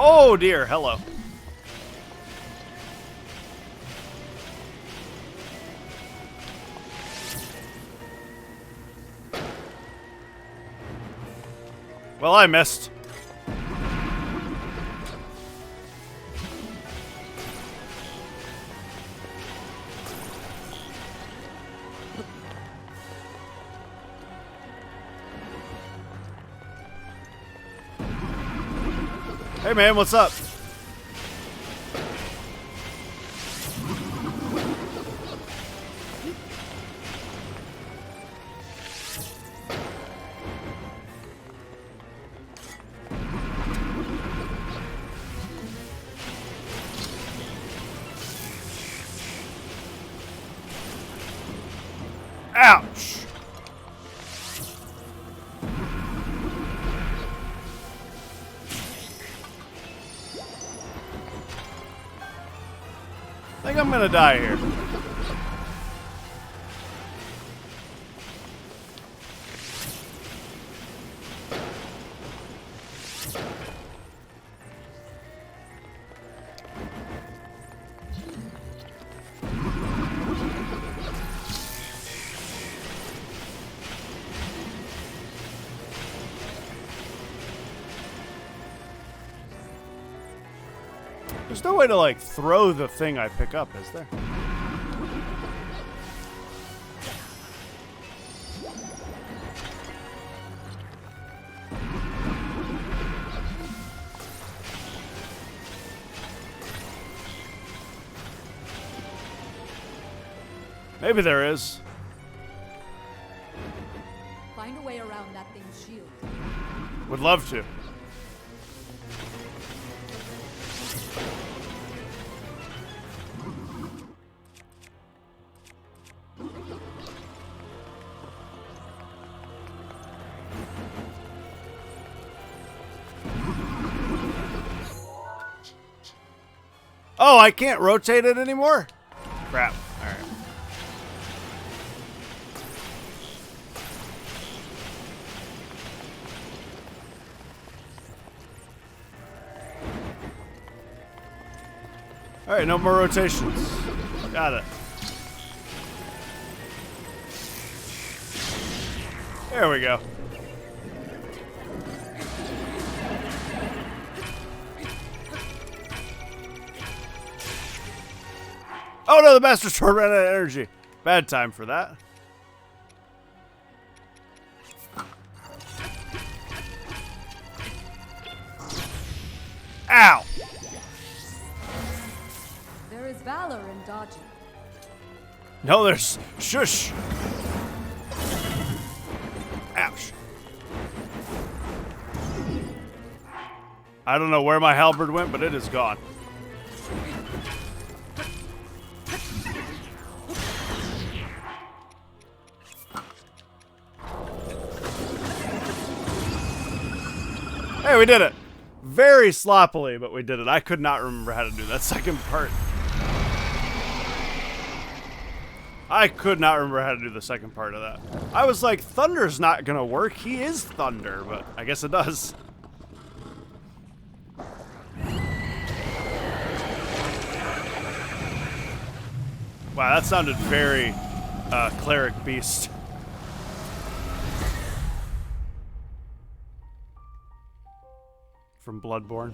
Oh dear, hello. Well, I missed. Hey man, what's up? Ouch! I think I'm gonna die here. There's no way to, like, throw the thing I pick up, is there? Maybe there is. Find a way around that thing's shield. Would love to. Oh, I can't rotate it anymore? Crap. Alright. Alright, no more rotations. Got it. There we go. Oh no, the Master Sword ran out of energy. Bad time for that. Ow! There is valor in dodging. No, there's... Shush! Ouch. I don't know where my halberd went, but it is gone. Hey, we did it. Very sloppily, but we did it. I could not remember how to do that second part. I could not remember how to do the second part of that. I was like, Thunder's not gonna work. He is Thunder, but I guess it does. Wow, that sounded very cleric beast. From Bloodborne.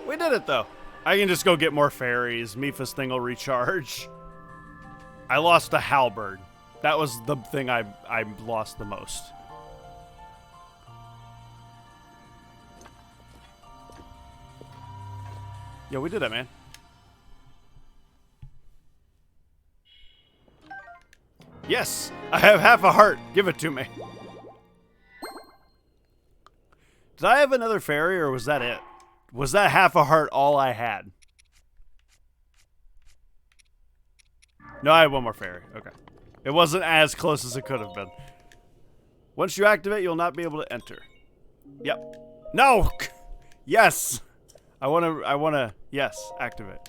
We did it though. I can just go get more fairies. Mipha's thing will recharge. I lost a halberd. That was the thing I lost the most. Yo, we did it, man. Yes, I have half a heart. Give it to me. Did I have another fairy or was that it? Was that half a heart all I had? No, I had one more fairy. Okay. It wasn't as close as it could have been. Once you activate, you'll not be able to enter. Yep. No! Yes! I wanna, yes, activate.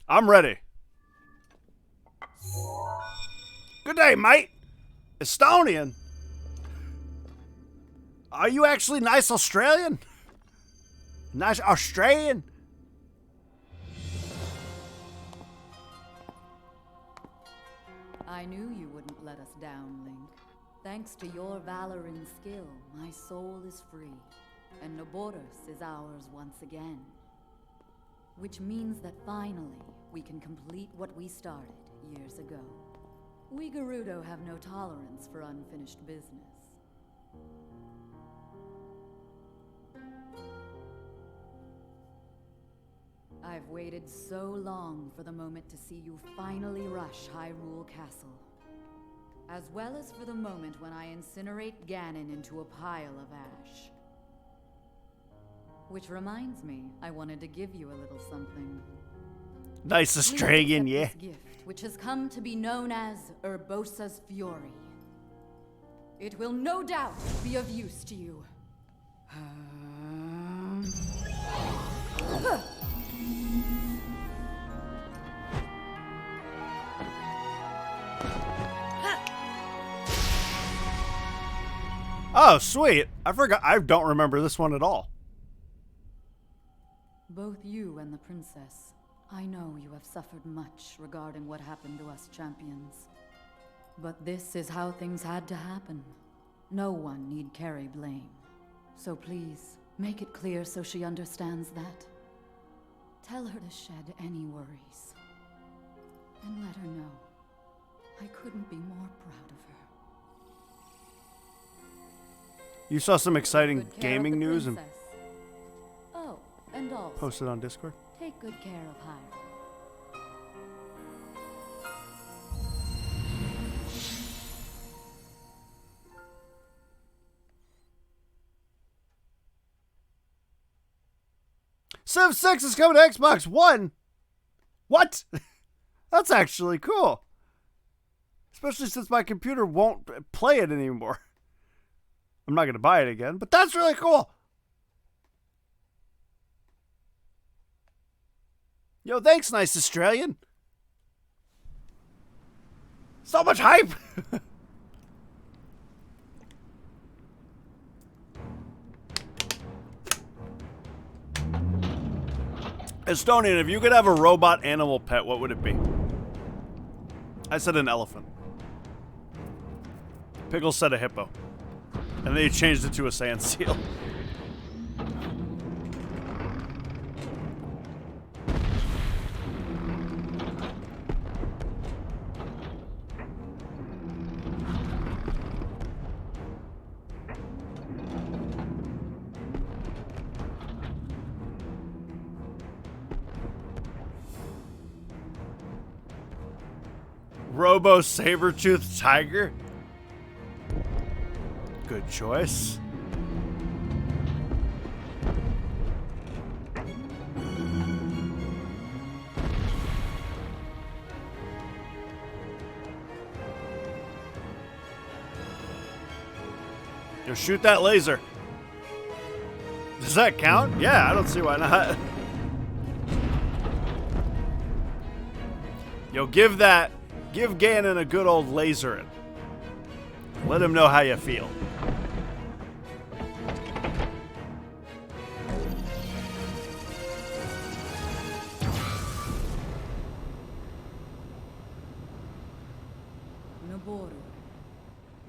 I'm ready. Good day, mate. Estonian. Are you actually nice Australian? Nice Australian? I knew you wouldn't let us down, Link. Thanks to your valor and skill, my soul is free, and Naboris is ours once again. Which means that finally, we can complete what we started years ago. We Gerudo have no tolerance for unfinished business. I've waited so long for the moment to see you finally rush Hyrule Castle. As well as for the moment when I incinerate Ganon into a pile of ash. Which reminds me, I wanted to give you a little something. Nice Australian, yeah. This gift, which has come to be known as Urbosa's Fury. It will no doubt be of use to you. Oh, sweet. I forgot. I don't remember this one at all. Both you and the princess, I know you have suffered much regarding what happened to us champions. But this is how things had to happen. No one need carry blame. So please, make it clear so she understands that. Tell her to shed any worries. And let her know I couldn't be more proud of her. You saw some exciting Good care of gaming the news and princess. Oh, and also posted on Discord. take good care of Hyrule. Civ 6 is coming to Xbox One. What? That's actually cool. Especially since my computer won't play it anymore. I'm not going to buy it again, but that's really cool. Yo, thanks, nice Australian. So much hype. Estonian, if you could have a robot animal pet, what would it be? I said an elephant. Pickles said a hippo. And then he changed it to a sand seal. Robo Saber-toothed tiger? Good choice. Yo, shoot that laser. Does that count? Yeah, I don't see why not. Yo, give Ganon a good old lasering. Let him know how you feel. Naboru,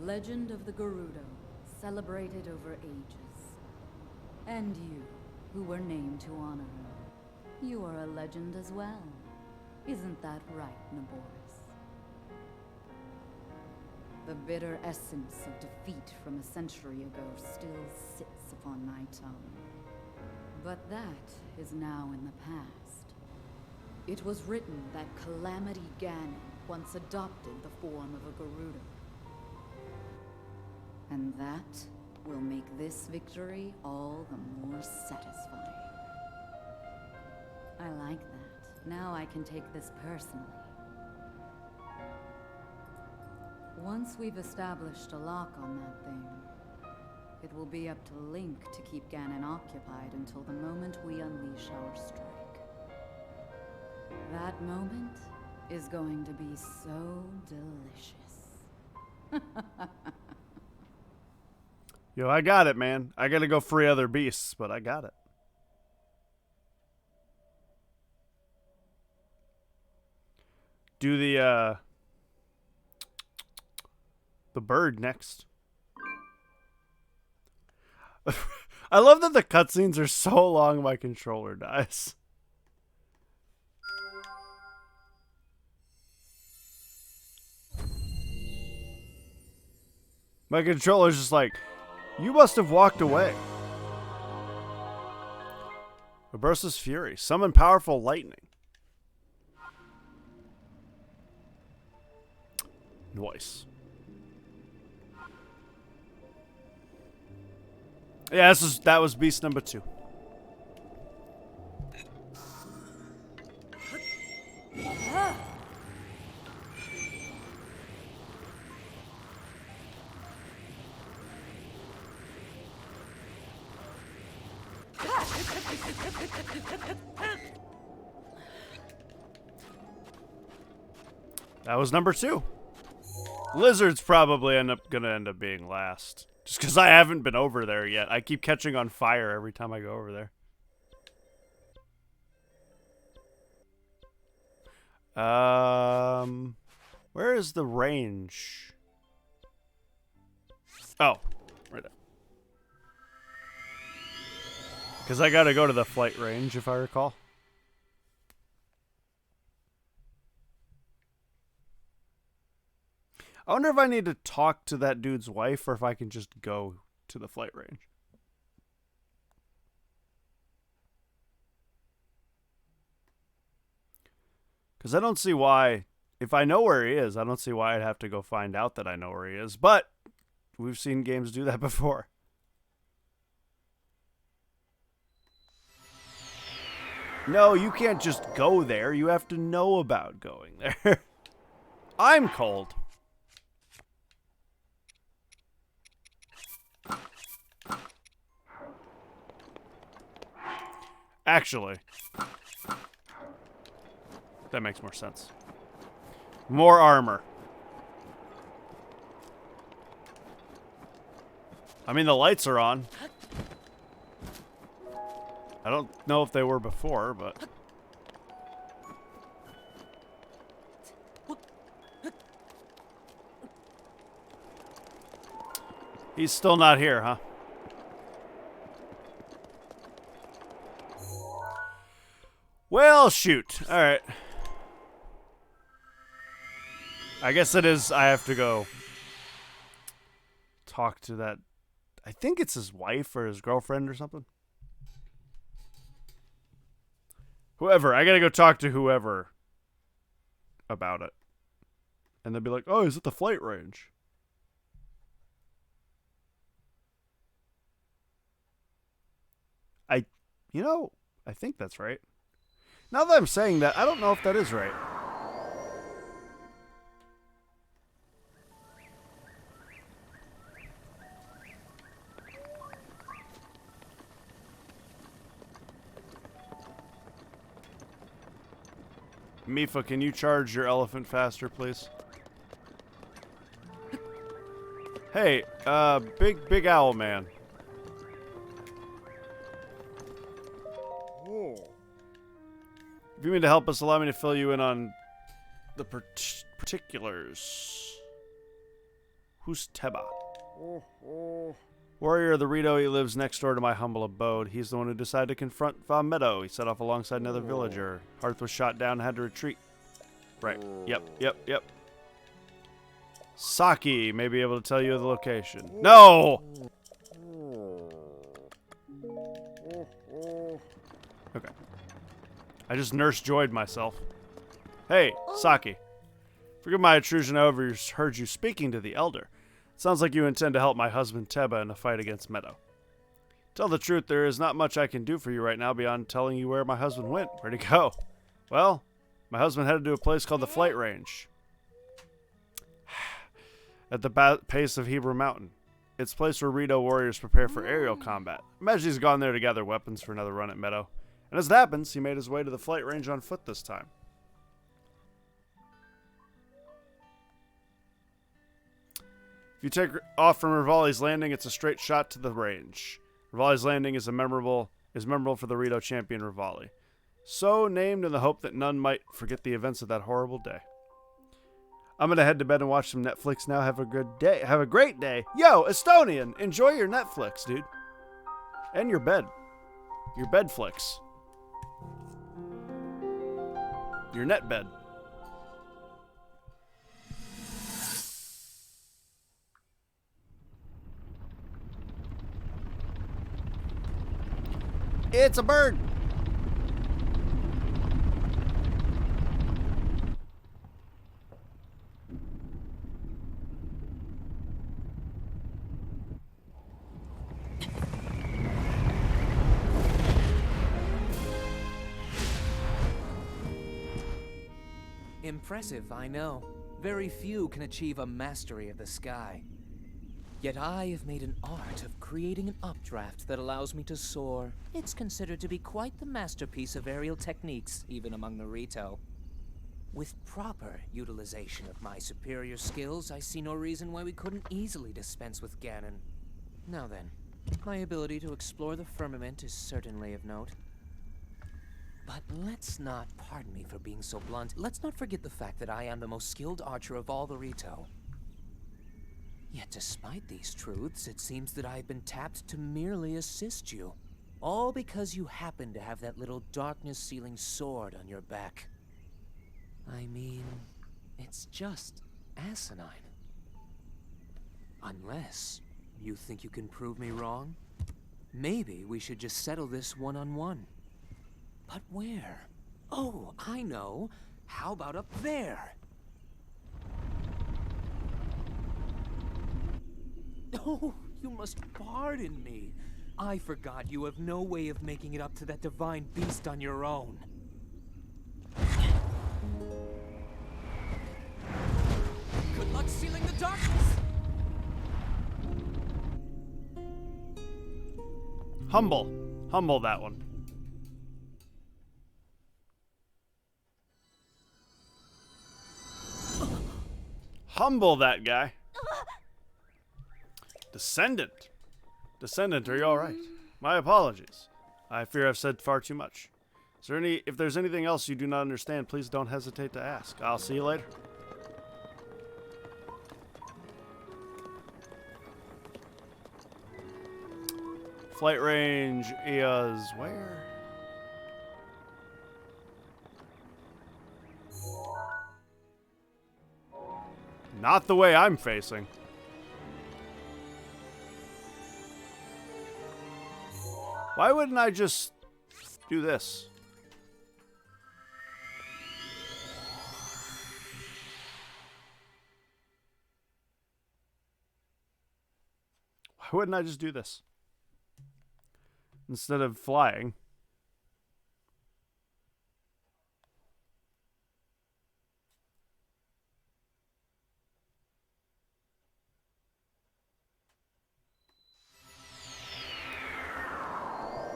Legend of the Gerudo, celebrated over ages. And you, who were named to honor her. You are a legend as well. Isn't that right, Naboris? The bitter essence of defeat from a century ago still sits upon my tongue. But that is now in the past. It was written that Calamity Ganon once adopted the form of a Gerudo. And that will make this victory all the more satisfying. I like that. Now I can take this personally. Once we've established a lock on that thing, it will be up to Link to keep Ganon occupied until the moment we unleash our strike. That moment is going to be so delicious. Yo, I got it, man. I gotta go free other beasts, but I got it. Do the bird next. I love that the cutscenes are so long my controller dies. My controller's just like, you must have walked away. A burst of fury. Summon powerful lightning. Nice. Yeah, that was beast number 2. That was number 2. Lizard's probably gonna end up being last. Just because I haven't been over there yet. I keep catching on fire every time I go over there. Where is the range? Oh, right there. Because I gotta go to the flight range, if I recall. I wonder if I need to talk to that dude's wife or if I can just go to the flight range. Because I don't see why, if I know where he is, I don't see why I'd have to go find out that I know where he is. But we've seen games do that before. No, you can't just go there. You have to know about going there. I'm cold. Actually, that makes more sense. More armor. I mean, the lights are on. I don't know if they were before, but... He's still not here, huh? Well, shoot. Alright. I guess it is. I have to go talk to that. I think it's his wife or his girlfriend or something. Whoever. I gotta go talk to whoever about it. And they'll be like, oh, is it the flight range? I think that's right. Now that I'm saying that, I don't know if that is right. Mifa, can you charge your elephant faster, please? Hey, big owl man. If you mean to help us, allow me to fill you in on the particulars. Who's Teba? Warrior of the Rito, he lives next door to my humble abode. He's the one who decided to confront Va Meadow. He set off alongside another villager. Hearth was shot down and had to retreat. Right. Yep. Saki may be able to tell you the location. No! Okay. I just nurse joyed myself. Hey, Saki. Forgive my intrusion, I overheard you speaking to the elder. Sounds like you intend to help my husband Teba in a fight against Meadow. Tell the truth, there is not much I can do for you right now beyond telling you where my husband went. Where'd he go? Well, my husband headed to a place called the Flight Range. At the base of Hebrew Mountain. It's a place where Rito warriors prepare for aerial combat. Imagine he's gone there to gather weapons for another run at Meadow. And as it happens, he made his way to the Flight Range on foot this time. If you take off from Rivali's Landing, it's a straight shot to the range. Rivali's Landing is memorable for the Rito champion Rivali. So named in the hope that none might forget the events of that horrible day. I'm gonna head to bed and watch some Netflix now. Have a good day. Have a great day. Yo, Estonian, enjoy your Netflix, dude. And your bed. Your bed flicks. Your net bed. It's a bird. Impressive, I know. Very few can achieve a mastery of the sky. Yet I have made an art of creating an updraft that allows me to soar. It's considered to be quite the masterpiece of aerial techniques, even among the Rito. With proper utilization of my superior skills, I see no reason why we couldn't easily dispense with Ganon. Now then, my ability to explore the firmament is certainly of note. But let's not, pardon me for being so blunt, let's not forget the fact that I am the most skilled archer of all the Rito. Yet despite these truths, it seems that I've been tapped to merely assist you. All because you happen to have that little darkness-sealing sword on your back. I mean, it's just asinine. Unless you think you can prove me wrong? Maybe we should just settle this one-on-one. But where? Oh, I know. How about up there? Oh, you must pardon me. I forgot you have no way of making it up to that divine beast on your own. Good luck sealing the darkness! Humble. Humble that one. Humble that guy. Descendant. Descendant, are you alright? My apologies. I fear I've said far too much. If there's anything else you do not understand, please don't hesitate to ask. I'll see you later. Flight range is where? Not the way I'm facing. Why wouldn't I just do this? Why wouldn't I just do this? Instead of flying.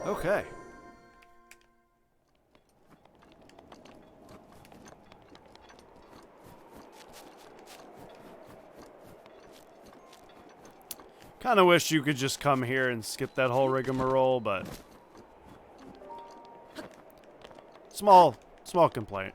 Okay. Kind of wish you could just come here and skip that whole rigmarole, but small complaint.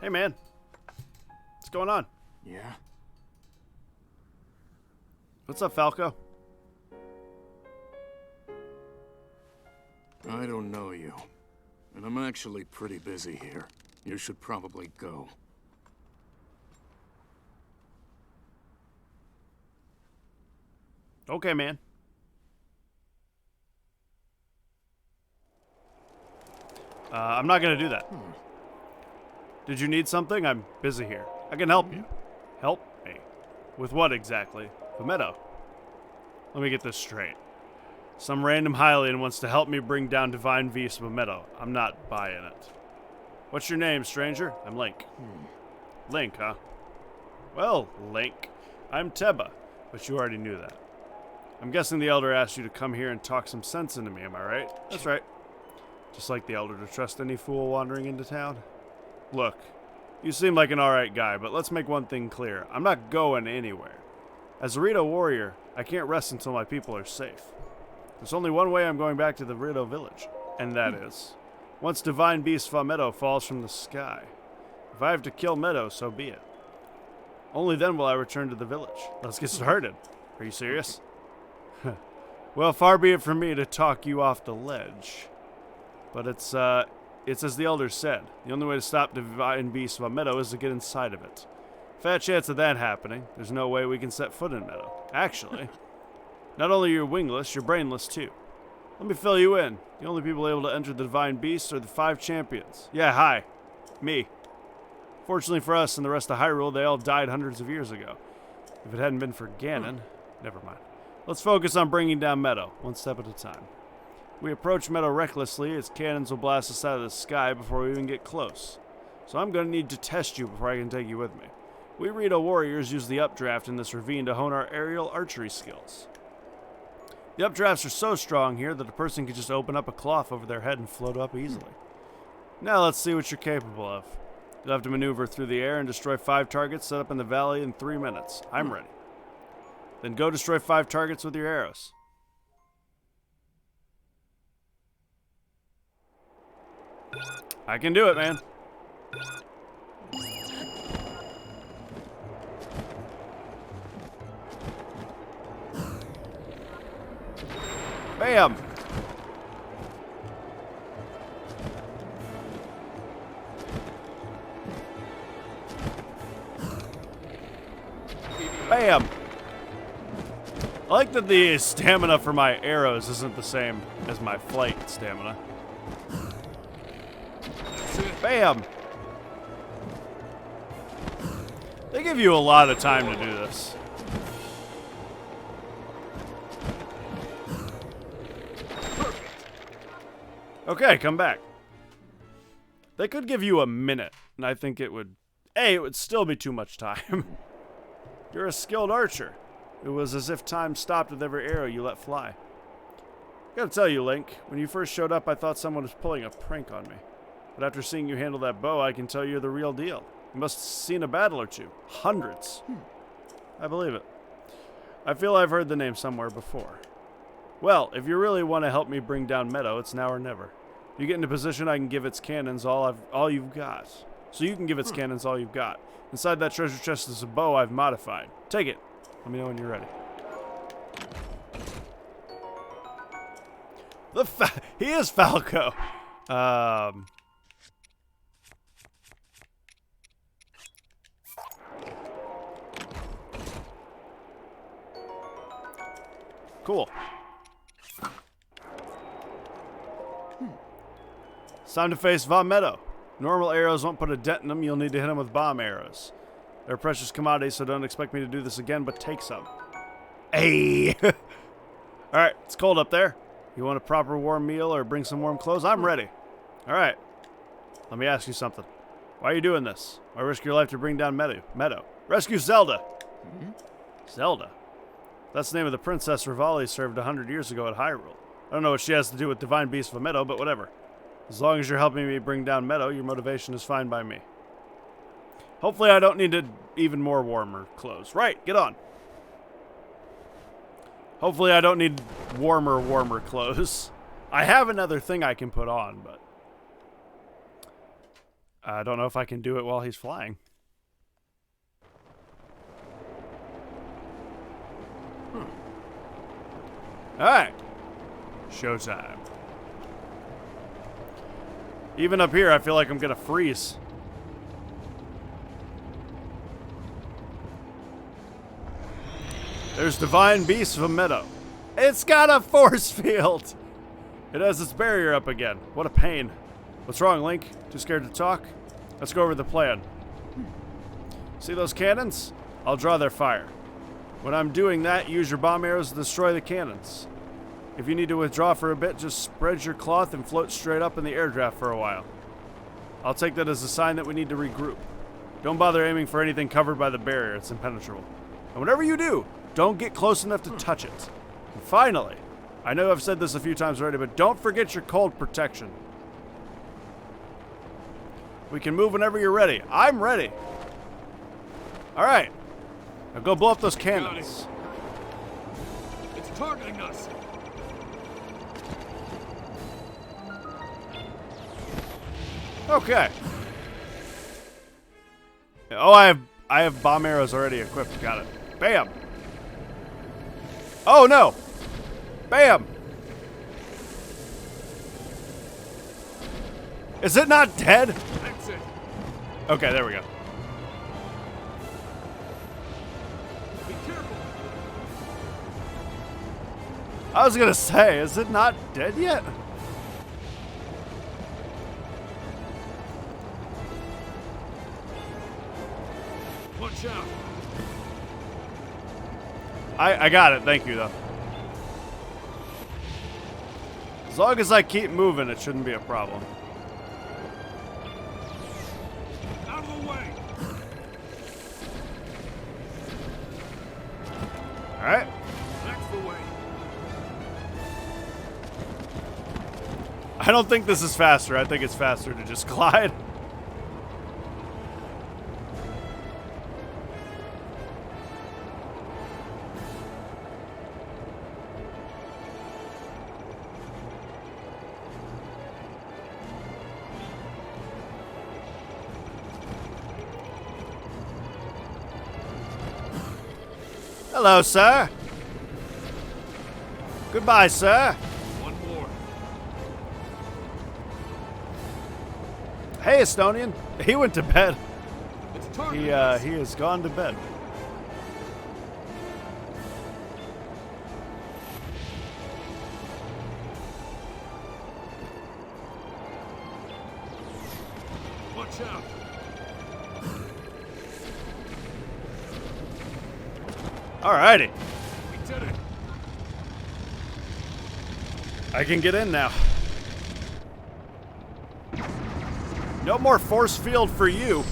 Hey, man. What's going on? Yeah? What's up, Falco? I don't know you, and I'm actually pretty busy here. You should probably go. Okay, man. I'm not gonna do that. Did you need something? I'm busy here. I can help you. Help me? With what exactly? The meadow. Let me get this straight. Some random Hylian wants to help me bring down Divine Beast of a meadow. I'm not buying it. What's your name, stranger? I'm Link. Link, huh? Well, Link, I'm Teba, but you already knew that. I'm guessing the Elder asked you to come here and talk some sense into me, am I right? That's right. Just like the Elder to trust any fool wandering into town. Look, you seem like an alright guy, but let's make one thing clear. I'm not going anywhere. As a Rito warrior, I can't rest until my people are safe. There's only one way I'm going back to the Rito village, and that is, once Divine Beast Meadow falls from the sky. If I have to kill Meadow, so be it. Only then will I return to the village. Let's get started. Are you serious? Well, far be it from me to talk you off the ledge. But it's as the Elder said. The only way to stop Divine Beast Meadow is to get inside of it. Fat chance of that happening. There's no way we can set foot in Meadow. Actually, not only are you wingless, you're brainless too. Let me fill you in. The only people able to enter the Divine Beast are the 5 champions. Yeah, hi. Me. Fortunately for us and the rest of Hyrule, they all died hundreds of years ago. If it hadn't been for Ganon, never mind. Let's focus on bringing down Meadow, one step at a time. We approach Meadow recklessly, its cannons will blast us out of the sky before we even get close. So I'm going to need to test you before I can take you with me. We Rito warriors use the updraft in this ravine to hone our aerial archery skills. The updrafts are so strong here that a person could just open up a cloth over their head and float up easily. Now let's see what you're capable of. You'll have to maneuver through the air and destroy 5 targets set up in the valley in 3 minutes. I'm ready. Then go destroy 5 targets with your arrows. I can do it, man. Bam! Bam! I like that the stamina for my arrows isn't the same as my flight stamina. Bam! They give you a lot of time to do this. Okay, come back. They could give you a minute, and I think it would... it would still be too much time. You're a skilled archer. It was as if time stopped with every arrow you let fly. I gotta tell you, Link, when you first showed up, I thought someone was pulling a prank on me. But after seeing you handle that bow, I can tell you're the real deal. You must have seen a battle or two. Hundreds. I believe it. I feel I've heard the name somewhere before. Well, if you really want to help me bring down Meadow, it's now or never. You get into position, I can give its cannons all you've got. So you can give its cannons all you've got. Inside that treasure chest is a bow I've modified. Take it. Let me know when you're ready. He is Falco. Cool. It's time to face Von Meadow. Normal arrows won't put a dent in them. You'll need to hit them with bomb arrows. They're precious commodities, so don't expect me to do this again, but take some. Hey! Alright, it's cold up there. You want a proper warm meal or bring some warm clothes? I'm ready. Alright. Let me ask you something. Why are you doing this? Why risk your life to bring down Meadow? Rescue Zelda! Zelda? That's the name of the princess Rivali served 100 years ago at Hyrule. I don't know what she has to do with divine beasts of Meadow, but whatever. As long as you're helping me bring down Meadow, your motivation is fine by me. Hopefully I don't need even more warmer clothes. Right, get on. Hopefully I don't need warmer clothes. I have another thing I can put on, but I don't know if I can do it while he's flying. Alright. Showtime. Even up here, I feel like I'm gonna freeze. There's Divine Beast of a Meadow. It's got a force field! It has its barrier up again. What a pain. What's wrong, Link? Too scared to talk? Let's go over the plan. See those cannons? I'll draw their fire. When I'm doing that, use your bomb arrows to destroy the cannons. If you need to withdraw for a bit, just spread your cloth and float straight up in the air draft for a while. I'll take that as a sign that we need to regroup. Don't bother aiming for anything covered by the barrier. It's impenetrable. And whatever you do, don't get close enough to touch it. And finally, I know I've said this a few times already, but don't forget your cold protection. We can move whenever you're ready. I'm ready. Alright. Now go blow up those cannons. It's targeting us. Okay. Oh, I have bomb arrows already equipped. Got it. Bam. Oh no. Bam. Is it not dead? That's it. Okay, there we go. Be careful. I was gonna say, is it not dead yet? Watch out. I got it, thank you though. As long as I keep moving, it shouldn't be a problem. Out of the way. Alright. That's the way. I don't think this is faster. I think it's faster to just glide. Hello, sir. Goodbye, sir. One more. Hey, Estonian. He went to bed. It's He targeting us. he has gone to bed. Watch out. Alrighty. We did it. I can get in now. No more force field for you.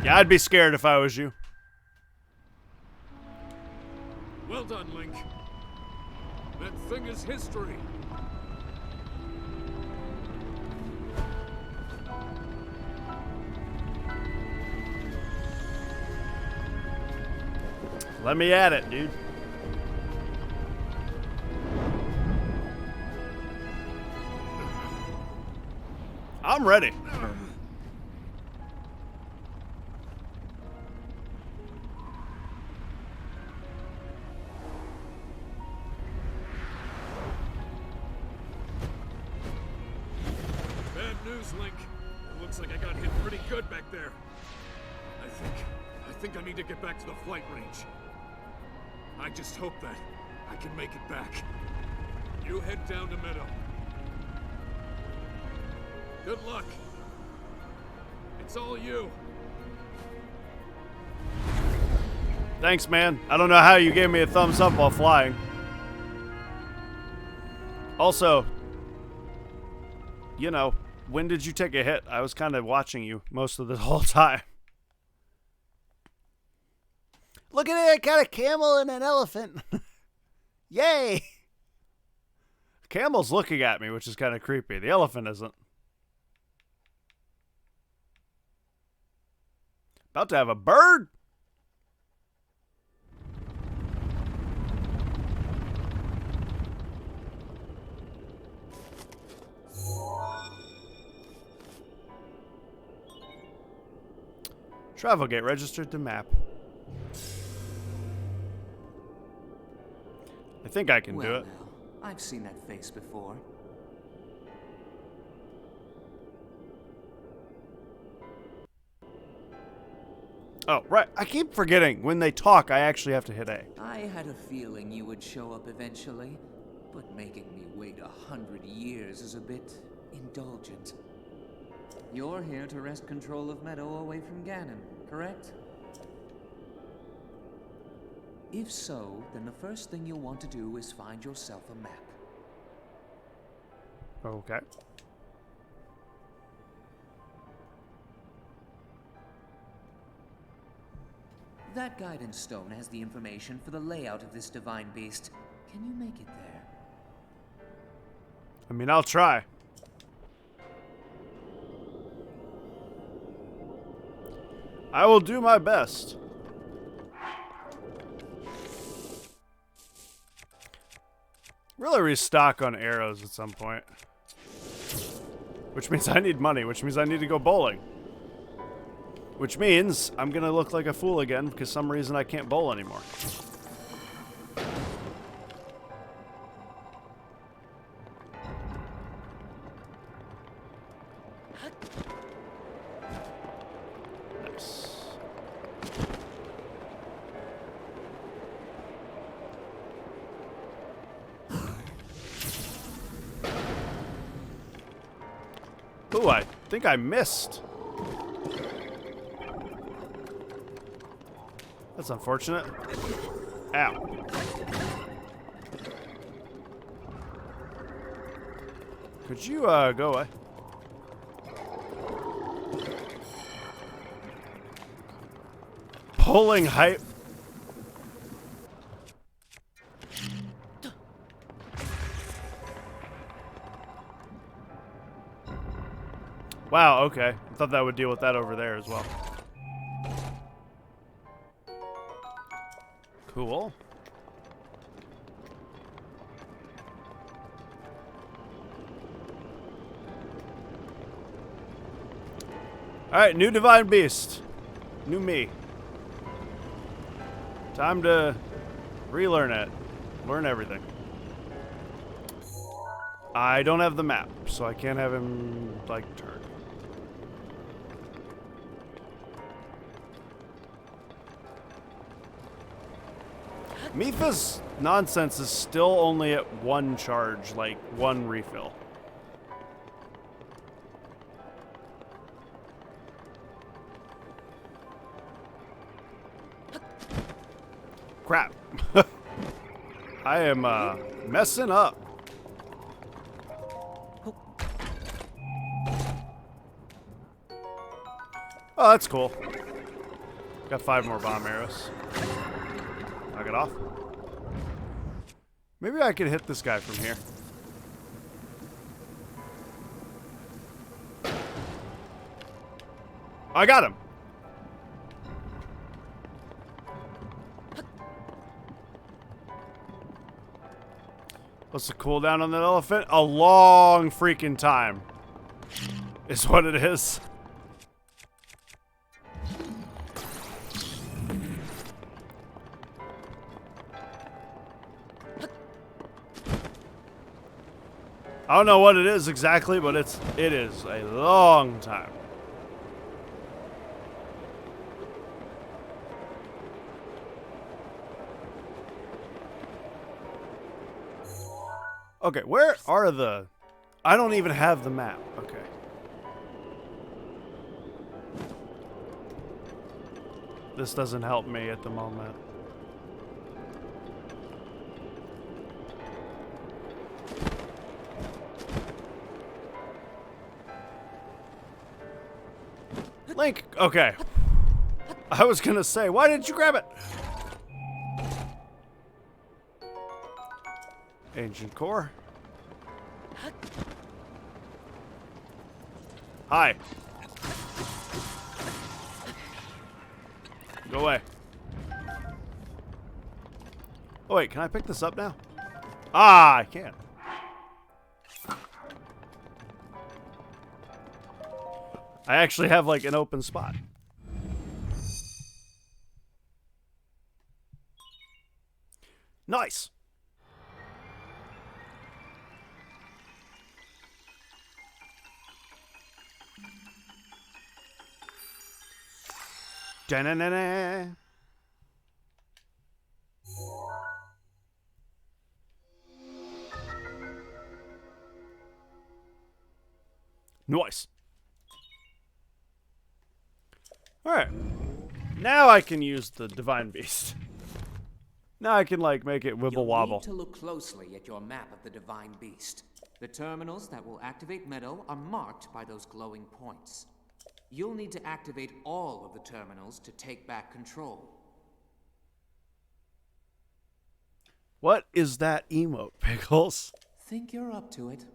Yeah, I'd be scared if I was you. Well done, Link. That thing is history. Let me at it, dude. I'm ready. Bad news, Link. It looks like I got hit pretty good back there. I think I need to get back to the flight range. I just hope that I can make it back. You head down to Meadow. Good luck. It's all you. Thanks, man. I don't know how you gave me a thumbs up while flying. Also, you know, when did you take a hit? I was kind of watching you most of the whole time. Look at it, I got a camel and an elephant. Yay! Camel's looking at me, which is kind of creepy. The elephant isn't. About to have a bird. Travel gate registered to map. I think I can do it. Now, I've seen that face before. Oh, right. I keep forgetting. When they talk, I actually have to hit A. I had a feeling you would show up eventually, but making me wait 100 years is a bit indulgent. You're here to wrest control of Meadow away from Ganon, correct? If so, then the first thing you'll want to do is find yourself a map. Okay. That guidance stone has the information for the layout of this divine beast. Can you make it there? I mean, I'll try. I will do my best. Really restock on arrows at some point. Which means I need money, which means I need to go bowling. Which means I'm gonna look like a fool again because some reason I can't bowl anymore. Nice. Ooh, I think I missed. That's unfortunate. Ow. Could you, go away? Pulling hype. Wow, okay. I thought that would deal with that over there as well. Cool. Alright, new divine beast. New me. Time to relearn it. Learn everything. I don't have the map, so I can't have him, like, turn. Mipha's nonsense is still only at one charge, like one refill. Crap. I am messing up. Oh, that's cool. Got 5 more bomb arrows. Knock it off. Maybe I could hit this guy from here. I got him. What's the cooldown on that elephant? A long freaking time is what it is. I don't know what it is exactly, but it is a long time. Okay, where are the... I don't even have the map. Okay. This doesn't help me at the moment. Link, okay. I was gonna say, why didn't you grab it? Ancient core. Hi. Go away. Oh wait, can I pick this up now? Ah, I can. I actually have like an open spot. Nice. Da-na-na-na. Nice. Alright. Now I can use the Divine Beast. Now I can, like, make it wibble You'll wobble. need to look closely at your map of the Divine Beast. The terminals that will activate Meadow are marked by those glowing points. You'll need to activate all of the terminals to take back control. What is that emote, Pickles? Think you're up to it?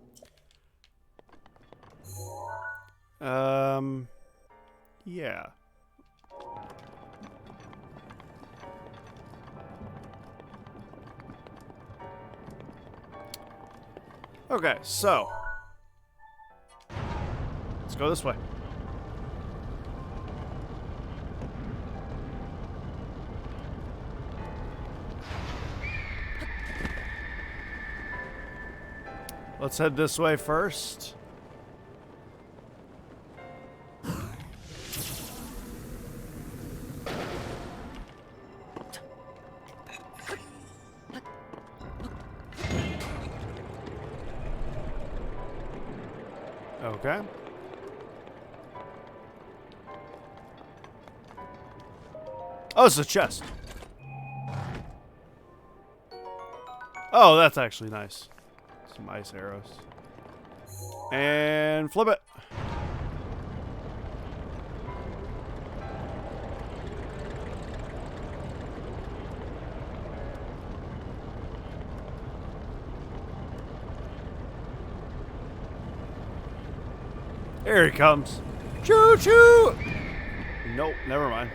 Yeah. Okay, so let's go this way. Let's head this way first. Okay. Oh, it's a chest. Oh, that's actually nice. Some ice arrows. And flip it. Here he comes. Choo choo! Nope, never mind.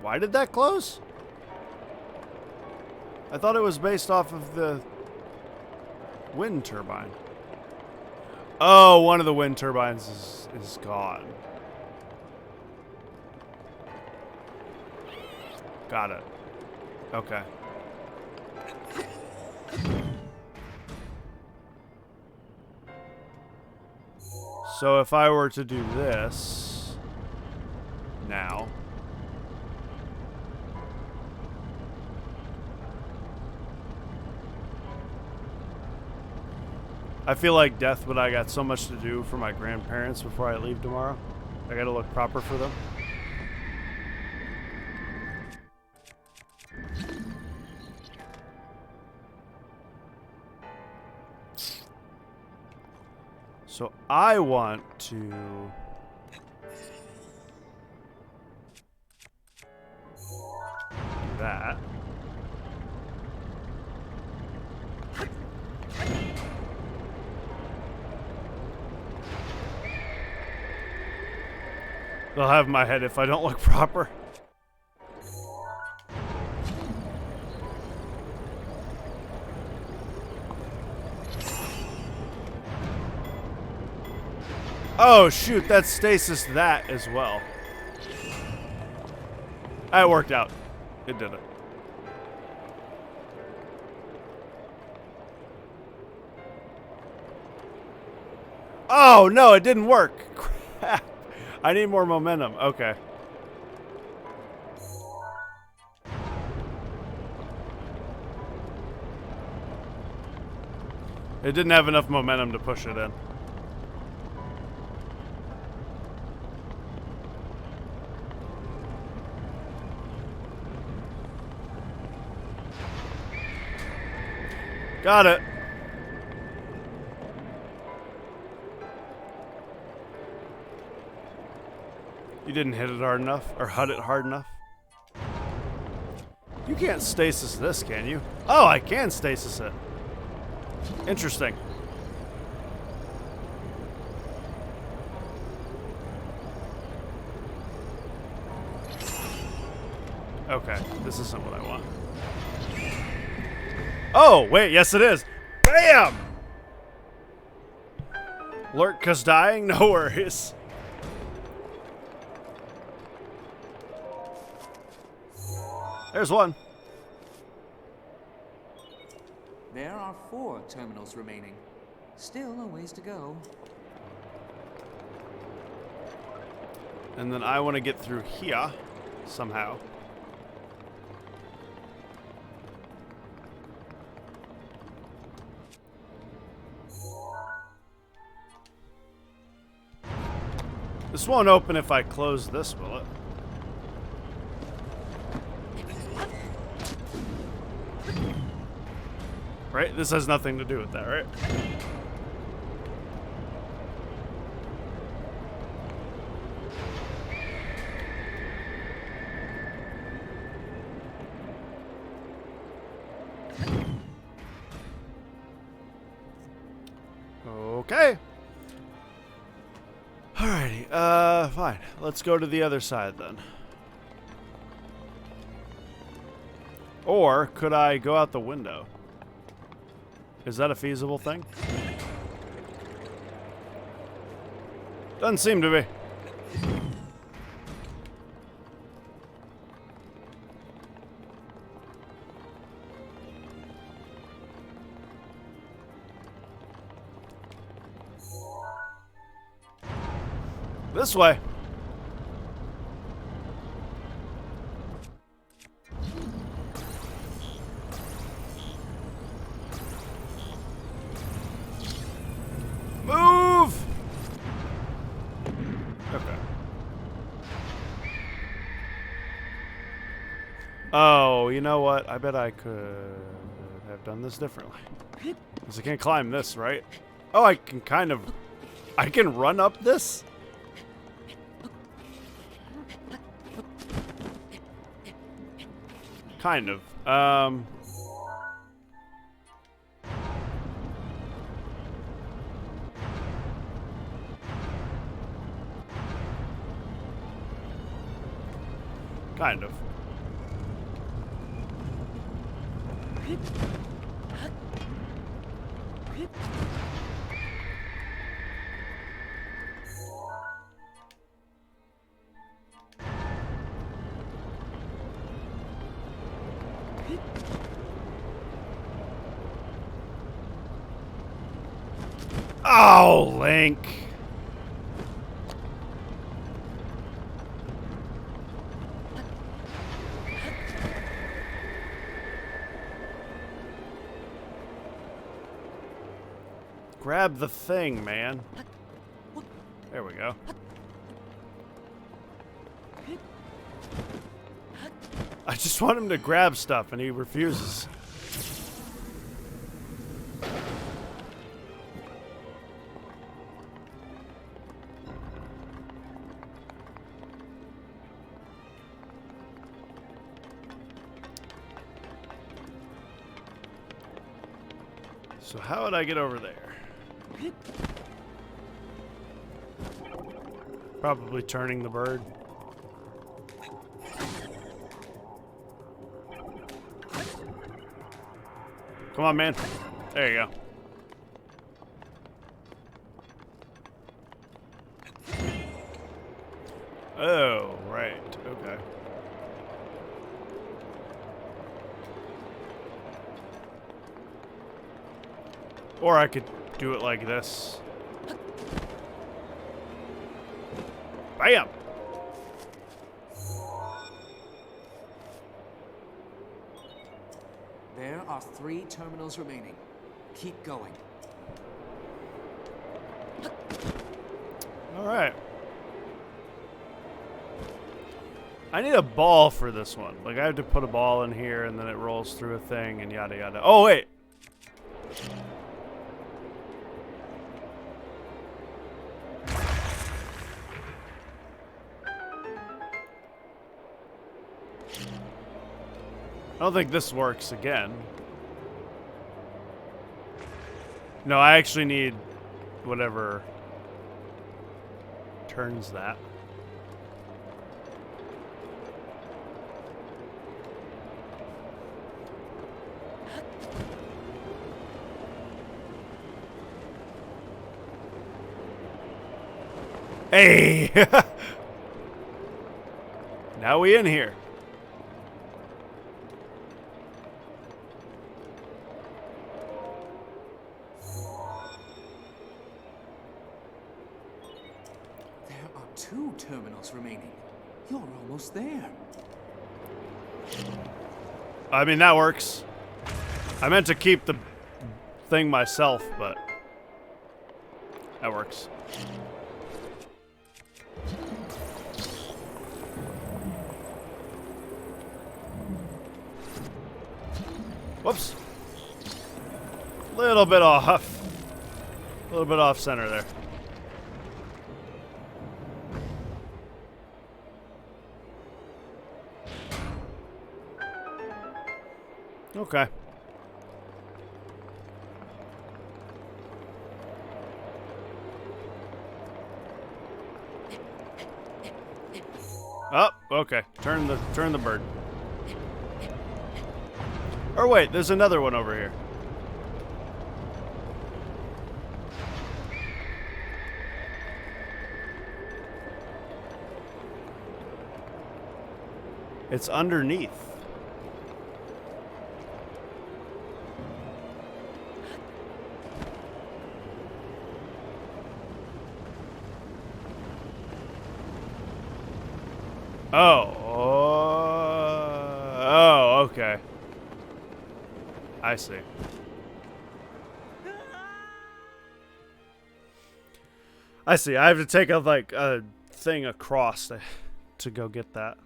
Why did that close? I thought it was based off of the wind turbine. Oh, one of the wind turbines is gone. Got it. Okay. So if I were to do this now, I feel like death, but I got so much to do for my grandparents before I leave tomorrow. I gotta look proper for them. So I want to do that. They'll have my head if I don't look proper. Oh shoot, that's stasis that as well. It worked out. It did it. Oh no, it didn't work. Crap. I need more momentum. Okay. It didn't have enough momentum to push it in. Got it. You didn't hit it hard enough, or hit it hard enough. You can't stasis this, can you? Oh, I can stasis it. Interesting. Okay, this isn't what I want. Oh, wait, yes it is. Bam! Lurk 'cause dying? No worries. There's one. There are 4 terminals remaining. Still a ways to go. And then I want to get through here somehow. This won't open if I close this, will it? Right? This has nothing to do with that, right? Okay. Alrighty, fine. Let's go to the other side then. Or could I go out the window? Is that a feasible thing? Doesn't seem to be. This way. Move! Okay. Oh, you know what? I bet I could have done this differently. Because I can't climb this, right? Oh, I can kind of... I can run up this? Kind of. Kind of. Oh, Link. Grab the thing, man. There we go. I just want him to grab stuff and he refuses. So how would I get over there? Probably turning the bird. Come on, man. There you go. Oh, right. Okay. Or I could do it like this. Bam! There are 3 terminals remaining. Keep going. Alright. I need a ball for this one. Like, I have to put a ball in here, and then it rolls through a thing, and yada yada. Oh, wait! I don't think this works again. No, I actually need whatever turns that. Hey! Now we in here. There are 2 terminals remaining. You're almost there. I mean, that works. I meant to keep the thing myself, but that works. Whoops. Little bit off. A little bit off center there. Okay. Oh, okay. Turn the bird. Or wait, there's another one over here. It's underneath. Oh, okay. I see. I see. I have to take a thing across to go get that.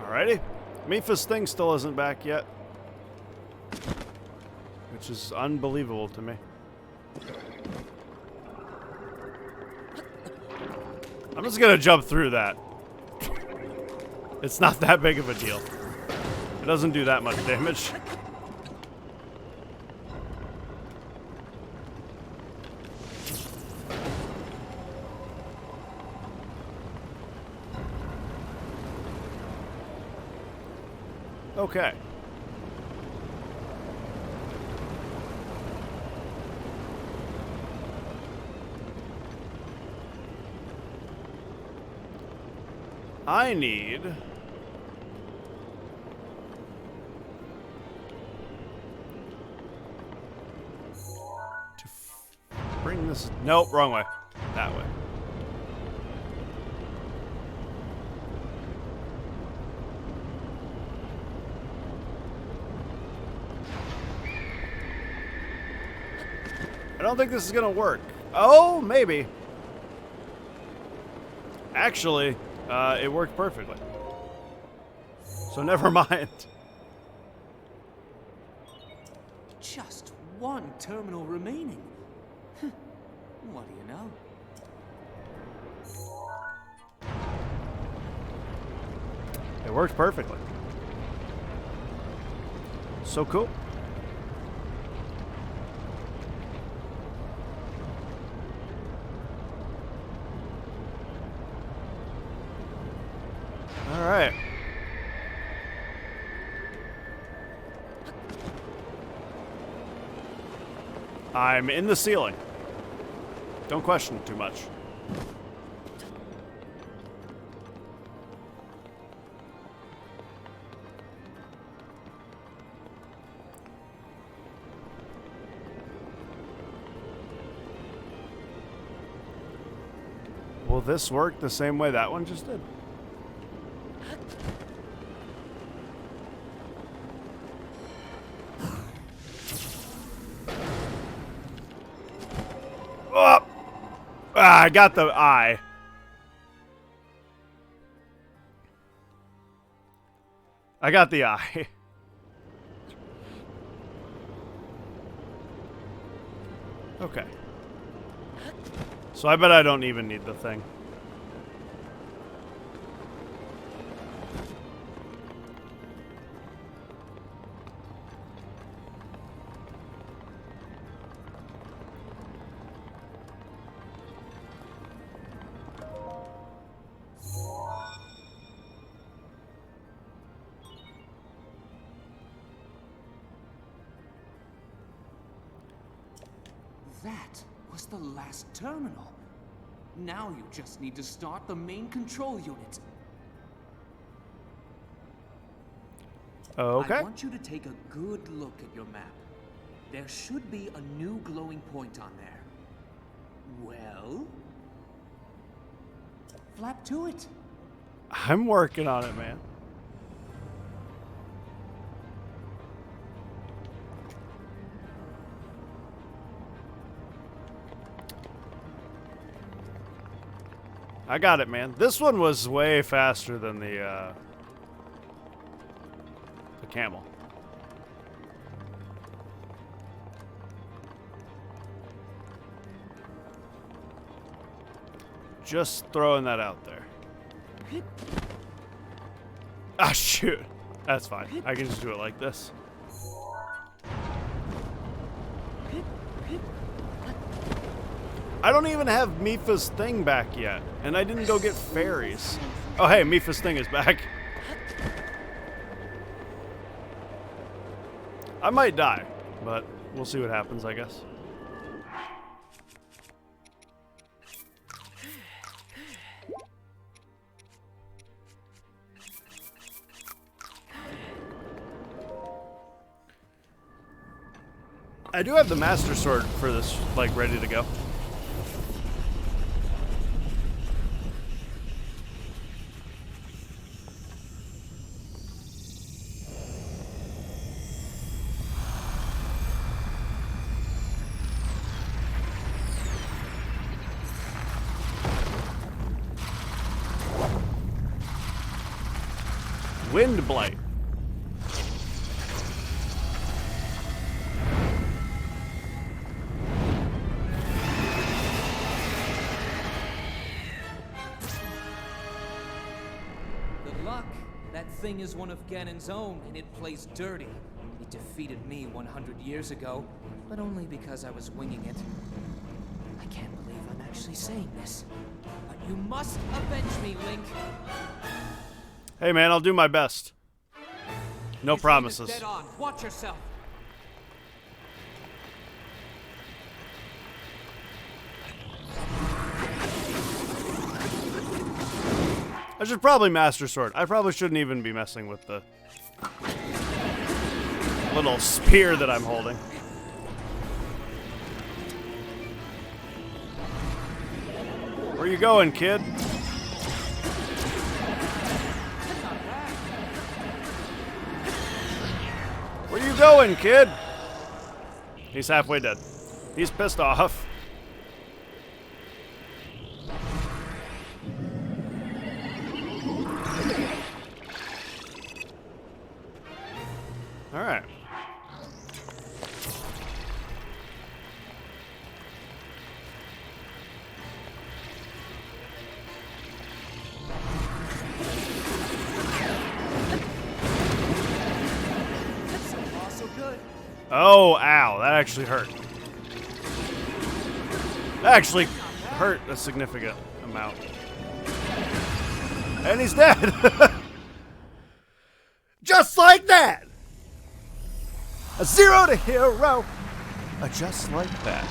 Alrighty. Mifa's thing still isn't back yet. Which is unbelievable to me. I'm just gonna jump through that. It's not that big of a deal. It doesn't do that much damage. Okay. I need to bring this. Nope, wrong way. That way. I don't think this is gonna work. Oh, maybe. Actually, it worked perfectly. So never mind. Just 1 terminal remaining. What do you know? It worked perfectly. So cool. All right. I'm in the ceiling. Don't question too much. Will this work the same way that one just did? Oh! Ah, I got the eye. I got the eye. Okay. So I bet I don't even need the thing. That was the last terminal. Now you just need to start the main control unit. Okay. I want you to take a good look at your map. There should be a new glowing point on there. Well? Flap to it. I'm working on it, man. I got it, man. This one was way faster than the camel. Just throwing that out there. Ah, shoot. That's fine. I can just do it like this. I don't even have Mifa's thing back yet, and I didn't go get fairies. Oh, hey, Mifa's thing is back. I might die, but we'll see what happens, I guess. I do have the Master Sword for this, like, ready to go. Wind Blight. Good luck. That thing is one of Ganon's own, and it plays dirty. It defeated me 100 years ago, but only because I was winging it. I can't believe I'm actually saying this, but you must avenge me, Link. Hey, man, I'll do my best. No His aim promises. is dead on. Watch yourself. I should probably Master Sword. I probably shouldn't even be messing with the little spear that I'm holding. Where you going, kid? Where you going, kid? He's halfway dead. He's pissed off. All right. Oh, ow. That actually hurt. That actually hurt a significant amount. And he's dead. Just like that. A 0 to hero. Just like that.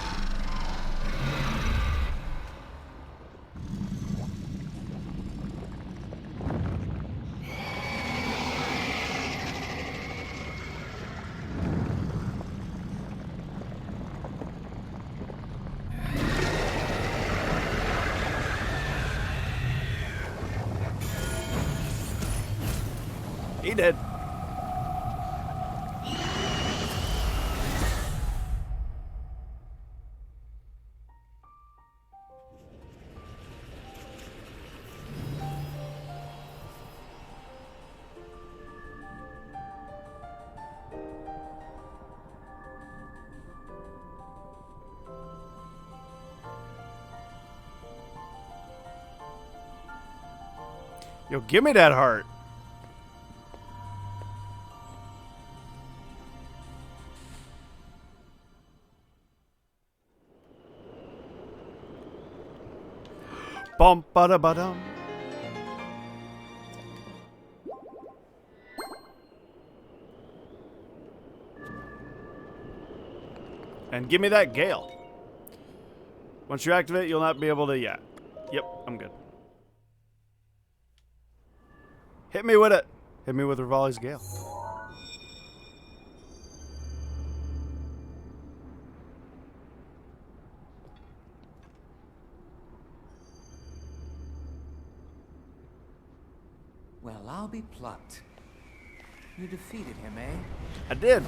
He did. Yo, give me that heart. Bum ba da ba dum. And give me that gale. Once you activate, you'll not be able to. Yeah. Yep, I'm good. Hit me with it. Hit me with Rivali's gale. Well, I'll be plucked. You defeated him, eh? I did.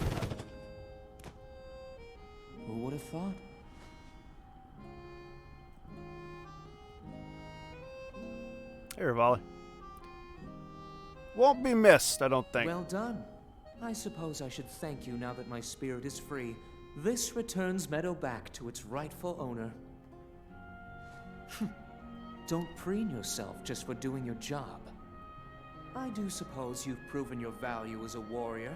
Who would have thought? Hey, Rivali. Won't be missed, I don't think. Well done. I suppose I should thank you now that my spirit is free. This returns Meadow back to its rightful owner. Don't preen yourself just for doing your job. I do suppose you've proven your value as a warrior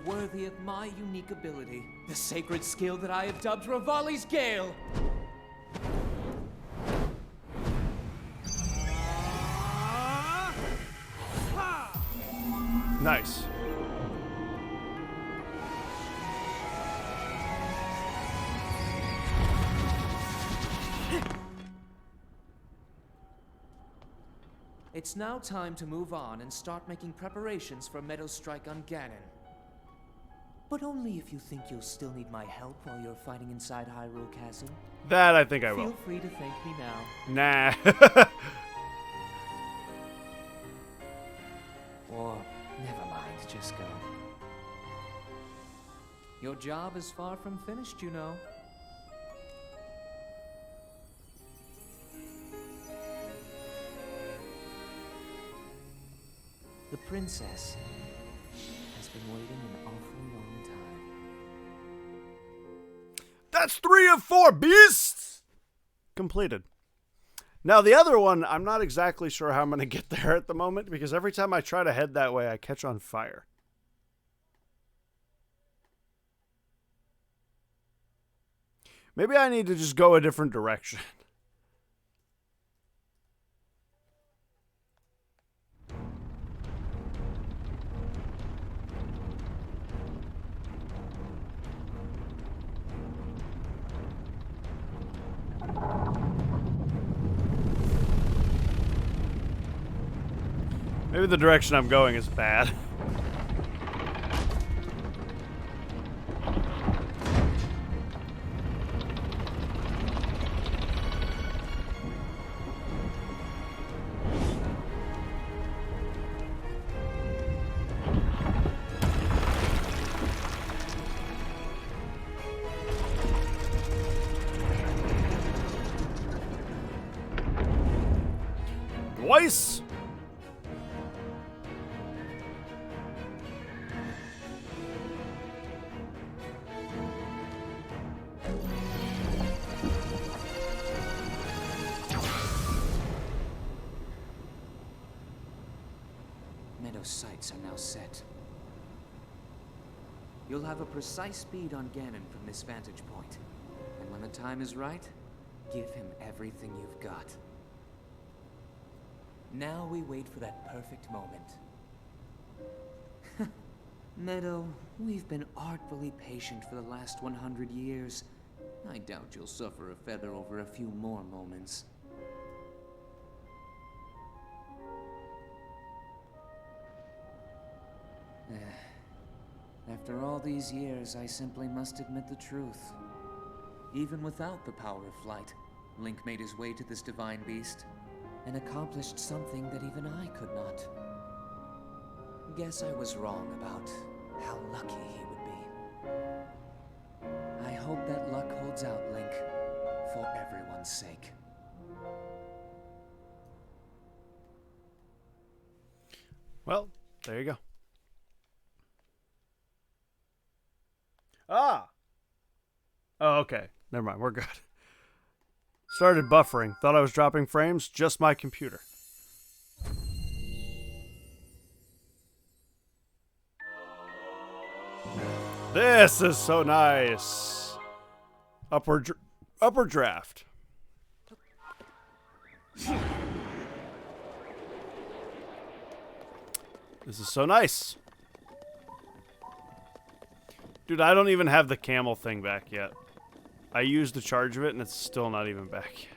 worthy of my unique ability, the sacred skill that I have dubbed Rivali's Gale. Nice. It's now time to move on and start making preparations for Meadow's strike on Ganon. But only if you think you'll still need my help while you're fighting inside Hyrule Castle. That I think I Feel will. free to thank me now. Nah. Or, never mind, just go. Your job is far from finished, you know. The princess has been waiting an awfully long time. That's 3 of 4 beasts! Completed. Now, the other one, I'm not exactly sure how I'm going to get there at the moment, because every time I try to head that way, I catch on fire. Maybe I need to just go a different direction. Maybe the direction I'm going is bad. Twice! Meadow's sights are now set. You'll have a precise speed on Ganon from this vantage point. And when the time is right, give him everything you've got. Now we wait for that perfect moment. Meadow, we've been artfully patient for the last 100 years. I doubt you'll suffer a feather over a few more moments. After all these years, I simply must admit the truth. Even without the power of flight, Link made his way to this divine beast and accomplished something that even I could not. Guess I was wrong about how lucky he would be. I hope that luck holds out, Link, for everyone's sake. Well, there you go. Ah! Oh, okay. Never mind. We're good. Started buffering. Thought I was dropping frames. Just my computer. This is so nice. Upper draft. This is so nice. Dude, I don't even have the camel thing back yet. I used the charge of it and it's still not even back yet.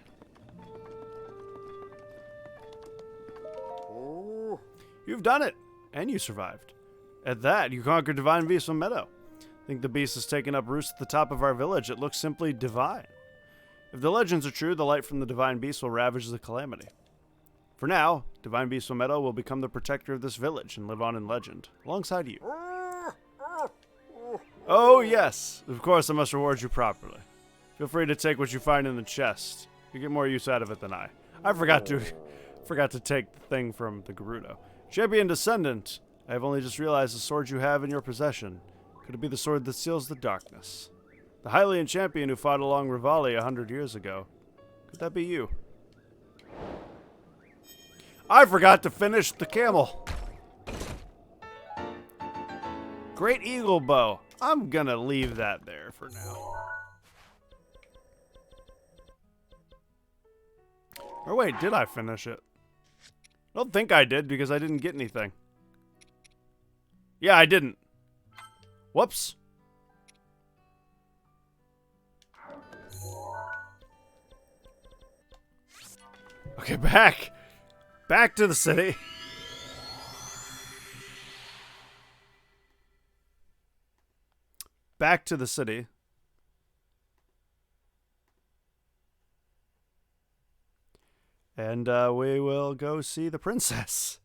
You've done it! And you survived. At that, you conquered Divine Beast from Meadow. I think the beast has taken up roost at the top of our village. It looks simply divine. If the legends are true, the light from the Divine Beast will ravage the calamity. For now, Divine Beast from Meadow will become the protector of this village and live on in legend, alongside you. Oh yes! Of course I must reward you properly. Feel free to take what you find in the chest. You get more use out of it than I. I forgot to take the thing from the Gerudo. Champion Descendant, I have only just realized the sword you have in your possession. Could it be the sword that seals the darkness? The Hylian champion who fought along Rivali 100 years ago. Could that be you? I forgot to finish the camel. Great Eagle Bow. I'm gonna leave that there for now. Or wait, did I finish it? I don't think I did because I didn't get anything. Yeah, I didn't. Whoops. Okay, back. Back to the city. Back to the city. And we will go see the princess.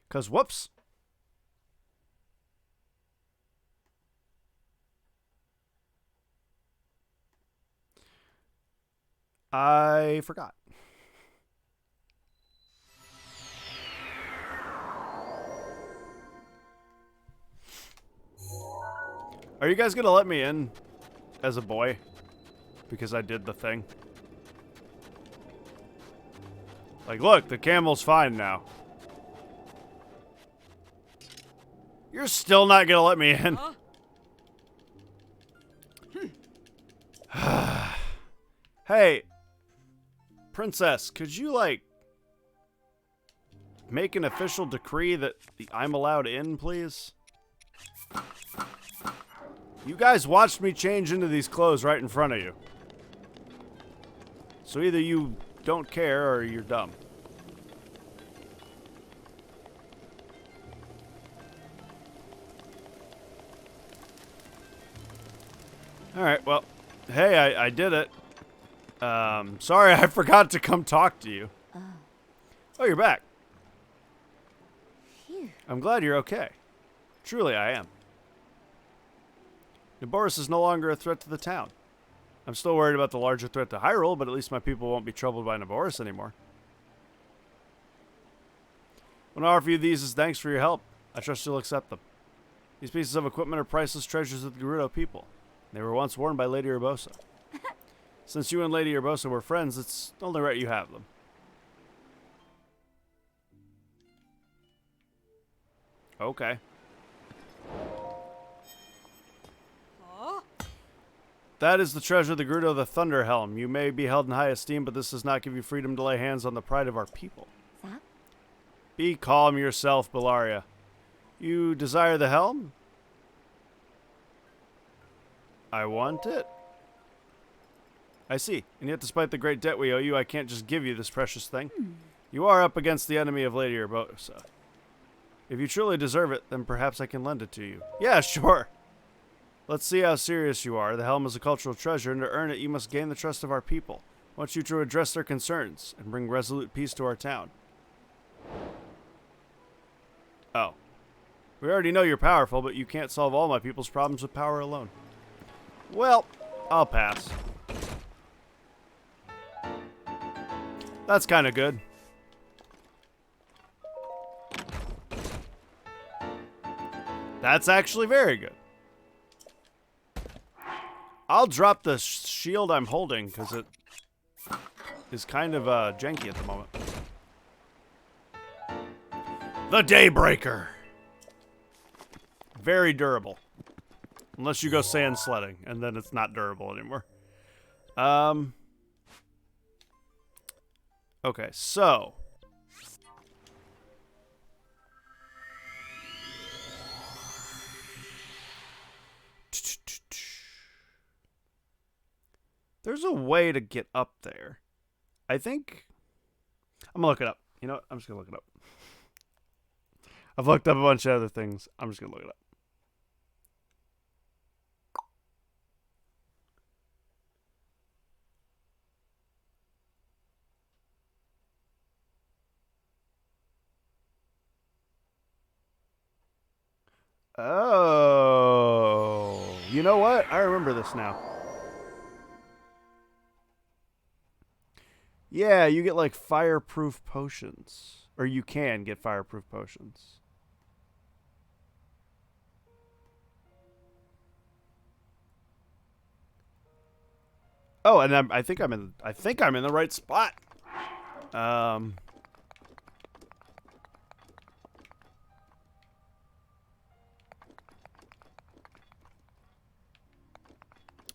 Because, whoops. I forgot. Are you guys gonna let me in as a boy? Because I did the thing. Like, look, the camel's fine now. You're still not gonna let me in. Hey, princess, could you, like, make an official decree that I'm allowed in, please? You guys watched me change into these clothes right in front of you. So either you don't care or you're dumb. Alright, well, hey, I did it. Sorry I forgot to come talk to you. Oh, you're back. Phew. I'm glad you're okay. Truly, I am. Naboris is no longer a threat to the town. I'm still worried about the larger threat to Hyrule, but at least my people won't be troubled by Naboris anymore. I want to offer you these as thanks for your help. I trust you'll accept them. These pieces of equipment are priceless treasures of the Gerudo people. They were once worn by Lady Urbosa. Since you and Lady Urbosa were friends, it's only right you have them. Okay. That is the treasure of the Gerudo, the Thunder Helm. You may be held in high esteem, but this does not give you freedom to lay hands on the pride of our people. That? Be calm yourself, Bellaria. You desire the helm? I want it. I see. And yet, despite the great debt we owe you, I can't just give you this precious thing. You are up against the enemy of Lady Urbosa. If you truly deserve it, then perhaps I can lend it to you. Yeah, sure. Let's see how serious you are. The helm is a cultural treasure, and to earn it, you must gain the trust of our people. I want you to address their concerns and bring resolute peace to our town. Oh. We already know you're powerful, but you can't solve all my people's problems with power alone. Well, I'll pass. That's kind of good. That's actually very good. I'll drop the shield I'm holding because it is kind of janky at the moment. The Daybreaker. Very durable. Unless you go sand sledding, and then it's not durable anymore. Okay, so. There's a way to get up there. I think. I'm gonna look it up. You know what? I'm just gonna look it up. I've looked up a bunch of other things. I'm just gonna look it up. Oh, you know what? I remember this now. Yeah, you get like fireproof potions. Or you can get fireproof potions. Oh, and I think I'm in the right spot.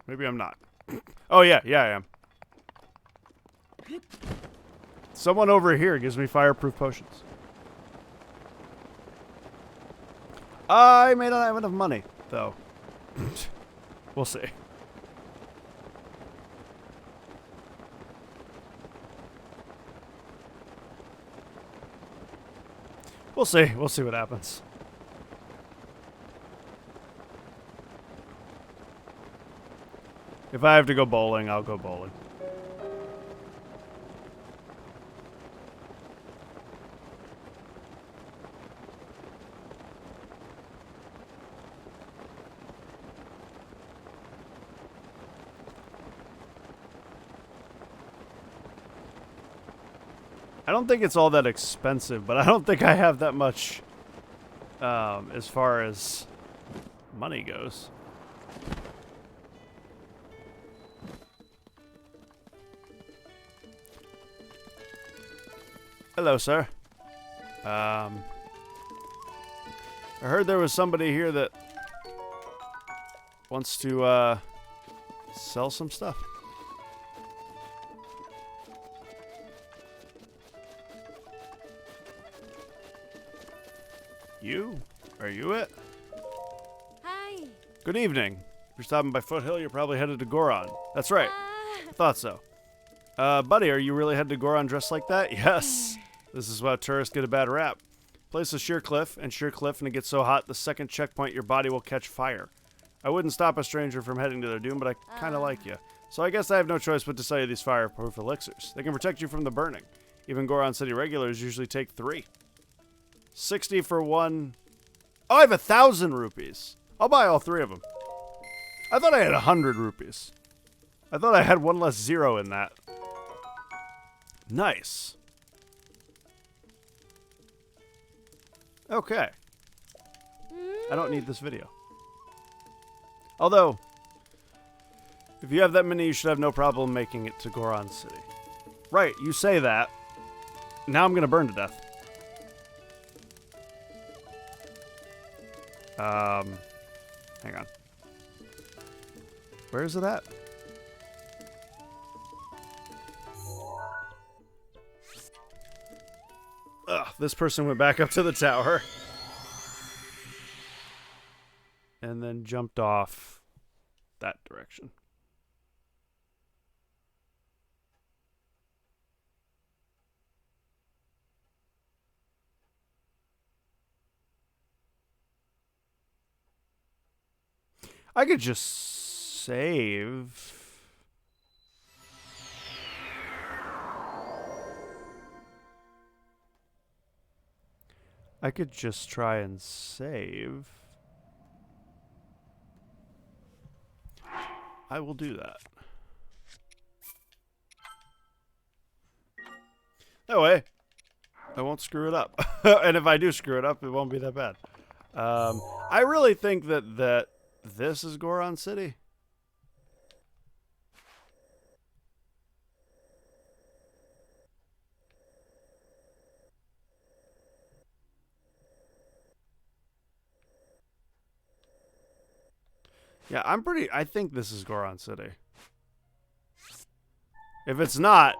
Maybe I'm not. Oh yeah, I am. Someone over here gives me fireproof potions. I may not have enough money, though. We'll see. We'll see. We'll see what happens. If I have to go bowling, I'll go bowling. I don't think it's all that expensive, but I don't think I have that much as far as money goes. Hello, sir. I heard there was somebody here that wants to sell some stuff. You? Are you it? Hi. Good evening. If you're stopping by Foothill, you're probably headed to Goron. That's right. Thought so. Buddy, are you really headed to Goron dressed like that? Yes. This is why tourists get a bad rap. Place a sheer cliff, and it gets so hot the second checkpoint your body will catch fire. I wouldn't stop a stranger from heading to their doom, but I kind of like you. So I guess I have no choice but to sell you these fireproof elixirs. They can protect you from the burning. Even Goron City regulars usually take 3. 60 for 1. Oh, I have 1,000 rupees. I'll buy all 3 of them. I thought I had 100 rupees. I thought I had 1 less 0 in that. Nice. Okay. I don't need this video. Although, if you have that many, you should have no problem making it to Goron City. Right, you say that. Now I'm going to burn to death. Hang on. Where is it at? Ugh, this person went back up to the tower. And then jumped off that direction. I could just save. I could just try and save. I will do that. That way, I won't screw it up. And if I do screw it up, it won't be that bad. I really think that this is Goron City. Yeah, I think this is Goron City. If it's not,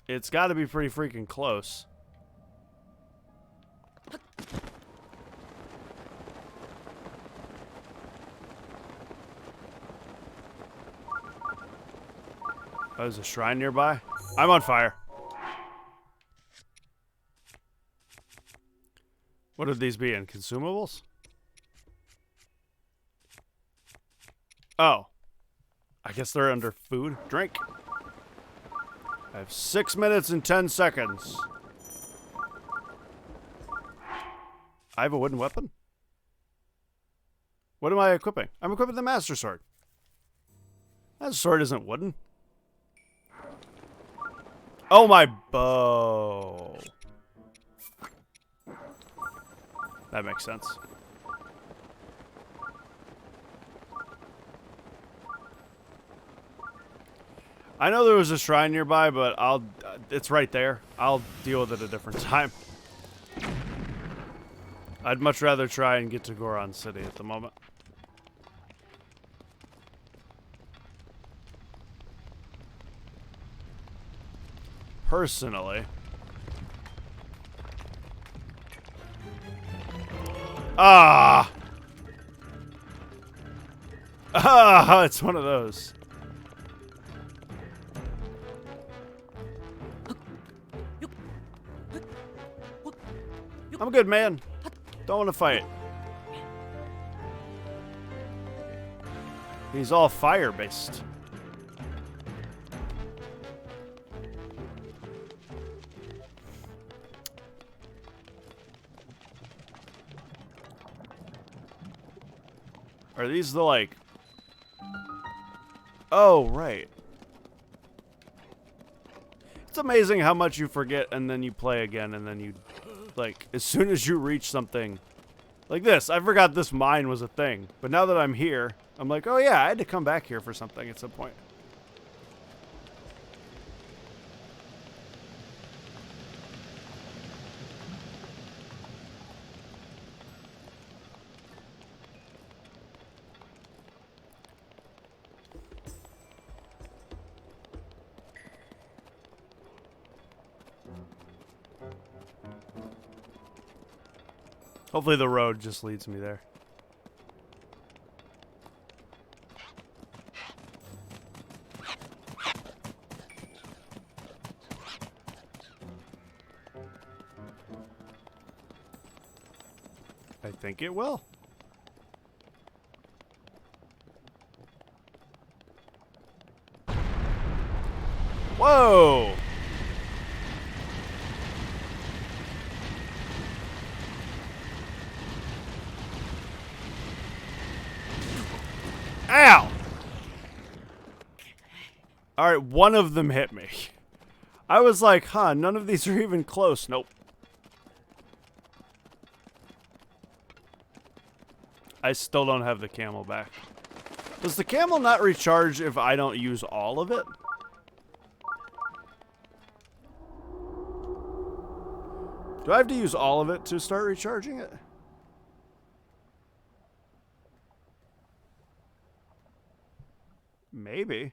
it's got to be pretty freaking close. Oh, there's a shrine nearby. I'm on fire. What would these be in? Consumables? Oh. I guess they're under food. Drink. I have 6 minutes and 10 seconds. I have a wooden weapon? What am I equipping? I'm equipping the Master Sword. That sword isn't wooden. Oh, my bow. That makes sense. I know there was a shrine nearby, but it's right there. I'll deal with it a different time. I'd much rather try and get to Goron City at the moment. Personally. Ah! Ah, it's one of those. I'm good, man. Don't want to fight. He's all fire-based. Are these the, like... Oh, right. It's amazing how much you forget and then you play again and then you... Like, as soon as you reach something like this, I forgot this mine was a thing. But now that I'm here, I'm like, oh yeah, I had to come back here for something at some point. Hopefully the road just leads me there. I think it will. Whoa! Ow! Alright, one of them hit me. I was like, huh, none of these are even close. Nope. I still don't have the camel back. Does the camel not recharge if I don't use all of it? Do I have to use all of it to start recharging it? Maybe.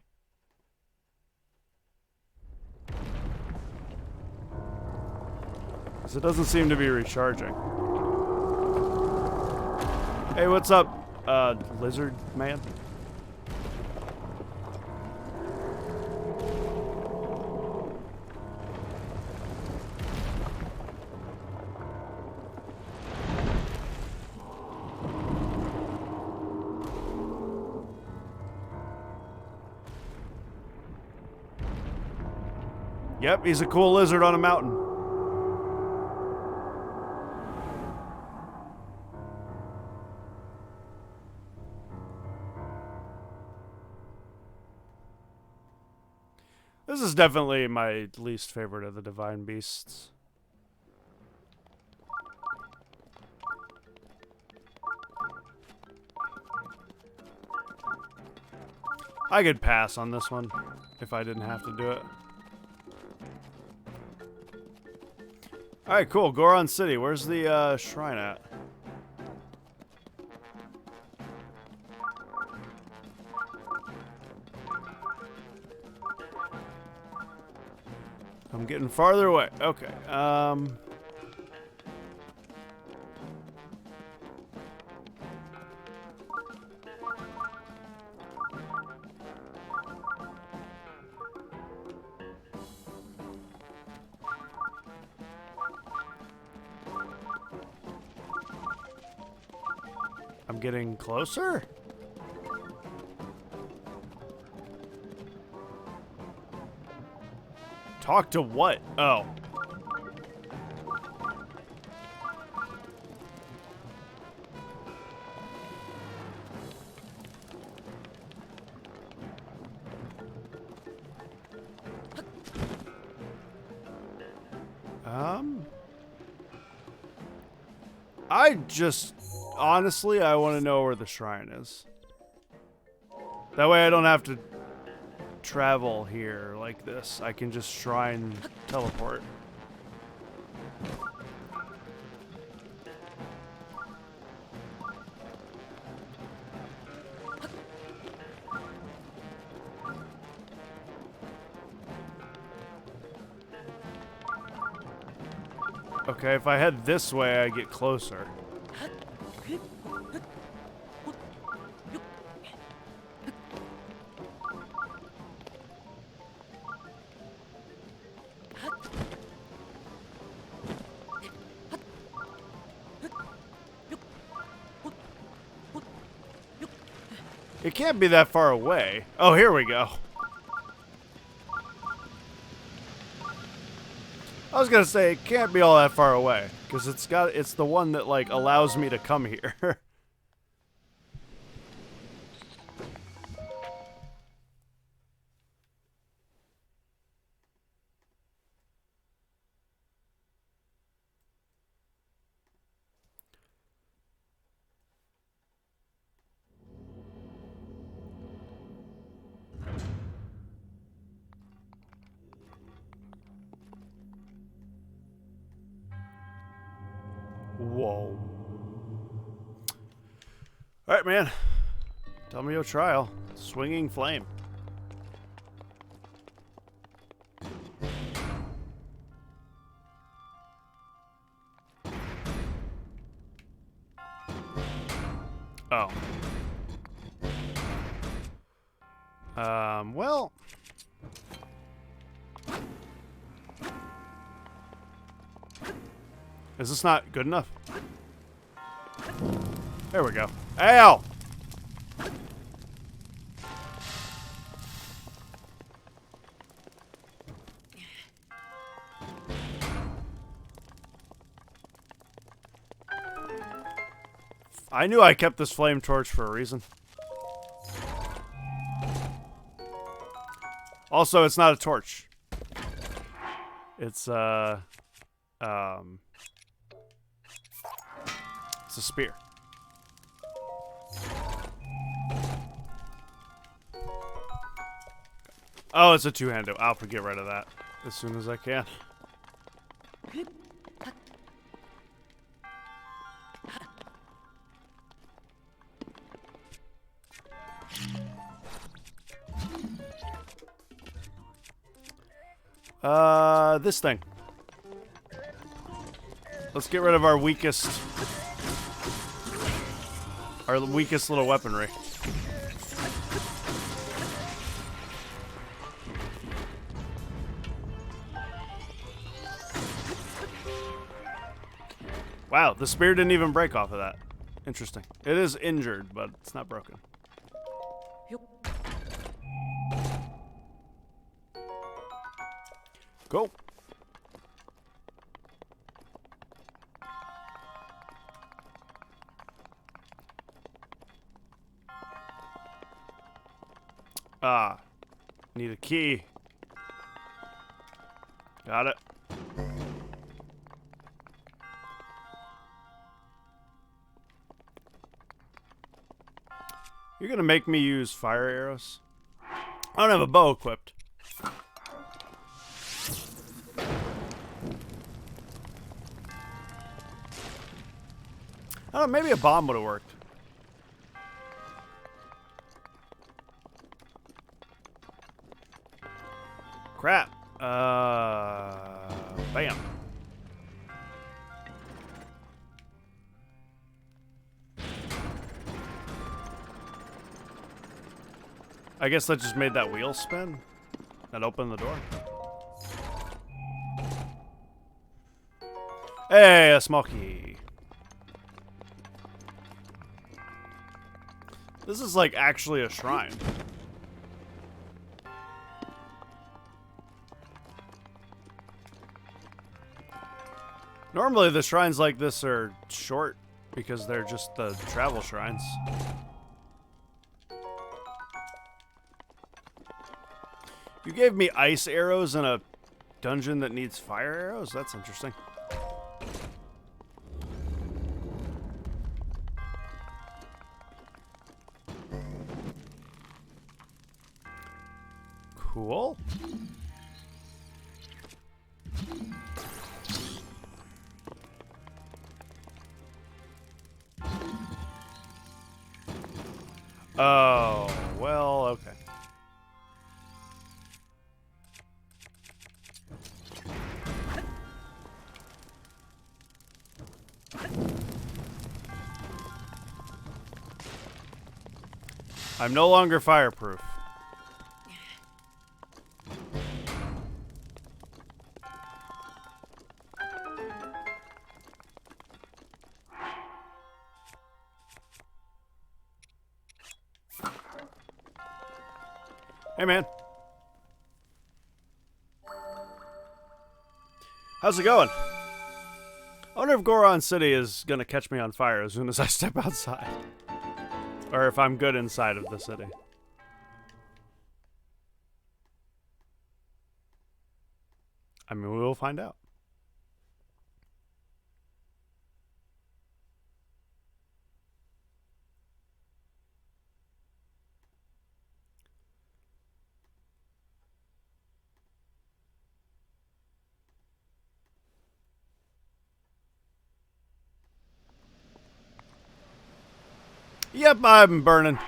Because it doesn't seem to be recharging. Hey, what's up, lizard man? Yep, he's a cool lizard on a mountain. This is definitely my least favorite of the divine beasts. I could pass on this one if I didn't have to do it. Alright, cool. Goron City. Where's the shrine at? I'm getting farther away. Okay. I'm getting closer? Talk to what? Oh. I just, honestly, I want to know where the shrine is. That way I don't have to travel here like this. I can just shrine teleport. Okay, if I head this way, I get closer. It can't be that far away. Oh, here we go. I was gonna say it can't be all that far away because it's the one that like allows me to come here. Whoa. Alright, man. Tell me your trial. Swinging flame. Oh. Well. Is this not good enough? There we go. Ow! I knew I kept this flame torch for a reason. Also, it's not a torch. It's it's a spear. Oh, it's a two-handed. I'll get rid of that as soon as I can. This thing. Let's get rid of our weakest little weaponry. Wow, the spear didn't even break off of that. Interesting. It is injured, but it's not broken. Cool. Ah, need a key. Got it. You're gonna make me use fire arrows? I don't have a bow equipped. I don't know, maybe a bomb would have worked. Crap. Bam. I guess that just made that wheel spin. That opened the door. Hey, a small key. This is like actually a shrine. Normally the shrines like this are short because they're just the travel shrines. You gave me ice arrows in a dungeon that needs fire arrows? That's interesting. Cool. Oh, well, okay. I'm no longer fireproof. Hey, man. How's it going? I wonder if Goron City is going to catch me on fire as soon as I step outside. Or if I'm good inside of the city. I mean, we will find out. Yep, I'm burning.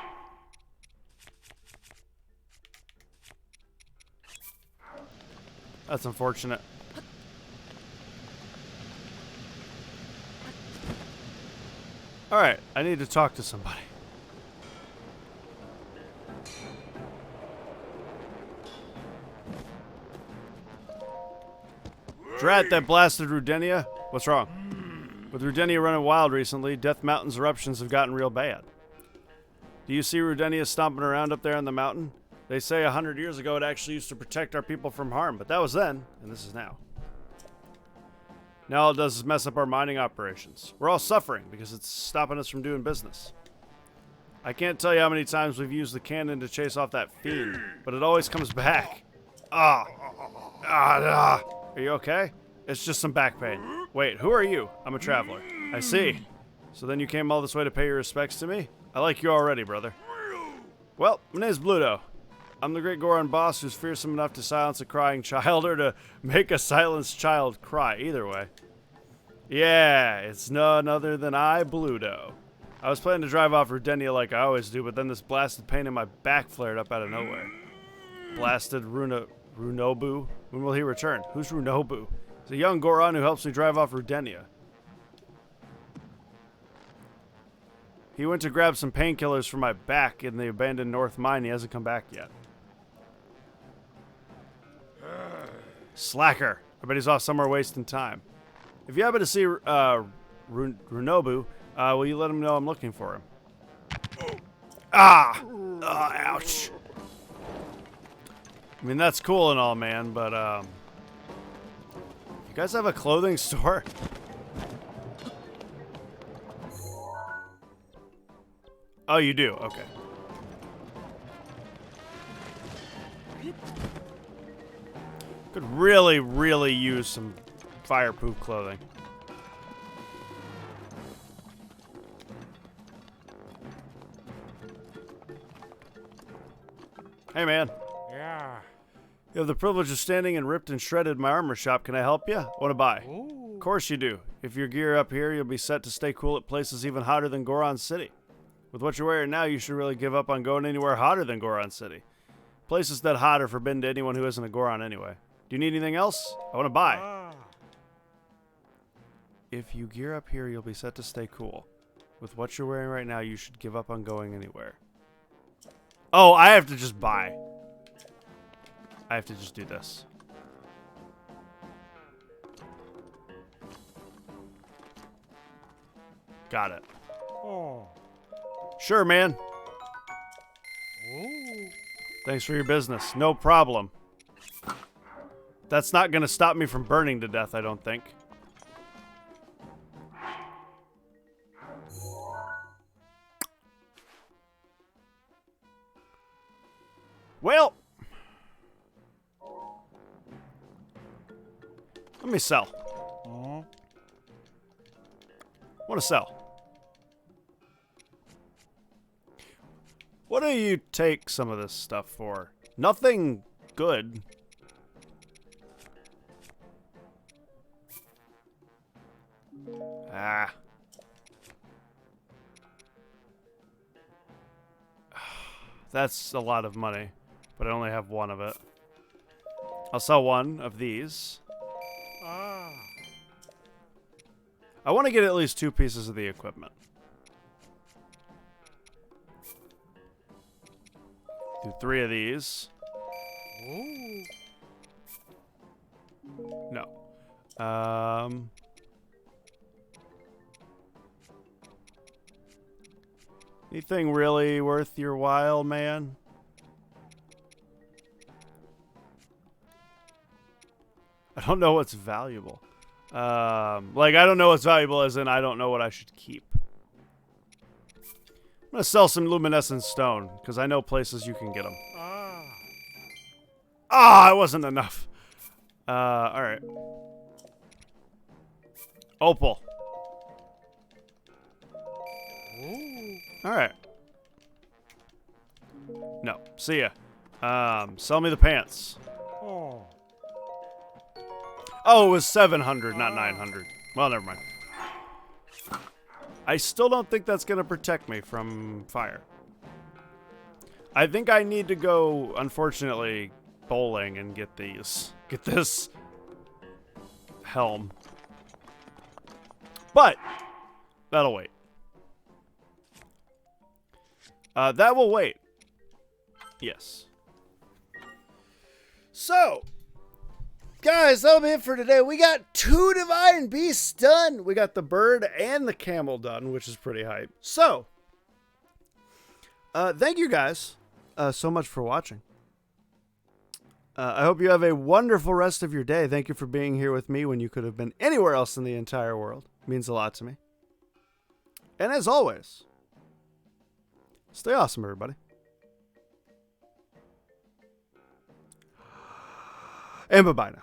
That's unfortunate. Alright, I need to talk to somebody. Drat, that blasted Rudenia. What's wrong? With Rudenia running wild recently, Death Mountain's eruptions have gotten real bad. Do you see Rudenia stomping around up there on the mountain? They say 100 years ago it actually used to protect our people from harm, but that was then, and this is now. Now all it does is mess up our mining operations. We're all suffering because it's stopping us from doing business. I can't tell you how many times we've used the cannon to chase off that fiend, but it always comes back. Are you okay? It's just some back pain. Wait, who are you? I'm a traveler. I see. So then you came all this way to pay your respects to me? I like you already, brother. Well, my name's Bluto. I'm the great Goron boss who's fearsome enough to silence a crying child or to make a silenced child cry. Either way. Yeah, it's none other than I, Bluto. I was planning to drive off Rudenia like I always do, but then this blasted pain in my back flared up out of nowhere. Blasted Runobu? When will he return? Who's Runobu? It's a young Goron who helps me drive off Rudenia. He went to grab some painkillers for my back in the abandoned North Mine. He hasn't come back yet. Slacker. I bet he's off somewhere wasting time. If you happen to see Runobu, will you let him know I'm looking for him? Ouch. I mean, that's cool and all, man, but, you guys have a clothing store? Oh, you do? Okay. Could really, really use some fireproof clothing. Hey, man. Yeah. You have the privilege of standing in ripped and shredded in my armor shop. Can I help you? Want to buy? Ooh. Of course you do. If your gear up here, you'll be set to stay cool at places even hotter than Goron City. With what you're wearing now, you should really give up on going anywhere hotter than Goron City. Places that hot are forbidden to anyone who isn't a Goron anyway. Do you need anything else? I want to buy. If you gear up here, you'll be set to stay cool. With what you're wearing right now, you should give up on going anywhere. Oh, I have to just buy. I have to just do this. Got it. Sure, man. Thanks for your business. No problem. That's not going to stop me from burning to death, I don't think. Well, let me sell. I want to sell. What do you take some of this stuff for? Nothing good. Ah. That's a lot of money, but I only have one of it. I'll sell one of these. I want to get at least 2 pieces of the equipment. Do 3 of these. No. Anything really worth your while, man? I don't know what's valuable. Like, I don't know what's valuable as in I don't know what I should keep. I'm going to sell some luminescent stone, because I know places you can get them. Ah, it wasn't enough. Alright. Opal. Alright. No. See ya. Sell me the pants. Oh, it was 700, not 900. Well, never mind. I still don't think that's going to protect me from fire. I think I need to go, unfortunately, bowling and get these. Get this helm. But, that'll wait. That will wait. Yes. So, guys, that'll be it for today. We got 2 divine beasts done. We got the bird and the camel done, which is pretty hype. So, thank you guys so much for watching. I hope you have a wonderful rest of your day. Thank you for being here with me when you could have been anywhere else in the entire world. It means a lot to me. And as always, stay awesome, everybody. And bye-bye now.